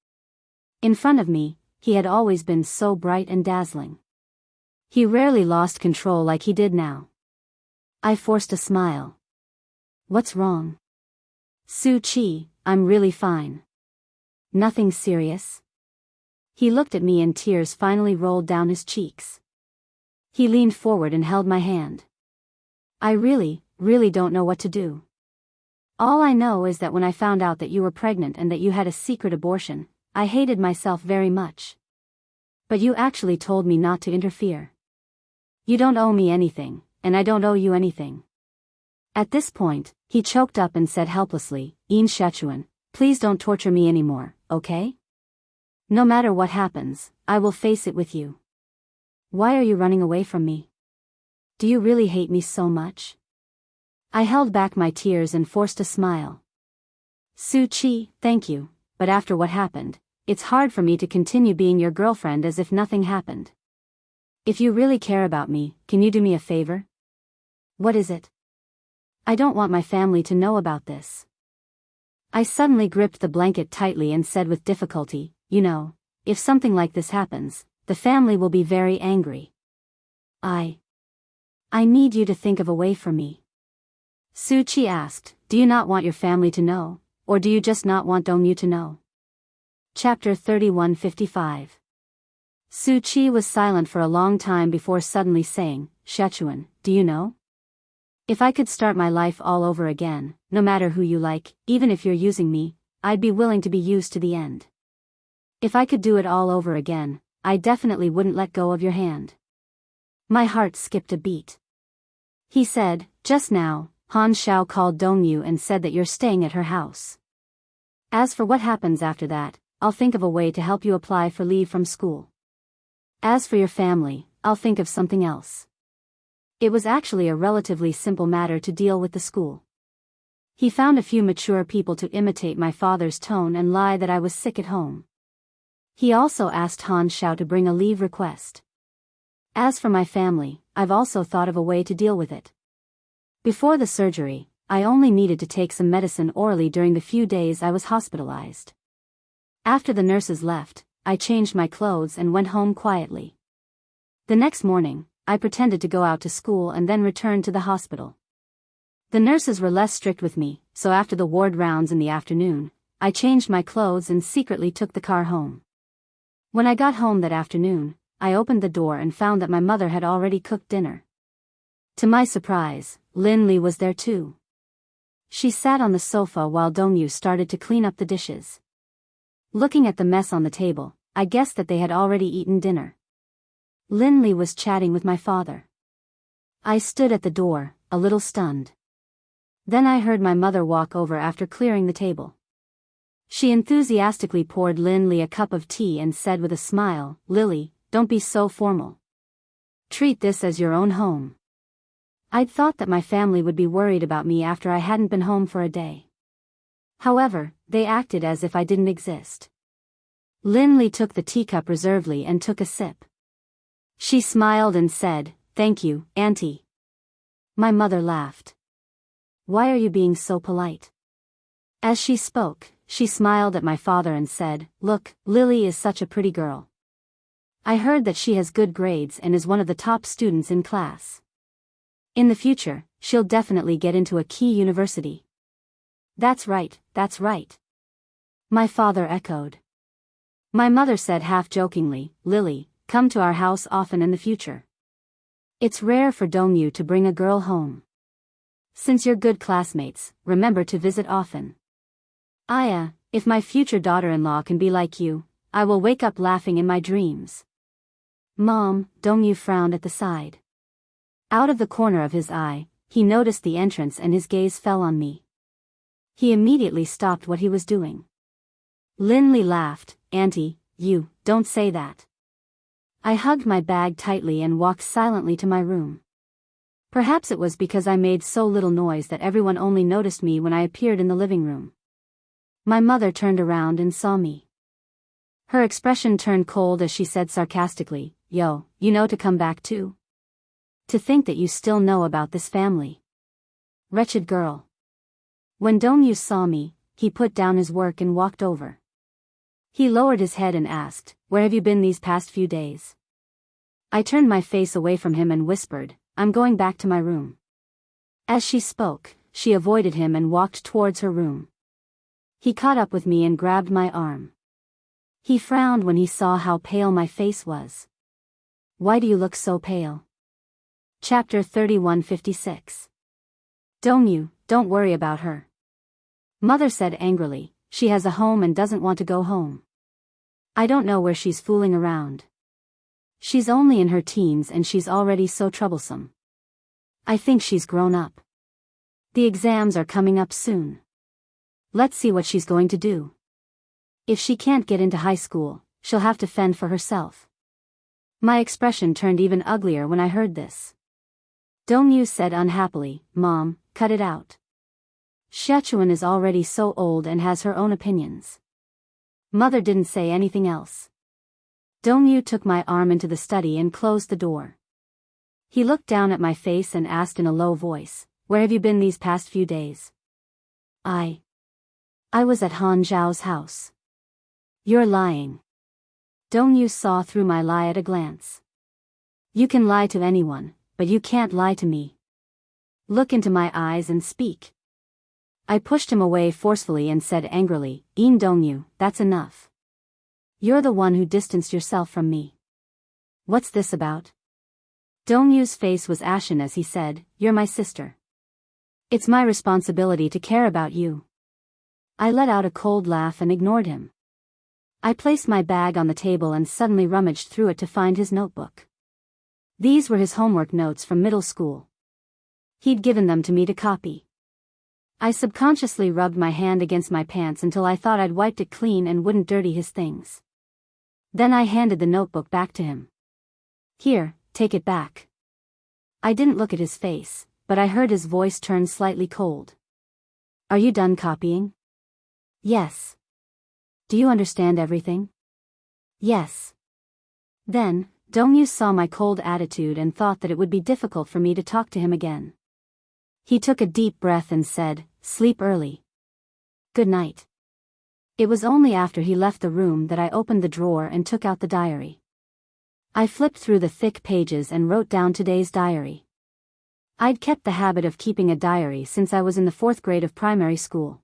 In front of me, he had always been so bright and dazzling. He rarely lost control like he did now. I forced a smile. "What's wrong?" "Su Chi, I'm really fine. Nothing serious." He looked at me and tears finally rolled down his cheeks. He leaned forward and held my hand. "I really don't know what to do. All I know is that when I found out that you were pregnant and that you had a secret abortion, I hated myself very much. But you actually told me not to interfere. You don't owe me anything, and I don't owe you anything." At this point, he choked up and said helplessly, "Yin Xiachuan, please don't torture me anymore, okay? No matter what happens, I will face it with you. Why are you running away from me? Do you really hate me so much?" I held back my tears and forced a smile. "Su Chi, thank you, but after what happened, it's hard for me to continue being your girlfriend as if nothing happened." If you really care about me, can you do me a favor? What is it? I don't want my family to know about this. I suddenly gripped the blanket tightly and said with difficulty, you know, if something like this happens, the family will be very angry. I need you to think of a way for me. Su Qi asked, do you not want your family to know, or do you just not want Dongyu to know? Chapter 3155. Su Qi was silent for a long time before suddenly saying, Xiachuan, do you know? If I could start my life all over again, no matter who you like, even if you're using me, I'd be willing to be used to the end. If I could do it all over again, I definitely wouldn't let go of your hand. My heart skipped a beat. He said, just now, Han Xiao called Dongyu and said that you're staying at her house. As for what happens after that, I'll think of a way to help you apply for leave from school. As for your family, I'll think of something else. It was actually a relatively simple matter to deal with the school. He found a few mature people to imitate my father's tone and lie that I was sick at home. He also asked Han Xiao to bring a leave request. As for my family, I've also thought of a way to deal with it. Before the surgery, I only needed to take some medicine orally during the few days I was hospitalized. After the nurses left, I changed my clothes and went home quietly. The next morning, I pretended to go out to school and then returned to the hospital. The nurses were less strict with me, so after the ward rounds in the afternoon, I changed my clothes and secretly took the car home. When I got home that afternoon, I opened the door and found that my mother had already cooked dinner. To my surprise, Lin Li was there too. She sat on the sofa while Dongyu started to clean up the dishes. Looking at the mess on the table, I guessed that they had already eaten dinner. Lin Li was chatting with my father. I stood at the door, a little stunned. Then I heard my mother walk over after clearing the table. She enthusiastically poured Lin Li a cup of tea and said with a smile, Lily, don't be so formal. Treat this as your own home. I'd thought that my family would be worried about me after I hadn't been home for a day. However, they acted as if I didn't exist. Lin Li took the teacup reservedly and took a sip. She smiled and said, thank you, Auntie. My mother laughed. Why are you being so polite? As she spoke, she smiled at my father and said, look, Lily is such a pretty girl. I heard that she has good grades and is one of the top students in class. In the future, she'll definitely get into a key university. That's right, that's right. My father echoed. My mother said half-jokingly, Lily, come to our house often in the future. It's rare for Dongyu to bring a girl home. Since you're good classmates, remember to visit often. Aya, if my future daughter-in-law can be like you, I will wake up laughing in my dreams. Mom, Dongyu frowned at the side. Out of the corner of his eye, he noticed the entrance and his gaze fell on me. He immediately stopped what he was doing. Lin Li laughed, Auntie, you, don't say that. I hugged my bag tightly and walked silently to my room. Perhaps it was because I made so little noise that everyone only noticed me when I appeared in the living room. My mother turned around and saw me. Her expression turned cold as she said sarcastically, Yo, you know to come back too? To think that you still know about this family. Wretched girl. When Dongyu saw me, he put down his work and walked over. He lowered his head and asked, Where have you been these past few days? I turned my face away from him and whispered, I'm going back to my room. As she spoke, she avoided him and walked towards her room. He caught up with me and grabbed my arm. He frowned when he saw how pale my face was. Why do you look so pale? Chapter 3156. Dongyu, don't worry about her. Mother said angrily, she has a home and doesn't want to go home. I don't know where she's fooling around. She's only in her teens and she's already so troublesome. I think she's grown up. The exams are coming up soon. Let's see what she's going to do. If she can't get into high school, she'll have to fend for herself. My expression turned even uglier when I heard this. Dongyu said unhappily, Mom, cut it out. Xiachuan is already so old and has her own opinions. Mother didn't say anything else. Dongyu took my arm into the study and closed the door. He looked down at my face and asked in a low voice, "Where have you been these past few days?" I was at Han Zhao's house. You're lying. Dongyu saw through my lie at a glance. You can lie to anyone, but you can't lie to me. Look into my eyes and speak. I pushed him away forcefully and said angrily, Dongyu, that's enough. You're the one who distanced yourself from me. What's this about? Dongyu's face was ashen as he said, You're my sister. It's my responsibility to care about you. I let out a cold laugh and ignored him. I placed my bag on the table and suddenly rummaged through it to find his notebook. These were his homework notes from middle school. He'd given them to me to copy. I subconsciously rubbed my hand against my pants until I thought I'd wiped it clean and wouldn't dirty his things. Then I handed the notebook back to him. Here, take it back. I didn't look at his face, but I heard his voice turn slightly cold. Are you done copying? Yes. Do you understand everything? Yes. Then, Dongyu saw my cold attitude and thought that it would be difficult for me to talk to him again. He took a deep breath and said, Sleep early. Good night. It was only after he left the room that I opened the drawer and took out the diary. I flipped through the thick pages and wrote down today's diary. I'd kept the habit of keeping a diary since I was in the 4th grade of primary school.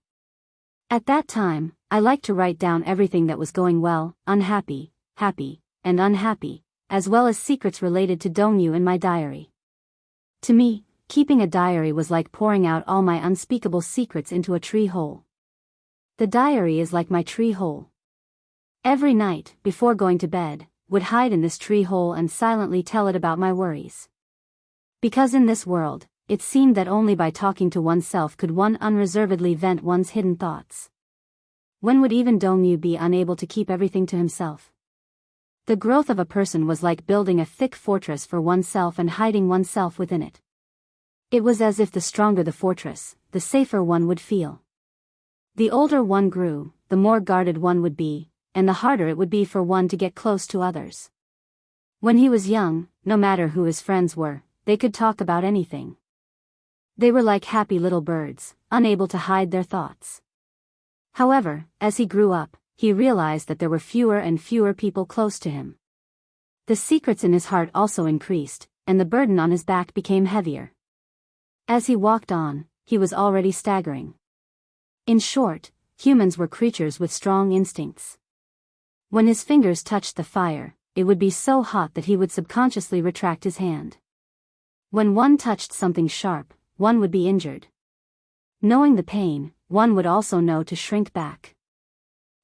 At that time, I liked to write down everything that was going well, unhappy, happy, and unhappy, as well as secrets related to Dongyu in my diary. To me, keeping a diary was like pouring out all my unspeakable secrets into a tree hole. The diary is like my tree hole. Every night, before going to bed, would hide in this tree hole and silently tell it about my worries. Because in this world, it seemed that only by talking to oneself could one unreservedly vent one's hidden thoughts. When would even Dongyu be unable to keep everything to himself? The growth of a person was like building a thick fortress for oneself and hiding oneself within it. It was as if the stronger the fortress, the safer one would feel. The older one grew, the more guarded one would be, and the harder it would be for one to get close to others. When he was young, no matter who his friends were, they could talk about anything. They were like happy little birds, unable to hide their thoughts. However, as he grew up, he realized that there were fewer and fewer people close to him. The secrets in his heart also increased, and the burden on his back became heavier. As he walked on, he was already staggering. In short, humans were creatures with strong instincts. When his fingers touched the fire, it would be so hot that he would subconsciously retract his hand. When one touched something sharp, one would be injured. Knowing the pain, one would also know to shrink back.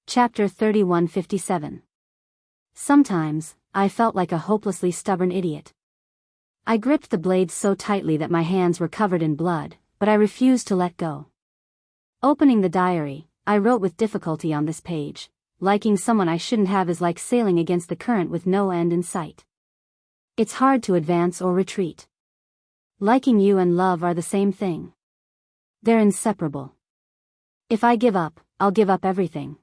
Chapter 3157. Sometimes, I felt like a hopelessly stubborn idiot. I gripped the blade so tightly that my hands were covered in blood, but I refused to let go. Opening the diary, I wrote with difficulty on this page, liking someone I shouldn't have is like sailing against the current with no end in sight. It's hard to advance or retreat. Liking you and love are the same thing. They're inseparable. If I give up, I'll give up everything.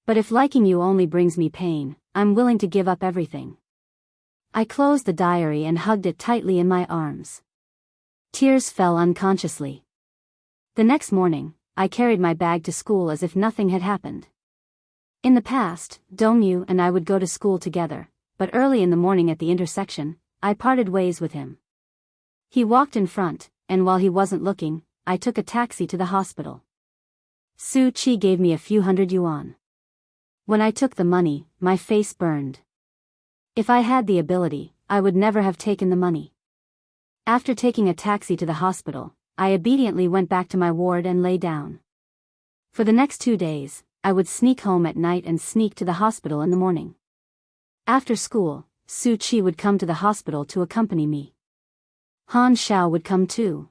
But if liking you only brings me pain, I'm willing to give up everything. I closed the diary and hugged it tightly in my arms. Tears fell unconsciously. The next morning, I carried my bag to school as if nothing had happened. In the past, Dongyu and I would go to school together, but early in the morning at the intersection, I parted ways with him. He walked in front, and while he wasn't looking, I took a taxi to the hospital. Su Chi gave me a few hundred yuan. When I took the money, my face burned. If I had the ability, I would never have taken the money. After taking a taxi to the hospital, I obediently went back to my ward and lay down. For the next 2 days, I would sneak home at night and sneak to the hospital in the morning. After school, Su Chi would come to the hospital to accompany me. Han Xiao would come too.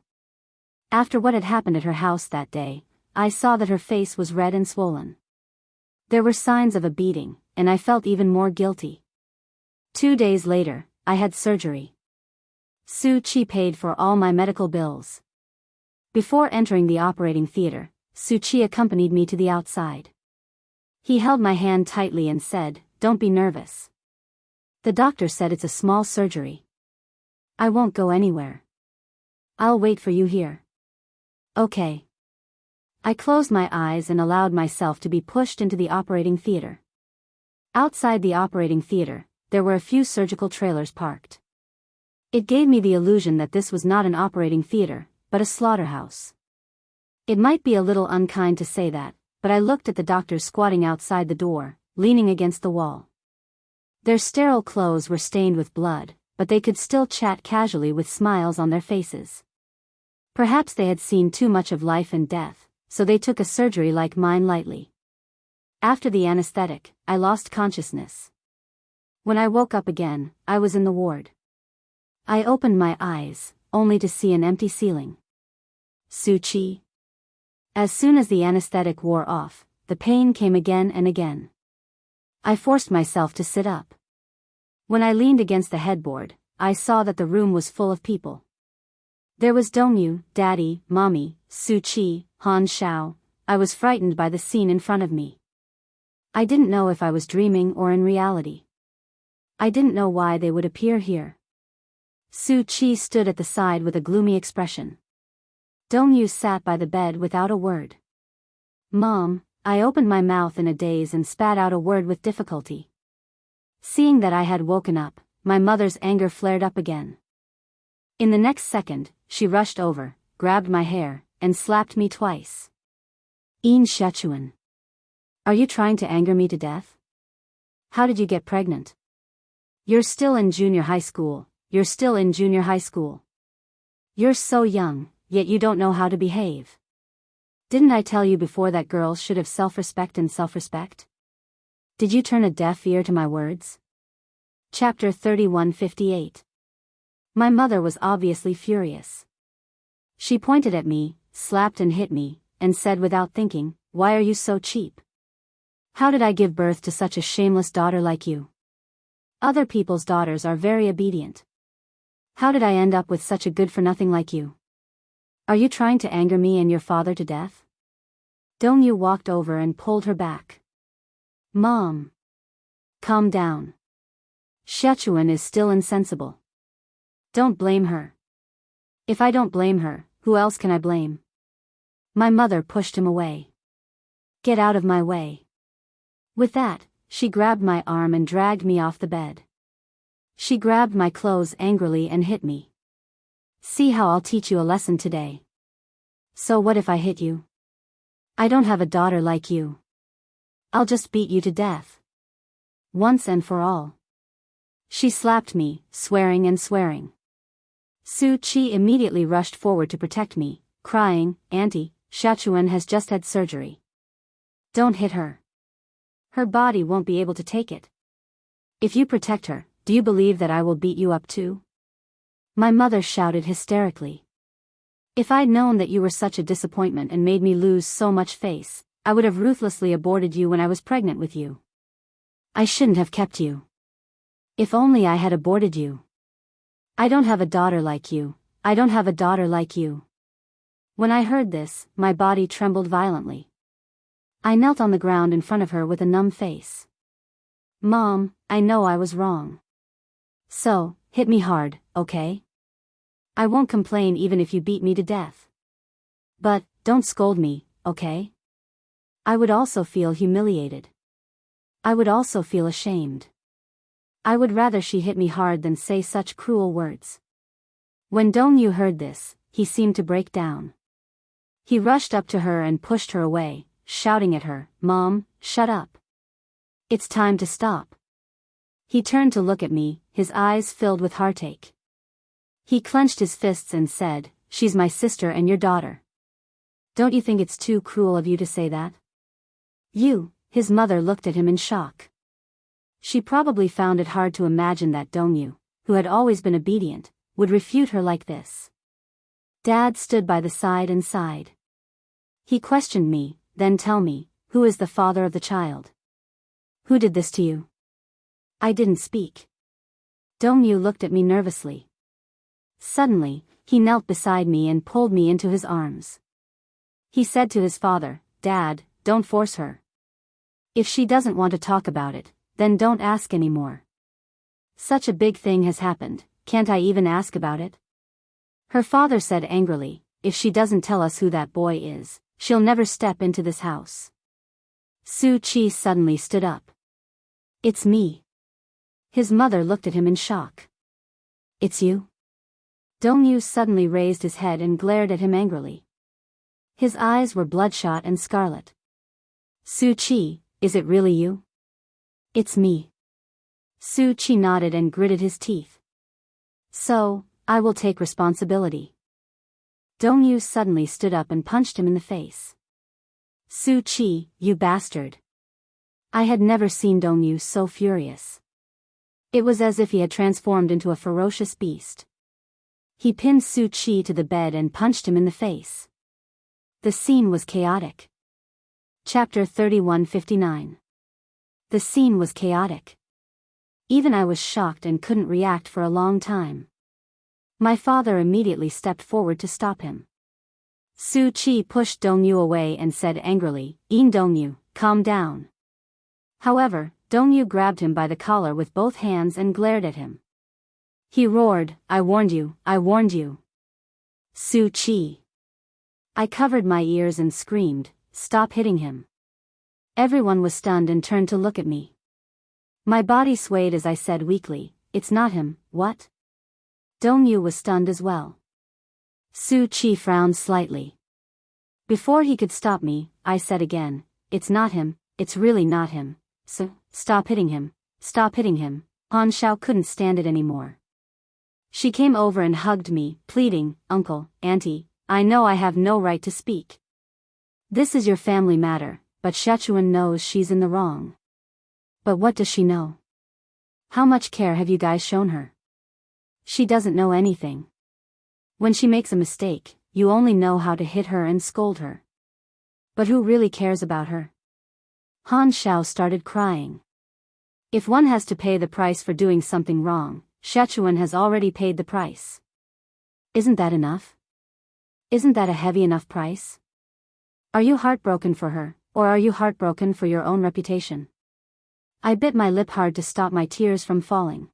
After what had happened at her house that day, I saw that her face was red and swollen. There were signs of a beating, and I felt even more guilty. 2 days later, I had surgery. Su Chi paid for all my medical bills. Before entering the operating theater, Su Chi accompanied me to the outside. He held my hand tightly and said, "Don't be nervous. The doctor said it's a small surgery. I won't go anywhere. I'll wait for you here. Okay. I closed my eyes and allowed myself to be pushed into the operating theater. Outside the operating theater, there were a few surgical trailers parked. It gave me the illusion that this was not an operating theater, but a slaughterhouse. It might be a little unkind to say that, but I looked at the doctors squatting outside the door, leaning against the wall. Their sterile clothes were stained with blood, but they could still chat casually with smiles on their faces. Perhaps they had seen too much of life and death, so they took a surgery like mine lightly. After the anesthetic, I lost consciousness. When I woke up again, I was in the ward. I opened my eyes, only to see an empty ceiling. Suchi. As soon as the anesthetic wore off, the pain came again and again. I forced myself to sit up. When I leaned against the headboard, I saw that the room was full of people. There was Dongyu, Daddy, Mommy, Suchi, Han Xiao. I was frightened by the scene in front of me. I didn't know if I was dreaming or in reality. I didn't know why they would appear here. Suchi stood at the side with a gloomy expression. Dongyu sat by the bed without a word. Mom, I opened my mouth in a daze and spat out a word with difficulty. Seeing that I had woken up, my mother's anger flared up again. In the next second, she rushed over, grabbed my hair, and slapped me twice. In Sichuan. Are you trying to anger me to death? How did you get pregnant? You're still in junior high school. You're still in junior high school. You're so young, yet you don't know how to behave. Didn't I tell you before that girls should have self-respect and self-respect? Did you turn a deaf ear to my words? Chapter 31:58. My mother was obviously furious. She pointed at me, slapped and hit me, and said without thinking, "Why are you so cheap? How did I give birth to such a shameless daughter like you? Other people's daughters are very obedient. How did I end up with such a good-for-nothing like you? Are you trying to anger me and your father to death?" Dongyu walked over and pulled her back. Mom. Calm down. Sichuan is still insensible. Don't blame her. If I don't blame her, who else can I blame? My mother pushed him away. Get out of my way. With that, she grabbed my arm and dragged me off the bed. She grabbed my clothes angrily and hit me. See how I'll teach you a lesson today. So what if I hit you? I don't have a daughter like you. I'll just beat you to death. Once and for all. She slapped me, swearing and swearing. Su Chi immediately rushed forward to protect me, crying, "Auntie, Sichuan has just had surgery. Don't hit her. Her body won't be able to take it. If you protect her, do you believe that I will beat you up too?" My mother shouted hysterically. If I'd known that you were such a disappointment and made me lose so much face, I would have ruthlessly aborted you when I was pregnant with you. I shouldn't have kept you. If only I had aborted you. I don't have a daughter like you. I don't have a daughter like you. When I heard this, my body trembled violently. I knelt on the ground in front of her with a numb face. Mom, I know I was wrong. So, hit me hard, okay? I won't complain even if you beat me to death. But, don't scold me, okay? I would also feel humiliated. I would also feel ashamed. I would rather she hit me hard than say such cruel words. When Dongyu heard this, he seemed to break down. He rushed up to her and pushed her away, shouting at her, "Mom, shut up. It's time to stop." He turned to look at me, his eyes filled with heartache. He clenched his fists and said, "She's my sister and your daughter. Don't you think it's too cruel of you to say that?" You, his mother looked at him in shock. She probably found it hard to imagine that Dongyu, who had always been obedient, would refute her like this. Dad stood by the side and sighed. He questioned me, "Then tell me, who is the father of the child? Who did this to you?" I didn't speak. Dongyu looked at me nervously. Suddenly, he knelt beside me and pulled me into his arms. He said to his father, "Dad, don't force her. If she doesn't want to talk about it, then don't ask anymore. Such a big thing has happened, can't I even ask about it? Her father said angrily, if she doesn't tell us who that boy is, she'll never step into this house. Su Qi suddenly stood up. It's me. His mother looked at him in shock. It's you? Dongyu suddenly raised his head and glared at him angrily. His eyes were bloodshot and scarlet. Su Qi, is it really you? It's me. Su Qi nodded and gritted his teeth. So, I will take responsibility. Dongyu suddenly stood up and punched him in the face. Su Qi, you bastard. I had never seen Dongyu so furious. It was as if he had transformed into a ferocious beast. He pinned Su Qi to the bed and punched him in the face. The scene was chaotic. Chapter 31:59. The scene was chaotic. Even I was shocked and couldn't react for a long time. My father immediately stepped forward to stop him. Su Qi pushed Dongyu away and said angrily, Dongyu, calm down. However, Dongyu grabbed him by the collar with both hands and glared at him. He roared, I warned you, I warned you. Su Qi. I covered my ears and screamed, stop hitting him. Everyone was stunned and turned to look at me. My body swayed as I said weakly, it's not him, what? Dongyu was stunned as well. Su Qi frowned slightly. Before he could stop me, I said again, it's not him, it's really not him, so, stop hitting him, stop hitting him. Han Xiao couldn't stand it anymore. She came over and hugged me, pleading, Uncle, Auntie, I know I have no right to speak. This is your family matter, but Sichuan knows she's in the wrong. But what does she know? How much care have you guys shown her? She doesn't know anything. When she makes a mistake, you only know how to hit her and scold her. But who really cares about her? Han Xiao started crying. If one has to pay the price for doing something wrong, Sichuan has already paid the price. Isn't that enough? Isn't that a heavy enough price? Are you heartbroken for her, or are you heartbroken for your own reputation? I bit my lip hard to stop my tears from falling.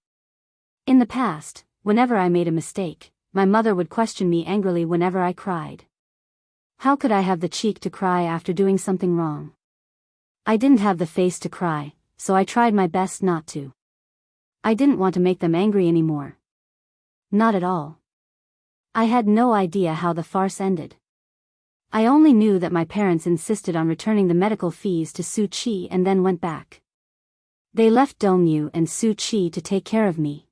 In the past, whenever I made a mistake, my mother would question me angrily whenever I cried. How could I have the cheek to cry after doing something wrong? I didn't have the face to cry, so I tried my best not to. I didn't want to make them angry anymore. Not at all. I had no idea how the farce ended. I only knew that my parents insisted on returning the medical fees to Su Qi and then went back. They left Dongyu and Su Qi to take care of me.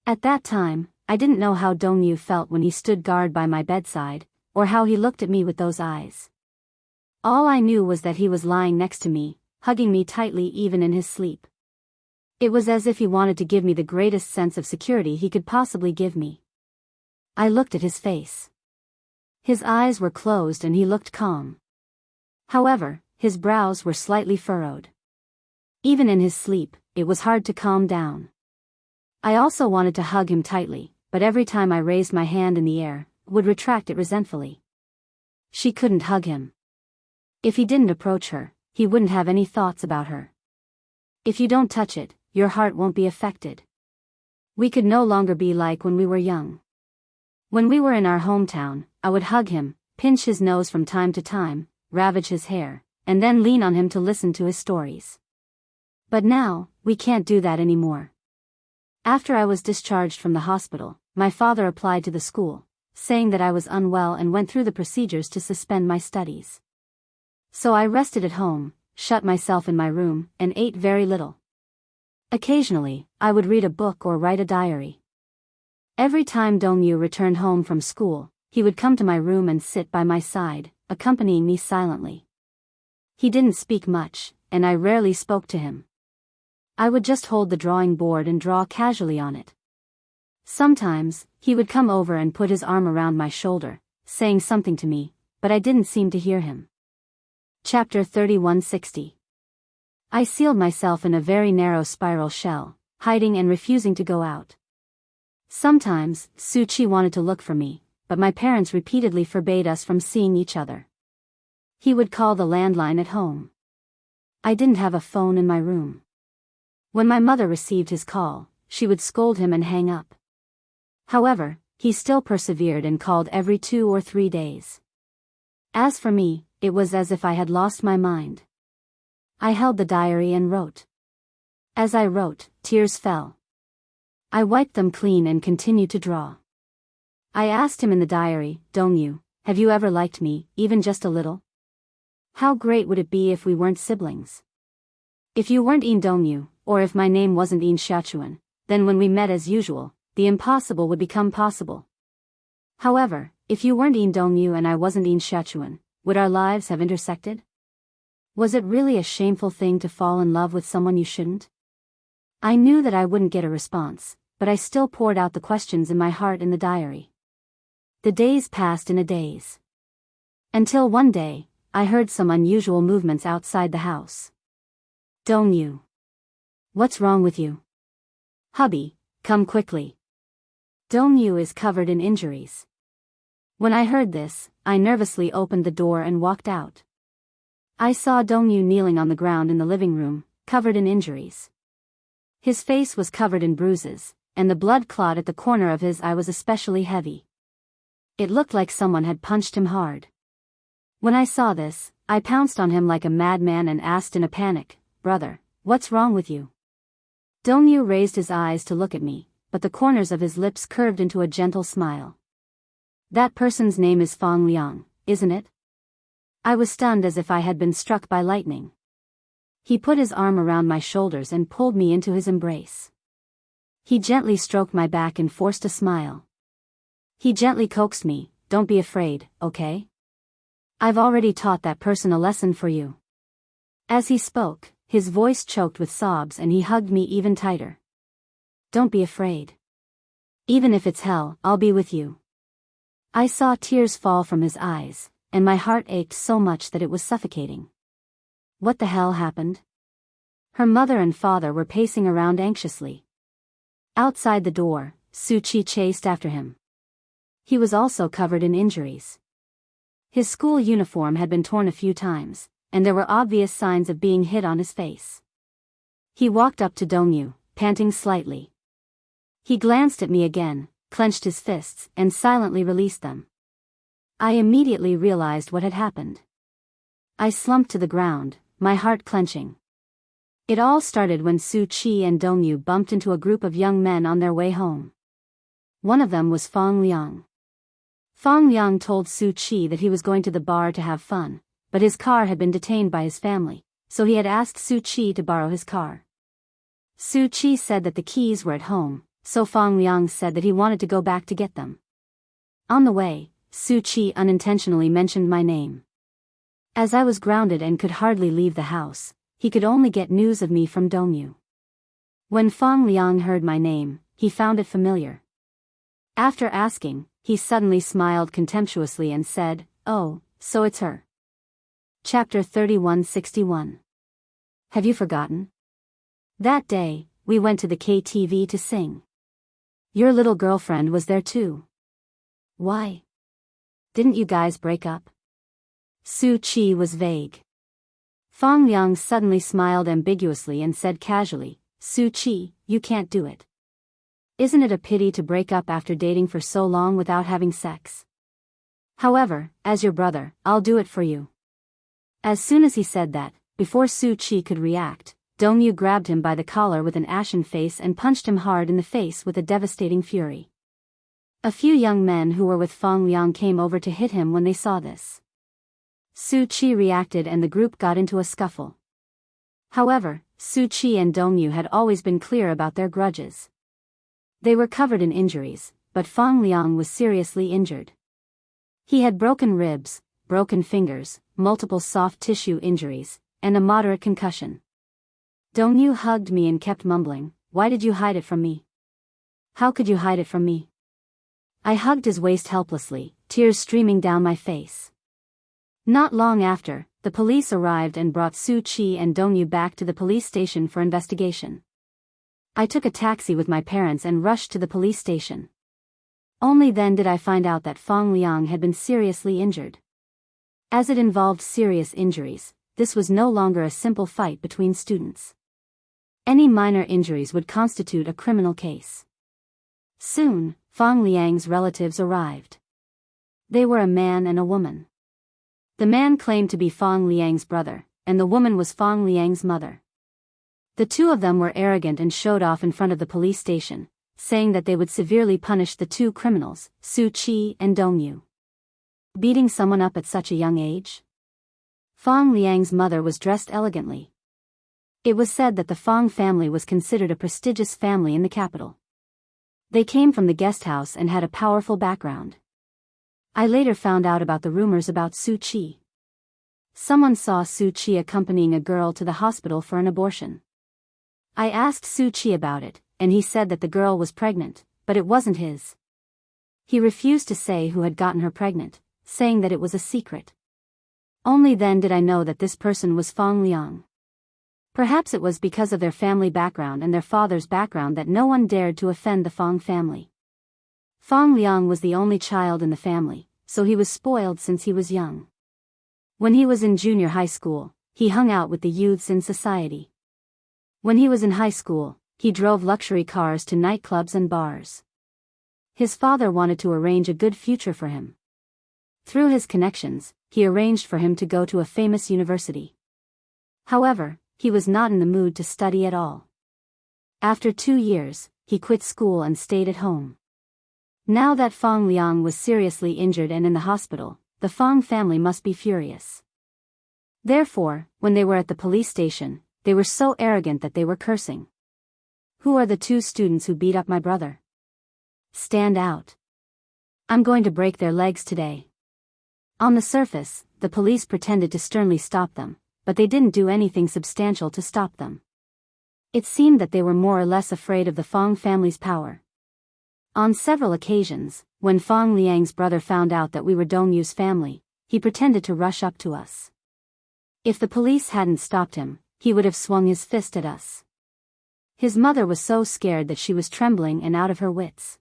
At that time, I didn't know how Dongyu felt when he stood guard by my bedside, or how he looked at me with those eyes. All I knew was that he was lying next to me, hugging me tightly even in his sleep. It was as if he wanted to give me the greatest sense of security he could possibly give me. I looked at his face. His eyes were closed and he looked calm. However, his brows were slightly furrowed. Even in his sleep, it was hard to calm down. I also wanted to hug him tightly, but every time I raised my hand in the air, would retract it resentfully. She couldn't hug him. If he didn't approach her, he wouldn't have any thoughts about her. If you don't touch it, your heart won't be affected. We could no longer be like when we were young. When we were in our hometown, I would hug him, pinch his nose from time to time, ravage his hair, and then lean on him to listen to his stories. But now, we can't do that anymore. After I was discharged from the hospital, my father applied to the school, saying that I was unwell and went through the procedures to suspend my studies. So I rested at home, shut myself in my room, and ate very little. Occasionally, I would read a book or write a diary. Every time Dongyu returned home from school, he would come to my room and sit by my side, accompanying me silently. He didn't speak much, and I rarely spoke to him. I would just hold the drawing board and draw casually on it. Sometimes, he would come over and put his arm around my shoulder, saying something to me, but I didn't seem to hear him. Chapter 31:60. I sealed myself in a very narrow spiral shell, hiding and refusing to go out. Sometimes, Su Qi wanted to look for me, but my parents repeatedly forbade us from seeing each other. He would call the landline at home. I didn't have a phone in my room. When my mother received his call, she would scold him and hang up. However, he still persevered and called every 2 or 3 days. As for me, it was as if I had lost my mind. I held the diary and wrote. As I wrote, tears fell. I wiped them clean and continued to draw. I asked him in the diary, "Dongyu, have you ever liked me, even just a little? How great would it be if we weren't siblings? If you weren't In Dongyu, or if my name wasn't In Xiachuan, then when we met as usual, the impossible would become possible. However, if you weren't In Dongyu and I wasn't In Xiachuan, would our lives have intersected? Was it really a shameful thing to fall in love with someone you shouldn't?" I knew that I wouldn't get a response, but I still poured out the questions in my heart in the diary. The days passed in a daze. Until one day, I heard some unusual movements outside the house. "Dongyu. What's wrong with you? Hubby, come quickly. Dongyu is covered in injuries." When I heard this, I nervously opened the door and walked out. I saw Dongyu kneeling on the ground in the living room, covered in injuries. His face was covered in bruises, and the blood clot at the corner of his eye was especially heavy. It looked like someone had punched him hard. When I saw this, I pounced on him like a madman and asked in a panic, "Brother, what's wrong with you?" Dongyu raised his eyes to look at me, but the corners of his lips curved into a gentle smile. "That person's name is Fang Liang, isn't it?" I was stunned as if I had been struck by lightning. He put his arm around my shoulders and pulled me into his embrace. He gently stroked my back and forced a smile. He gently coaxed me, "Don't be afraid, okay? I've already taught that person a lesson for you." As he spoke, his voice choked with sobs and he hugged me even tighter. "Don't be afraid. Even if it's hell, I'll be with you." I saw tears fall from his eyes, and my heart ached so much that it was suffocating. What the hell happened? Her mother and father were pacing around anxiously. Outside the door, Suchi chased after him. He was also covered in injuries. His school uniform had been torn a few times, and there were obvious signs of being hit on his face. He walked up to Dongyu, panting slightly. He glanced at me again, clenched his fists, and silently released them. I immediately realized what had happened. I slumped to the ground, my heart clenching. It all started when Su Chi and Dongyu bumped into a group of young men on their way home. One of them was Fang Liang. Fang Liang told Su Chi that he was going to the bar to have fun, but his car had been detained by his family, so he had asked Su Chi to borrow his car. Su Chi said that the keys were at home, so Fang Liang said that he wanted to go back to get them. On the way, Su Chi unintentionally mentioned my name. As I was grounded and could hardly leave the house, he could only get news of me from Dongyu. When Fang Liang heard my name, he found it familiar. After asking, he suddenly smiled contemptuously and said, "Oh, so it's her." Chapter 3161. Have you forgotten? That day, we went to the KTV to sing. Your little girlfriend was there too. Why? Didn't you guys break up? Su Chi was vague. Fang Liang suddenly smiled ambiguously and said casually, "Su Chi, you can't do it. Isn't it a pity to break up after dating for so long without having sex? However, as your brother, I'll do it for you." As soon as he said that, before Su Chi could react, Dongyu grabbed him by the collar with an ashen face and punched him hard in the face with a devastating fury. A few young men who were with Fang Liang came over to hit him when they saw this. Su Chi reacted and the group got into a scuffle. However, Su Chi and Dongyu had always been clear about their grudges. They were covered in injuries, but Fang Liang was seriously injured. He had broken ribs, broken fingers, multiple soft tissue injuries, and a moderate concussion. Dongyu hugged me and kept mumbling, "Why did you hide it from me? How could you hide it from me?" I hugged his waist helplessly, tears streaming down my face. Not long after, the police arrived and brought Su Chi and Dongyu back to the police station for investigation. I took a taxi with my parents and rushed to the police station. Only then did I find out that Fang Liang had been seriously injured. As it involved serious injuries, this was no longer a simple fight between students. Any minor injuries would constitute a criminal case. Soon, Fang Liang's relatives arrived. They were a man and a woman. The man claimed to be Fang Liang's brother, and the woman was Fang Liang's mother. The two of them were arrogant and showed off in front of the police station, saying that they would severely punish the two criminals, Su Qi and Dongyu. Beating someone up at such a young age? Fang Liang's mother was dressed elegantly. It was said that the Fang family was considered a prestigious family in the capital. They came from the guest house and had a powerful background. I later found out about the rumors about Su Qi. Someone saw Su Qi accompanying a girl to the hospital for an abortion. I asked Su Qi about it, and he said that the girl was pregnant, but it wasn't his. He refused to say who had gotten her pregnant, saying that it was a secret. Only then did I know that this person was Fang Liang. Perhaps it was because of their family background and their father's background that no one dared to offend the Fang family. Fang Liang was the only child in the family, so he was spoiled since he was young. When he was in junior high school, he hung out with the youths in society. When he was in high school, he drove luxury cars to nightclubs and bars. His father wanted to arrange a good future for him. Through his connections, he arranged for him to go to a famous university. However, he was not in the mood to study at all. After 2 years, he quit school and stayed at home. Now that Fang Liang was seriously injured and in the hospital, the Fang family must be furious. Therefore, when they were at the police station, they were so arrogant that they were cursing. "Who are the 2 students who beat up my brother? Stand out. I'm going to break their legs today." On the surface, the police pretended to sternly stop them, but they didn't do anything substantial to stop them. It seemed that they were more or less afraid of the Fang family's power. On several occasions, when Fang Liang's brother found out that we were Dongyu's family, he pretended to rush up to us. If the police hadn't stopped him, he would have swung his fist at us. His mother was so scared that she was trembling and out of her wits.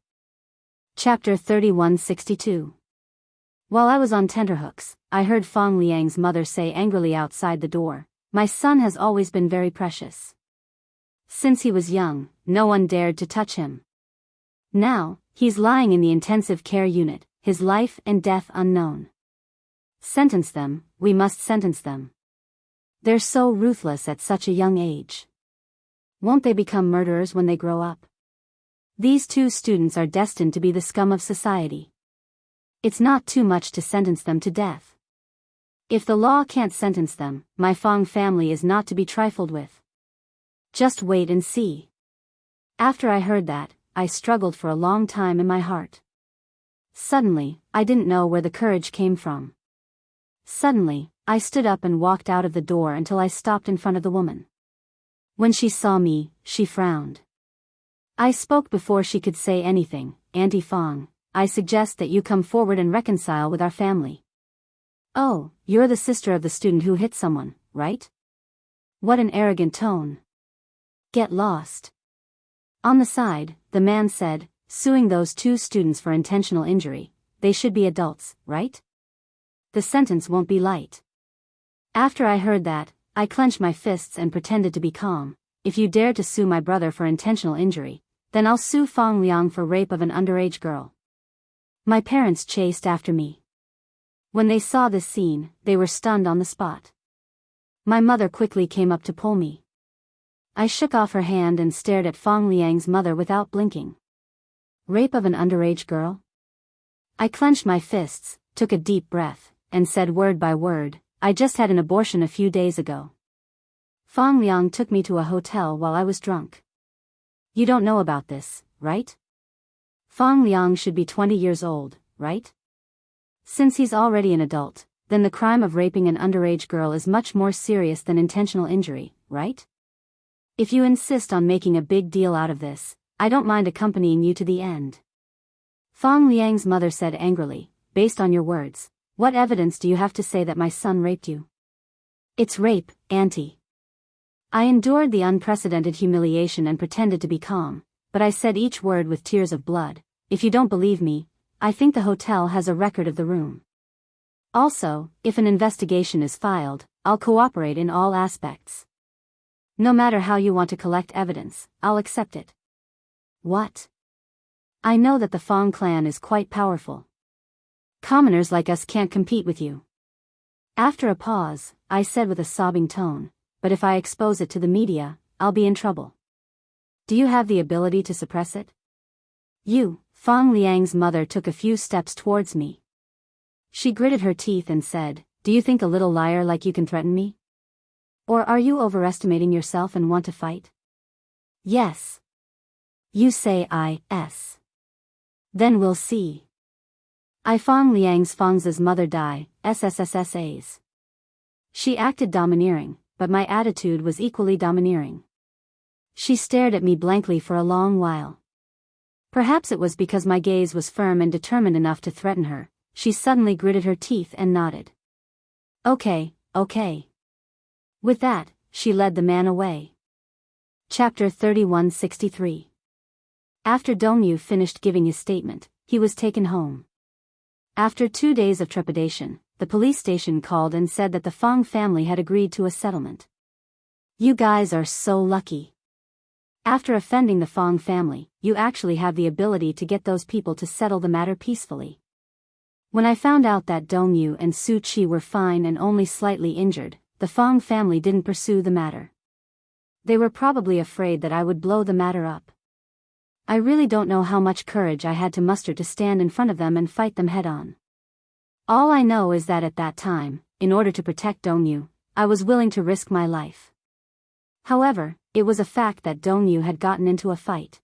Chapter 3162. While I was on tenterhooks, I heard Fang Liang's mother say angrily outside the door, "My son has always been very precious. Since he was young, no one dared to touch him. Now, he's lying in the intensive care unit, his life and death unknown. Sentence them, we must sentence them. They're so ruthless at such a young age. Won't they become murderers when they grow up? These 2 students are destined to be the scum of society. It's not too much to sentence them to death. If the law can't sentence them, my Fang family is not to be trifled with. Just wait and see." After I heard that, I struggled for a long time in my heart. Suddenly, I didn't know where the courage came from. Suddenly, I stood up and walked out of the door until I stopped in front of the woman. When she saw me, she frowned. I spoke before she could say anything. "Auntie Fang, I suggest that you come forward and reconcile with our family." "Oh, you're the sister of the student who hit someone, right?" What an arrogant tone. Get lost. On the side, the man said, "Suing those 2 students for intentional injury, they should be adults, right? The sentence won't be light." After I heard that, I clenched my fists and pretended to be calm. "If you dare to sue my brother for intentional injury, then I'll sue Fang Liang for rape of an underage girl." My parents chased after me. When they saw this scene, they were stunned on the spot. My mother quickly came up to pull me. I shook off her hand and stared at Fang Liang's mother without blinking. Rape of an underage girl? I clenched my fists, took a deep breath, and said word by word, "I just had an abortion a few days ago." Fang Liang took me to a hotel while I was drunk. "You don't know about this, right? Fang Liang should be 20 years old, right? Since he's already an adult, then the crime of raping an underage girl is much more serious than intentional injury, right? If you insist on making a big deal out of this, I don't mind accompanying you to the end." Fang Liang's mother said angrily, "Based on your words, what evidence do you have to say that my son raped you?" "It's rape, auntie." I endured the unprecedented humiliation and pretended to be calm, but I said each word with tears of blood. "If you don't believe me, I think the hotel has a record of the room. Also, if an investigation is filed, I'll cooperate in all aspects." No matter how you want to collect evidence, I'll accept it. What? I know that the Fong clan is quite powerful. Commoners like us can't compete with you. After a pause, I said with a sobbing tone, but if I expose it to the media, I'll be in trouble. Do you have the ability to suppress it? Fong Liang's mother took a few steps towards me. She gritted her teeth and said, "Do you think a little liar like you can threaten me? Or are you overestimating yourself and want to fight?" "Yes." "You say yes. Then we'll see." I Fong Liang's Fong's mother die, SSSSAs. She acted domineering, but my attitude was equally domineering. She stared at me blankly for a long while. Perhaps it was because my gaze was firm and determined enough to threaten her. She suddenly gritted her teeth and nodded. Okay. With that, she led the man away. Chapter 3163. After Dongyu finished giving his statement, he was taken home. After 2 days of trepidation, the police station called and said that the Fong family had agreed to a settlement. You guys are so lucky. After offending the Fong family, you actually have the ability to get those people to settle the matter peacefully. When I found out that Dongyu and Su Qi were fine and only slightly injured, the Fong family didn't pursue the matter. They were probably afraid that I would blow the matter up. I really don't know how much courage I had to muster to stand in front of them and fight them head-on. All I know is that at that time, in order to protect Dongyu, I was willing to risk my life. However, it was a fact that Dongyu had gotten into a fight.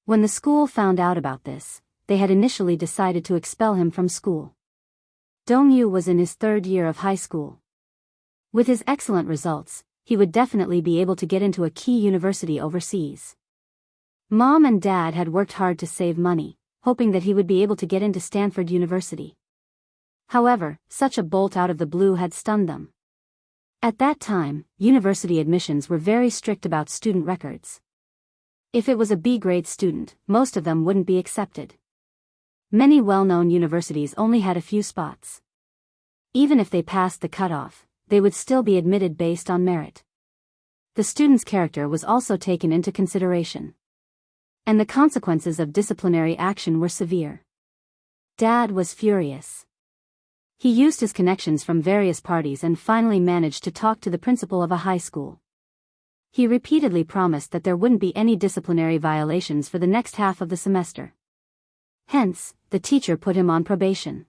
When the school found out about this, they had initially decided to expel him from school. Dongyu was in his 3rd year of high school. With his excellent results, he would definitely be able to get into a key university overseas. Mom and Dad had worked hard to save money, hoping that he would be able to get into Stanford University. However, such a bolt out of the blue had stunned them. At that time, university admissions were very strict about student records. If it was a B-grade student, most of them wouldn't be accepted. Many well-known universities only had a few spots. Even if they passed the cutoff, they would still be admitted based on merit. The student's character was also taken into consideration. And the consequences of disciplinary action were severe. Dad was furious. He used his connections from various parties and finally managed to talk to the principal of a high school. He repeatedly promised that there wouldn't be any disciplinary violations for the next half of the semester. Hence, the teacher put him on probation.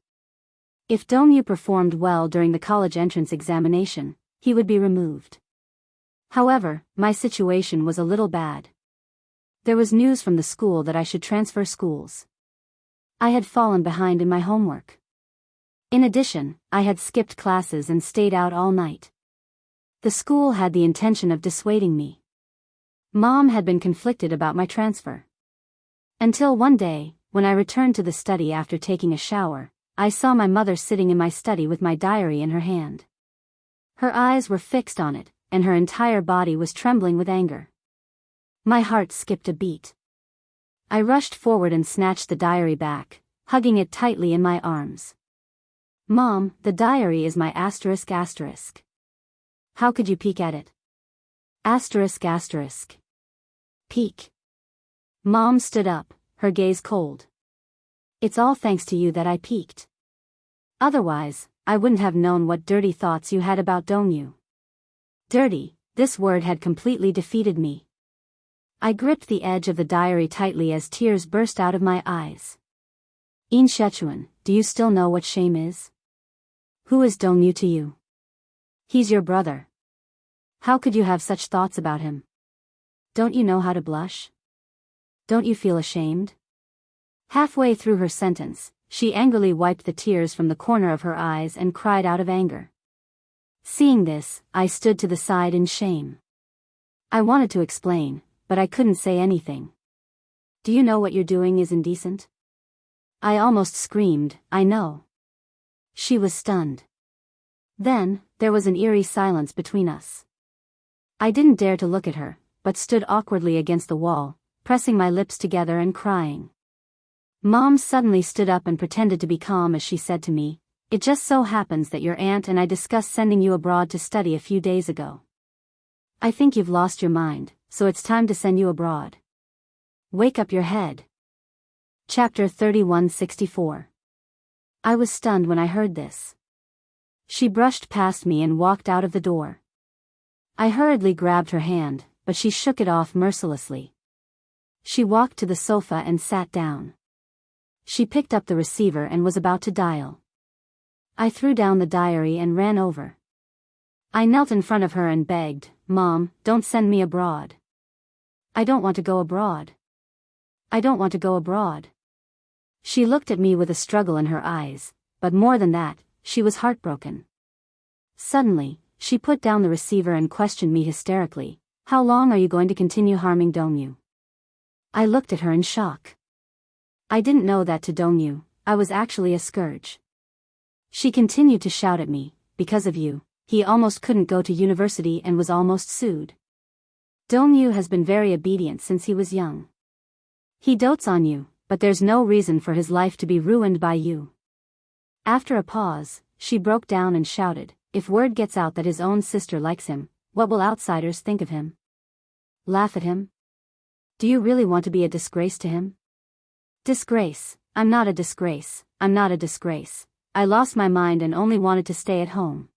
If Dongyu performed well during the college entrance examination, he would be removed. However, my situation was a little bad. There was news from the school that I should transfer schools. I had fallen behind in my homework. In addition, I had skipped classes and stayed out all night. The school had the intention of dissuading me. Mom had been conflicted about my transfer. Until one day, when I returned to the study after taking a shower, I saw my mother sitting in my study with my diary in her hand. Her eyes were fixed on it, and her entire body was trembling with anger. My heart skipped a beat. I rushed forward and snatched the diary back, hugging it tightly in my arms. Mom, the diary is my asterisk. How could you peek at it? Asterisk. Peek. Mom stood up, her gaze cold. It's all thanks to you that I peeked. Otherwise, I wouldn't have known what dirty thoughts you had about Dongyu. Dirty, this word had completely defeated me. I gripped the edge of the diary tightly as tears burst out of my eyes. In Sichuan, do you still know what shame is? Who is Dongyu to you? He's your brother. How could you have such thoughts about him? Don't you know how to blush? Don't you feel ashamed? Halfway through her sentence, she angrily wiped the tears from the corner of her eyes and cried out of anger. Seeing this, I stood to the side in shame. I wanted to explain, but I couldn't say anything. Do you know what you're doing is indecent? I almost screamed, I know. She was stunned. Then, there was an eerie silence between us. I didn't dare to look at her, but stood awkwardly against the wall, pressing my lips together and crying. Mom suddenly stood up and pretended to be calm as she said to me, "It just so happens that your aunt and I discussed sending you abroad to study a few days ago." I think you've lost your mind, so it's time to send you abroad. Wake up your head. Chapter 3164. I was stunned when I heard this. She brushed past me and walked out of the door. I hurriedly grabbed her hand, but she shook it off mercilessly. She walked to the sofa and sat down. She picked up the receiver and was about to dial. I threw down the diary and ran over. I knelt in front of her and begged, "Mom, don't send me abroad. I don't want to go abroad. I don't want to go abroad." She looked at me with a struggle in her eyes, but more than that, she was heartbroken. Suddenly, she put down the receiver and questioned me hysterically, "How long are you going to continue harming Dongyu?" I looked at her in shock. I didn't know that to Dongyu, I was actually a scourge. She continued to shout at me, "Because of you, he almost couldn't go to university and was almost sued. Dongyu has been very obedient since he was young. He dotes on you, but there's no reason for his life to be ruined by you." After a pause, she broke down and shouted, "If word gets out that his own sister likes him, what will outsiders think of him? Laugh at him? Do you really want to be a disgrace to him?" "Disgrace? I'm not a disgrace, I'm not a disgrace. I lost my mind and only wanted to stay at home."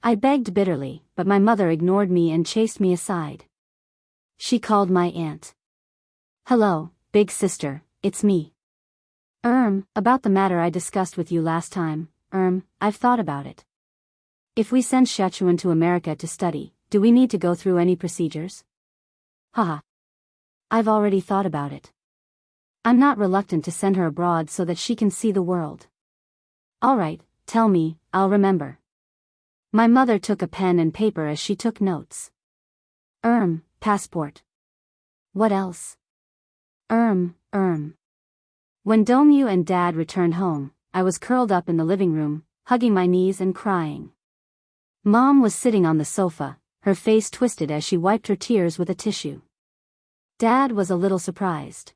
I begged bitterly, but my mother ignored me and chased me aside. She called my aunt. "Hello, big sister, it's me. About the matter I discussed with you last time, I've thought about it. If we send Xiaochuan to America to study, do we need to go through any procedures?" "Haha. I've already thought about it. I'm not reluctant to send her abroad so that she can see the world." "Alright, tell me, I'll remember." My mother took a pen and paper as she took notes. Passport. What else? When Dongyu and Dad returned home, I was curled up in the living room, hugging my knees and crying. Mom was sitting on the sofa, her face twisted as she wiped her tears with a tissue. Dad was a little surprised.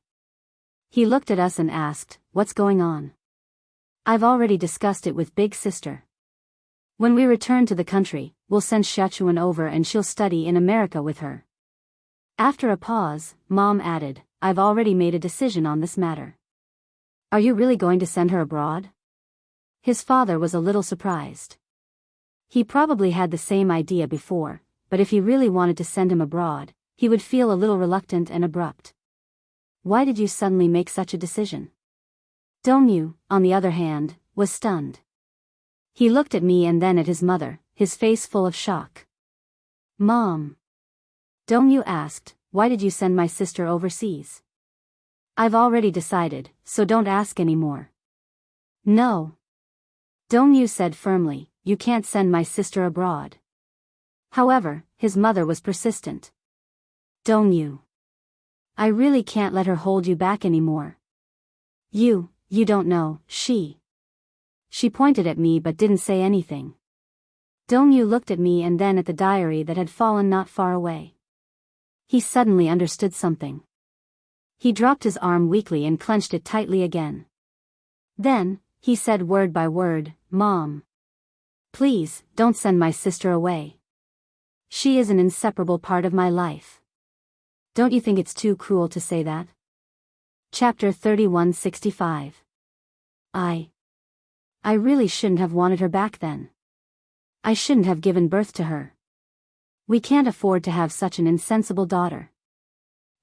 He looked at us and asked, "What's going on?" "I've already discussed it with big sister. When we return to the country, we'll send Xiaochuan over and she'll study in America with her." After a pause, Mom added, "I've already made a decision on this matter." "Are you really going to send her abroad?" His father was a little surprised. He probably had the same idea before, but if he really wanted to send him abroad, he would feel a little reluctant and abrupt. "Why did you suddenly make such a decision?" Dongyu, on the other hand, was stunned. He looked at me and then at his mother, his face full of shock. "Mom." Dongyu asked, "Why did you send my sister overseas?" "I've already decided, so don't ask any more." "No." Dongyu said firmly, "You can't send my sister abroad." However, his mother was persistent. "Dongyu. I really can't let her hold you back anymore. You don't know, she pointed at me but didn't say anything." Dongyu looked at me and then at the diary that had fallen not far away. He suddenly understood something. He dropped his arm weakly and clenched it tightly again. Then, he said word by word, "Mom. Please, don't send my sister away. She is an inseparable part of my life. Don't you think it's too cruel to say that?" Chapter 3165. I really shouldn't have wanted her back then. I shouldn't have given birth to her. We can't afford to have such an insensible daughter.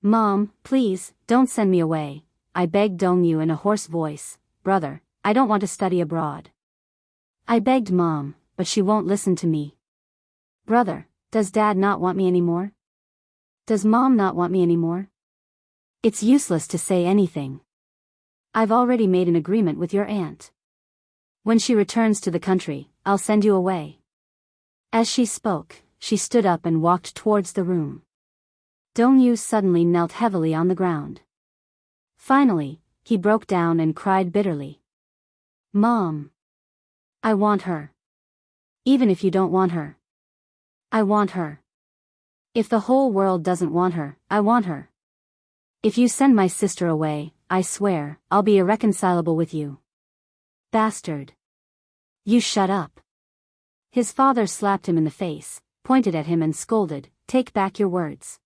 "Mom, please, don't send me away," I begged Dongyu in a hoarse voice. "Brother, I don't want to study abroad." I begged Mom, but she won't listen to me. "Brother, does Dad not want me anymore? Does Mom not want me anymore? It's useless to say anything. I've already made an agreement with your aunt. When she returns to the country, I'll send you away." As she spoke, she stood up and walked towards the room. Dongyu suddenly knelt heavily on the ground. Finally, he broke down and cried bitterly. "Mom. I want her. Even if you don't want her. I want her. If the whole world doesn't want her, I want her. If you send my sister away, I swear, I'll be irreconcilable with you. Bastard. You shut up." His father slapped him in the face, pointed at him and scolded, take back your words.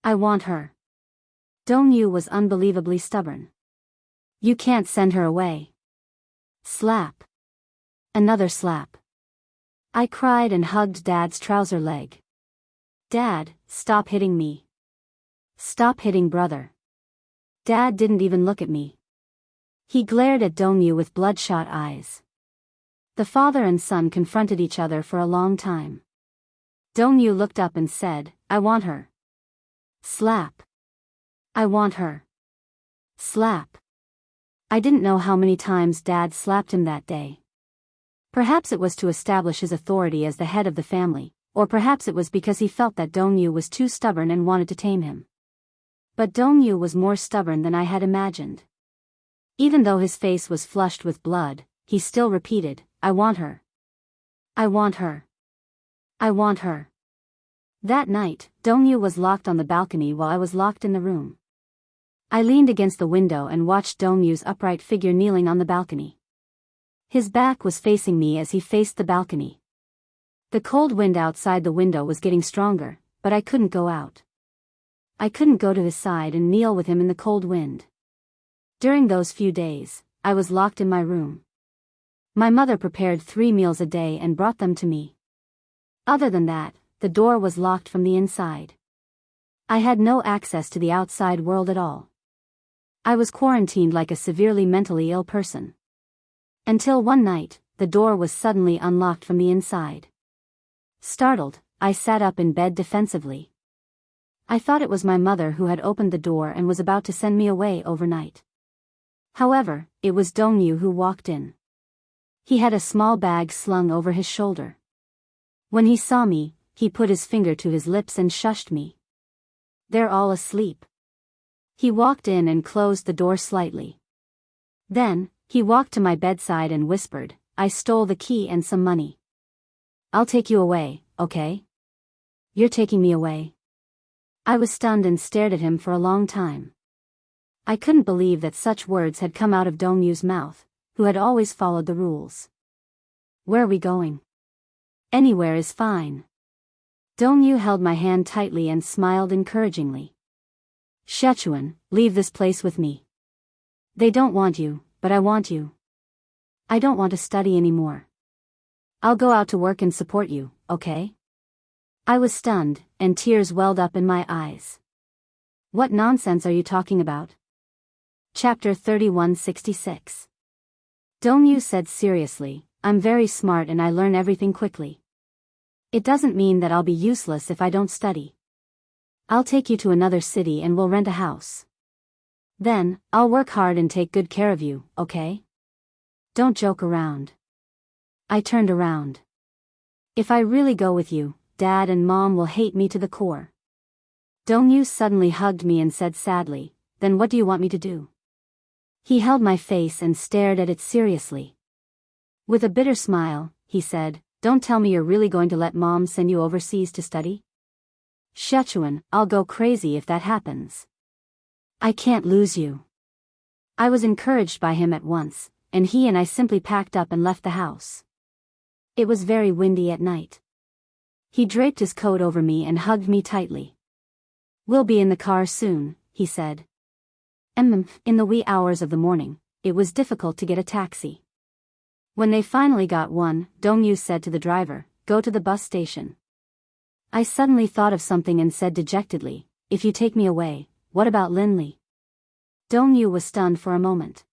I want her. Dongyu was unbelievably stubborn. You can't send her away. Slap. Another slap. I cried and hugged Dad's trouser leg. Dad, stop hitting me. Stop hitting brother. Dad didn't even look at me. He glared at Dongyu with bloodshot eyes. The father and son confronted each other for a long time. Dongyu looked up and said, I want her. Slap. I want her. Slap. I didn't know how many times Dad slapped him that day. Perhaps it was to establish his authority as the head of the family, or perhaps it was because he felt that Dongyu was too stubborn and wanted to tame him. But Dongyu was more stubborn than I had imagined. Even though his face was flushed with blood, he still repeated, I want her. I want her. I want her. That night, Dongyu was locked on the balcony while I was locked in the room. I leaned against the window and watched Dongyu's upright figure kneeling on the balcony. His back was facing me as he faced the balcony. The cold wind outside the window was getting stronger, but I couldn't go out. I couldn't go to his side and kneel with him in the cold wind. During those few days, I was locked in my room. My mother prepared 3 meals a day and brought them to me. Other than that, the door was locked from the inside. I had no access to the outside world at all. I was quarantined like a severely mentally ill person. Until one night, the door was suddenly unlocked from the inside. Startled, I sat up in bed defensively. I thought it was my mother who had opened the door and was about to send me away overnight. However, it was Dongyu who walked in. He had a small bag slung over his shoulder. When he saw me, he put his finger to his lips and shushed me. They're all asleep. He walked in and closed the door slightly. Then, he walked to my bedside and whispered, I stole the key and some money. I'll take you away, okay? You're taking me away? I was stunned and stared at him for a long time. I couldn't believe that such words had come out of Dongyu's mouth, who had always followed the rules. Where are we going? Anywhere is fine. Dongyu held my hand tightly and smiled encouragingly. Sichuan, leave this place with me. They don't want you, but I want you. I don't want to study anymore. I'll go out to work and support you, okay? I was stunned, and tears welled up in my eyes. What nonsense are you talking about? Chapter 3166. Dongyu said seriously, I'm very smart and I learn everything quickly. It doesn't mean that I'll be useless if I don't study. I'll take you to another city and we'll rent a house. Then, I'll work hard and take good care of you, okay? Don't joke around. I turned around. If I really go with you, Dad and Mom will hate me to the core. Dongyu suddenly hugged me and said sadly, then what do you want me to do? He held my face and stared at it seriously. With a bitter smile, he said, don't tell me you're really going to let Mom send you overseas to study? Sichuan, I'll go crazy if that happens. I can't lose you. I was encouraged by him at once, and he and I simply packed up and left the house. It was very windy at night. He draped his coat over me and hugged me tightly. We'll be in the car soon, he said. In the wee hours of the morning, it was difficult to get a taxi. When they finally got one, Dongyu said to the driver, go to the bus station. I suddenly thought of something and said dejectedly, if you take me away, what about Linli? Dongyu was stunned for a moment.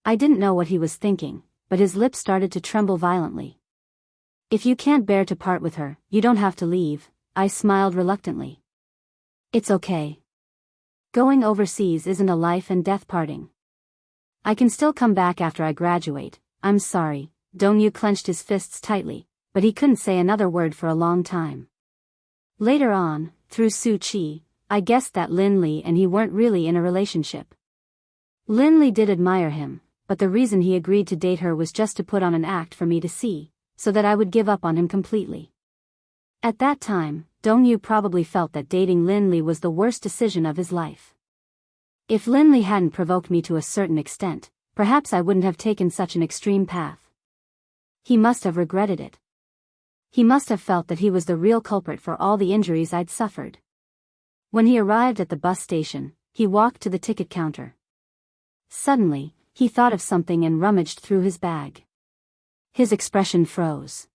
I didn't know what he was thinking, but his lips started to tremble violently. If you can't bear to part with her, you don't have to leave, I smiled reluctantly. It's okay. Going overseas isn't a life and death parting. I can still come back after I graduate, I'm sorry. Dongyu clenched his fists tightly, but he couldn't say another word for a long time. Later on, through Su Qi, I guessed that Linli and he weren't really in a relationship. Linli did admire him, but the reason he agreed to date her was just to put on an act for me to see, so that I would give up on him completely. At that time, Dongyu probably felt that dating Linli was the worst decision of his life. If Linli hadn't provoked me to a certain extent, perhaps I wouldn't have taken such an extreme path. He must have regretted it. He must have felt that he was the real culprit for all the injuries I'd suffered. When he arrived at the bus station, he walked to the ticket counter. Suddenly, he thought of something and rummaged through his bag. His expression froze.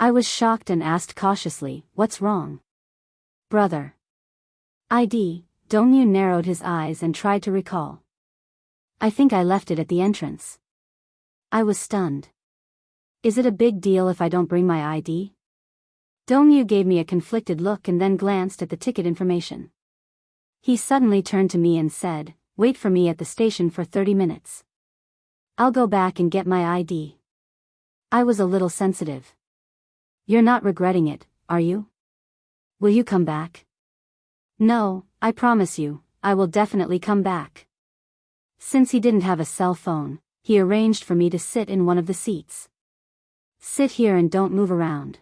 I was shocked and asked cautiously, "What's wrong?" "Brother." "ID." Dongyu narrowed his eyes and tried to recall. "I think I left it at the entrance." I was stunned. "Is it a big deal if I don't bring my ID?" Dongyu gave me a conflicted look and then glanced at the ticket information. He suddenly turned to me and said, "Wait for me at the station for 30 minutes. I'll go back and get my ID." I was a little sensitive. "You're not regretting it, are you? Will you come back?" "No, I promise you, I will definitely come back." Since he didn't have a cell phone, he arranged for me to sit in one of the seats. "Sit here and don't move around.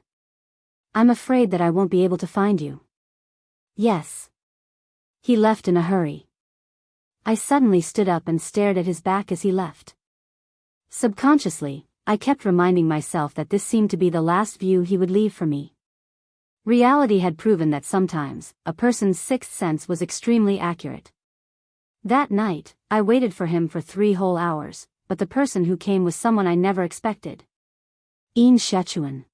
I'm afraid that I won't be able to find you." "Yes." He left in a hurry. I suddenly stood up and stared at his back as he left. Subconsciously, I kept reminding myself that this seemed to be the last view he would leave for me. Reality had proven that sometimes, a person's sixth sense was extremely accurate. That night, I waited for him for 3 whole hours, but the person who came was someone I never expected. In Sichuan.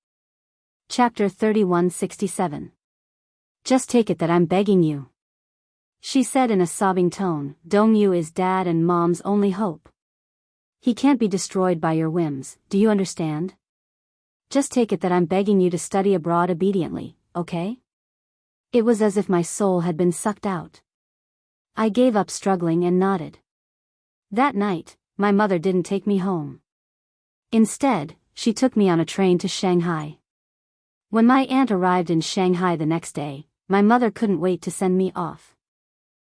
Chapter 3167. "Just take it that I'm begging you," she said in a sobbing tone. "Dongyu is Dad and Mom's only hope. He can't be destroyed by your whims, do you understand? Just take it that I'm begging you to study abroad obediently, okay?" It was as if my soul had been sucked out. I gave up struggling and nodded. That night, my mother didn't take me home. Instead, she took me on a train to Shanghai. When my aunt arrived in Shanghai the next day, my mother couldn't wait to send me off.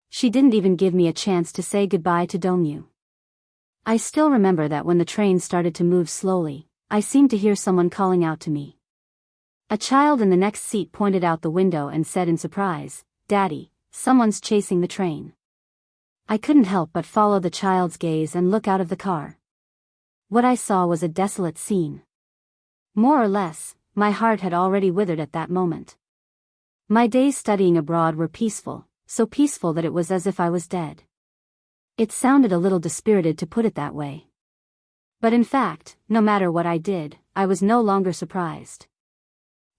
She didn't even give me a chance to say goodbye to Dongyu. I still remember that when the train started to move slowly, I seemed to hear someone calling out to me. A child in the next seat pointed out the window and said in surprise, "Daddy, someone's chasing the train." I couldn't help but follow the child's gaze and look out of the car. What I saw was a desolate scene. More or less, my heart had already withered at that moment. My days studying abroad were peaceful, so peaceful that it was as if I was dead. It sounded a little dispirited to put it that way. But in fact, no matter what I did, I was no longer surprised.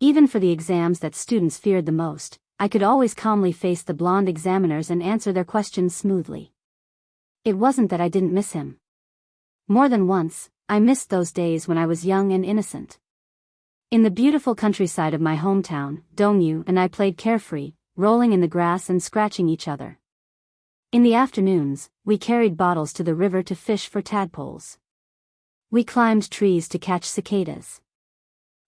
Even for the exams that students feared the most, I could always calmly face the blonde examiners and answer their questions smoothly. It wasn't that I didn't miss him. More than once, I missed those days when I was young and innocent. In the beautiful countryside of my hometown, Dongyu and I played carefree, rolling in the grass and scratching each other. In the afternoons, we carried bottles to the river to fish for tadpoles. We climbed trees to catch cicadas.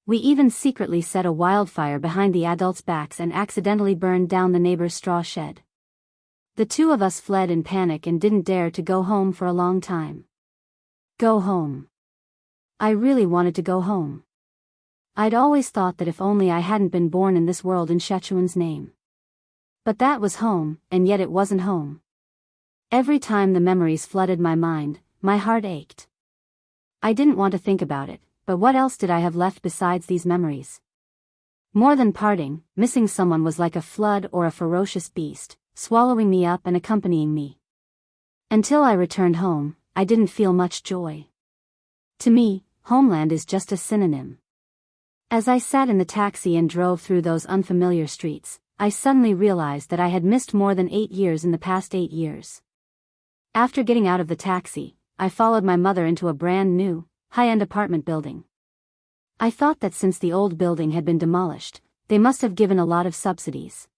We even secretly set a wildfire behind the adults' backs and accidentally burned down the neighbor's straw shed. The two of us fled in panic and didn't dare to go home for a long time. Go home. I really wanted to go home. I'd always thought that if only I hadn't been born in this world in Sichuan's name. But that was home, and yet it wasn't home. Every time the memories flooded my mind, my heart ached. I didn't want to think about it, but what else did I have left besides these memories? More than parting, missing someone was like a flood or a ferocious beast, swallowing me up and accompanying me. Until I returned home, I didn't feel much joy. To me, homeland is just a synonym. As I sat in the taxi and drove through those unfamiliar streets, I suddenly realized that I had missed more than 8 years in the past 8 years. After getting out of the taxi, I followed my mother into a brand new, high-end apartment building. I thought that since the old building had been demolished, they must have given a lot of subsidies.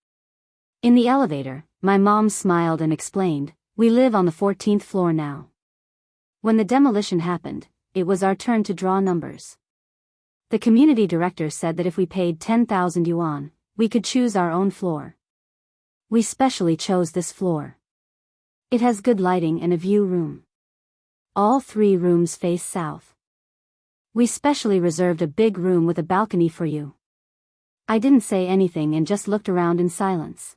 In the elevator, my mom smiled and explained, "We live on the 14th floor now." When the demolition happened, it was our turn to draw numbers. The community director said that if we paid 10,000 yuan, we could choose our own floor. We specially chose this floor. It has good lighting and a view room. All 3 rooms face south. We specially reserved a big room with a balcony for you. I didn't say anything and just looked around in silence.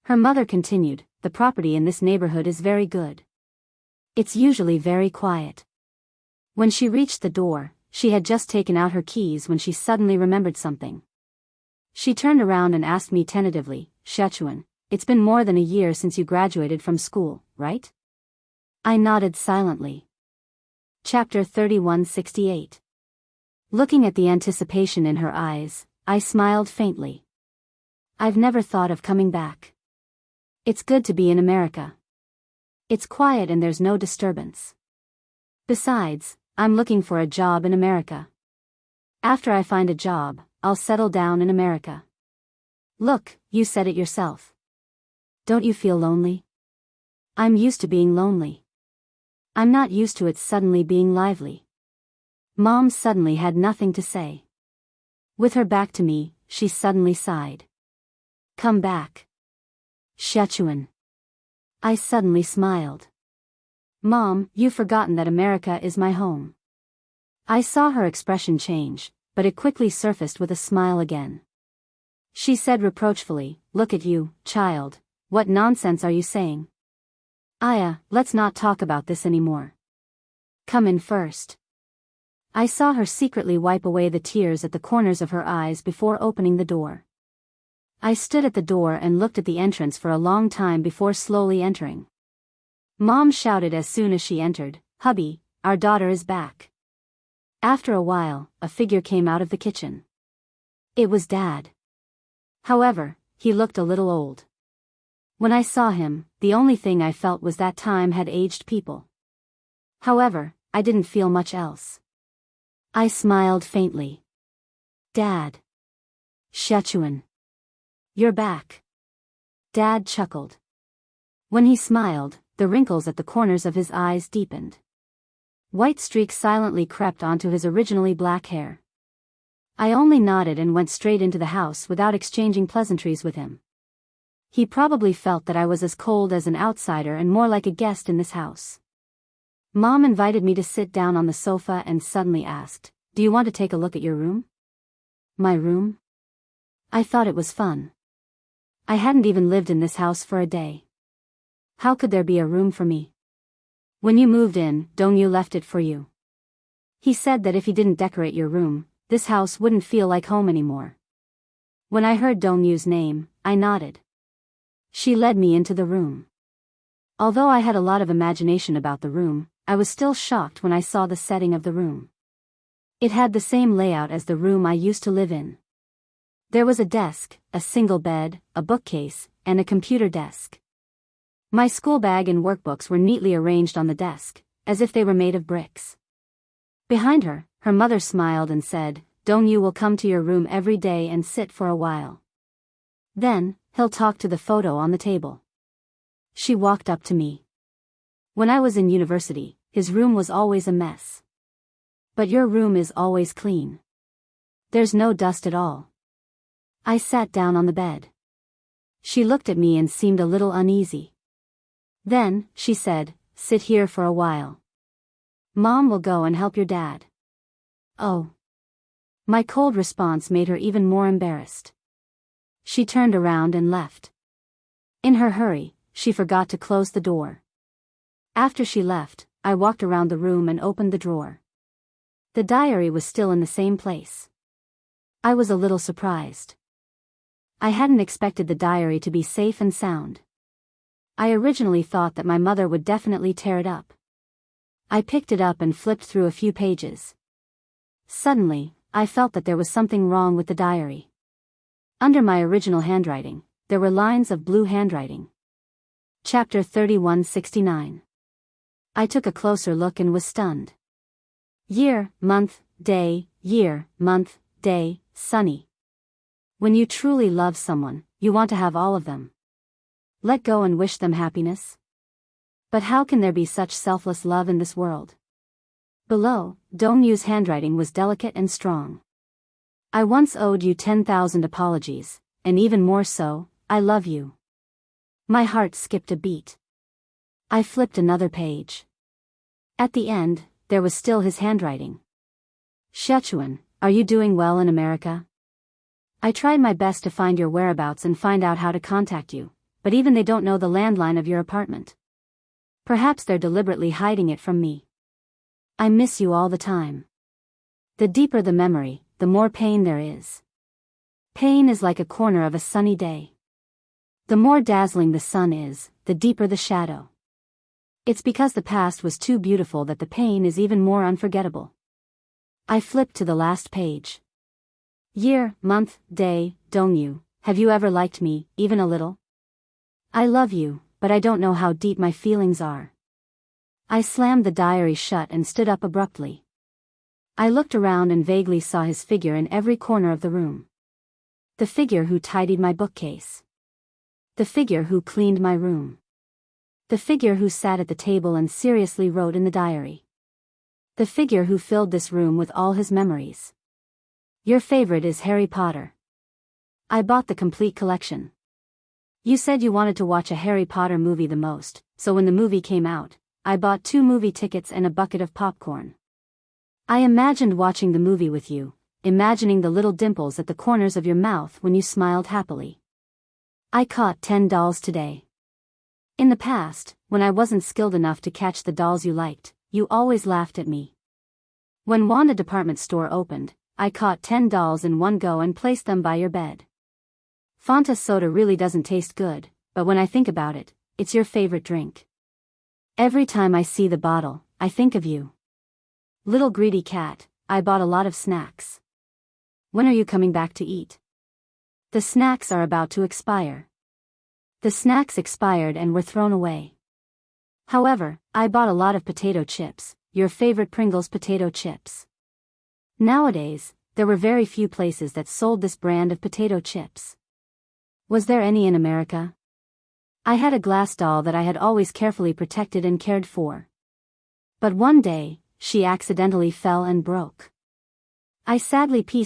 Her mother continued, "The property in this neighborhood is very good. It's usually very quiet." When she reached the door, She had just taken out her keys when she suddenly remembered something. She turned around and asked me tentatively, "Xiachuan, it's been more than a year since you graduated from school, right?" I nodded silently. Chapter 3168. Looking at the anticipation in her eyes, I smiled faintly. I've never thought of coming back. It's good to be in America. It's quiet and there's no disturbance. Besides, I'm looking for a job in America. After I find a job, I'll settle down in America. Look, you said it yourself. Don't you feel lonely? I'm used to being lonely. I'm not used to it suddenly being lively. Mom suddenly had nothing to say. With her back to me, she suddenly sighed. Come back. Xiachuan. I suddenly smiled. Mom, you've forgotten that America is my home. I saw her expression change, but it quickly surfaced with a smile again. She said reproachfully, "Look at you, child, what nonsense are you saying? Aya, let's not talk about this anymore. Come in first." I saw her secretly wipe away the tears at the corners of her eyes before opening the door. I stood at the door and looked at the entrance for a long time before slowly entering. Mom shouted as soon as she entered, "Hubby, our daughter is back." After a while, a figure came out of the kitchen. It was Dad. However, he looked a little old. When I saw him, the only thing I felt was that time had aged people. However, I didn't feel much else. I smiled faintly. Dad. Xiachuan. You're back. Dad chuckled. When he smiled, the wrinkles at the corners of his eyes deepened. White streaks silently crept onto his originally black hair. I only nodded and went straight into the house without exchanging pleasantries with him. He probably felt that I was as cold as an outsider and more like a guest in this house. Mom invited me to sit down on the sofa and suddenly asked, "Do you want to take a look at your room?" My room? I thought it was fun. I hadn't even lived in this house for a day. How could there be a room for me? When you moved in, Dongyu left it for you. He said that if he didn't decorate your room, this house wouldn't feel like home anymore. When I heard Dongyu's name, I nodded. She led me into the room. Although I had a lot of imagination about the room, I was still shocked when I saw the setting of the room. It had the same layout as the room I used to live in. There was a desk, a single bed, a bookcase, and a computer desk. My school bag and workbooks were neatly arranged on the desk, as if they were made of bricks. Behind her, her mother smiled and said, "Dongyu will come to your room every day and sit for a while. Then, he'll talk to the photo on the table." She walked up to me. When I was in university, his room was always a mess. But your room is always clean. There's no dust at all. I sat down on the bed. She looked at me and seemed a little uneasy. Then, she said, "Sit here for a while. Mom will go and help your dad." Oh. My cold response made her even more embarrassed. She turned around and left. In her hurry, she forgot to close the door. After she left, I walked around the room and opened the drawer. The diary was still in the same place. I was a little surprised. I hadn't expected the diary to be safe and sound. I originally thought that my mother would definitely tear it up. I picked it up and flipped through a few pages. Suddenly, I felt that there was something wrong with the diary. Under my original handwriting, there were lines of blue handwriting. Chapter 3169. I took a closer look and was stunned. Year, month, day, year, month, day, sunny. When you truly love someone, you want to have all of them. Let go and wish them happiness. But how can there be such selfless love in this world? Below, Dongyu's handwriting was delicate and strong. I once owed you 10,000 apologies, and even more so, I love you. My heart skipped a beat. I flipped another page. At the end, there was still his handwriting. Xiachuan, are you doing well in America? I tried my best to find your whereabouts and find out how to contact you, but even they don't know the landline of your apartment. Perhaps they're deliberately hiding it from me. I miss you all the time. The deeper the memory, the more pain there is. Pain is like a corner of a sunny day. The more dazzling the sun is, the deeper the shadow. It's because the past was too beautiful that the pain is even more unforgettable. I flipped to the last page. Year, month, day, Dongyu, have you ever liked me, even a little? I love you, but I don't know how deep my feelings are. I slammed the diary shut and stood up abruptly. I looked around and vaguely saw his figure in every corner of the room. The figure who tidied my bookcase. The figure who cleaned my room. The figure who sat at the table and seriously wrote in the diary. The figure who filled this room with all his memories. Your favorite is Harry Potter. I bought the complete collection. You said you wanted to watch a Harry Potter movie the most, so when the movie came out, I bought 2 movie tickets and a bucket of popcorn. I imagined watching the movie with you, imagining the little dimples at the corners of your mouth when you smiled happily. I caught 10 dolls today. In the past, when I wasn't skilled enough to catch the dolls you liked, you always laughed at me. When Wanda department store opened, I caught 10 dolls in one go and placed them by your bed. Fanta soda really doesn't taste good, but when I think about it, it's your favorite drink. Every time I see the bottle, I think of you. Little greedy cat, I bought a lot of snacks. When are you coming back to eat? The snacks are about to expire. The snacks expired and were thrown away. However, I bought a lot of potato chips, your favorite Pringles potato chips. Nowadays, there were very few places that sold this brand of potato chips. Was there any in America? I had a glass doll that I had always carefully protected and cared for. But one day, she accidentally fell and broke. I sadly pieced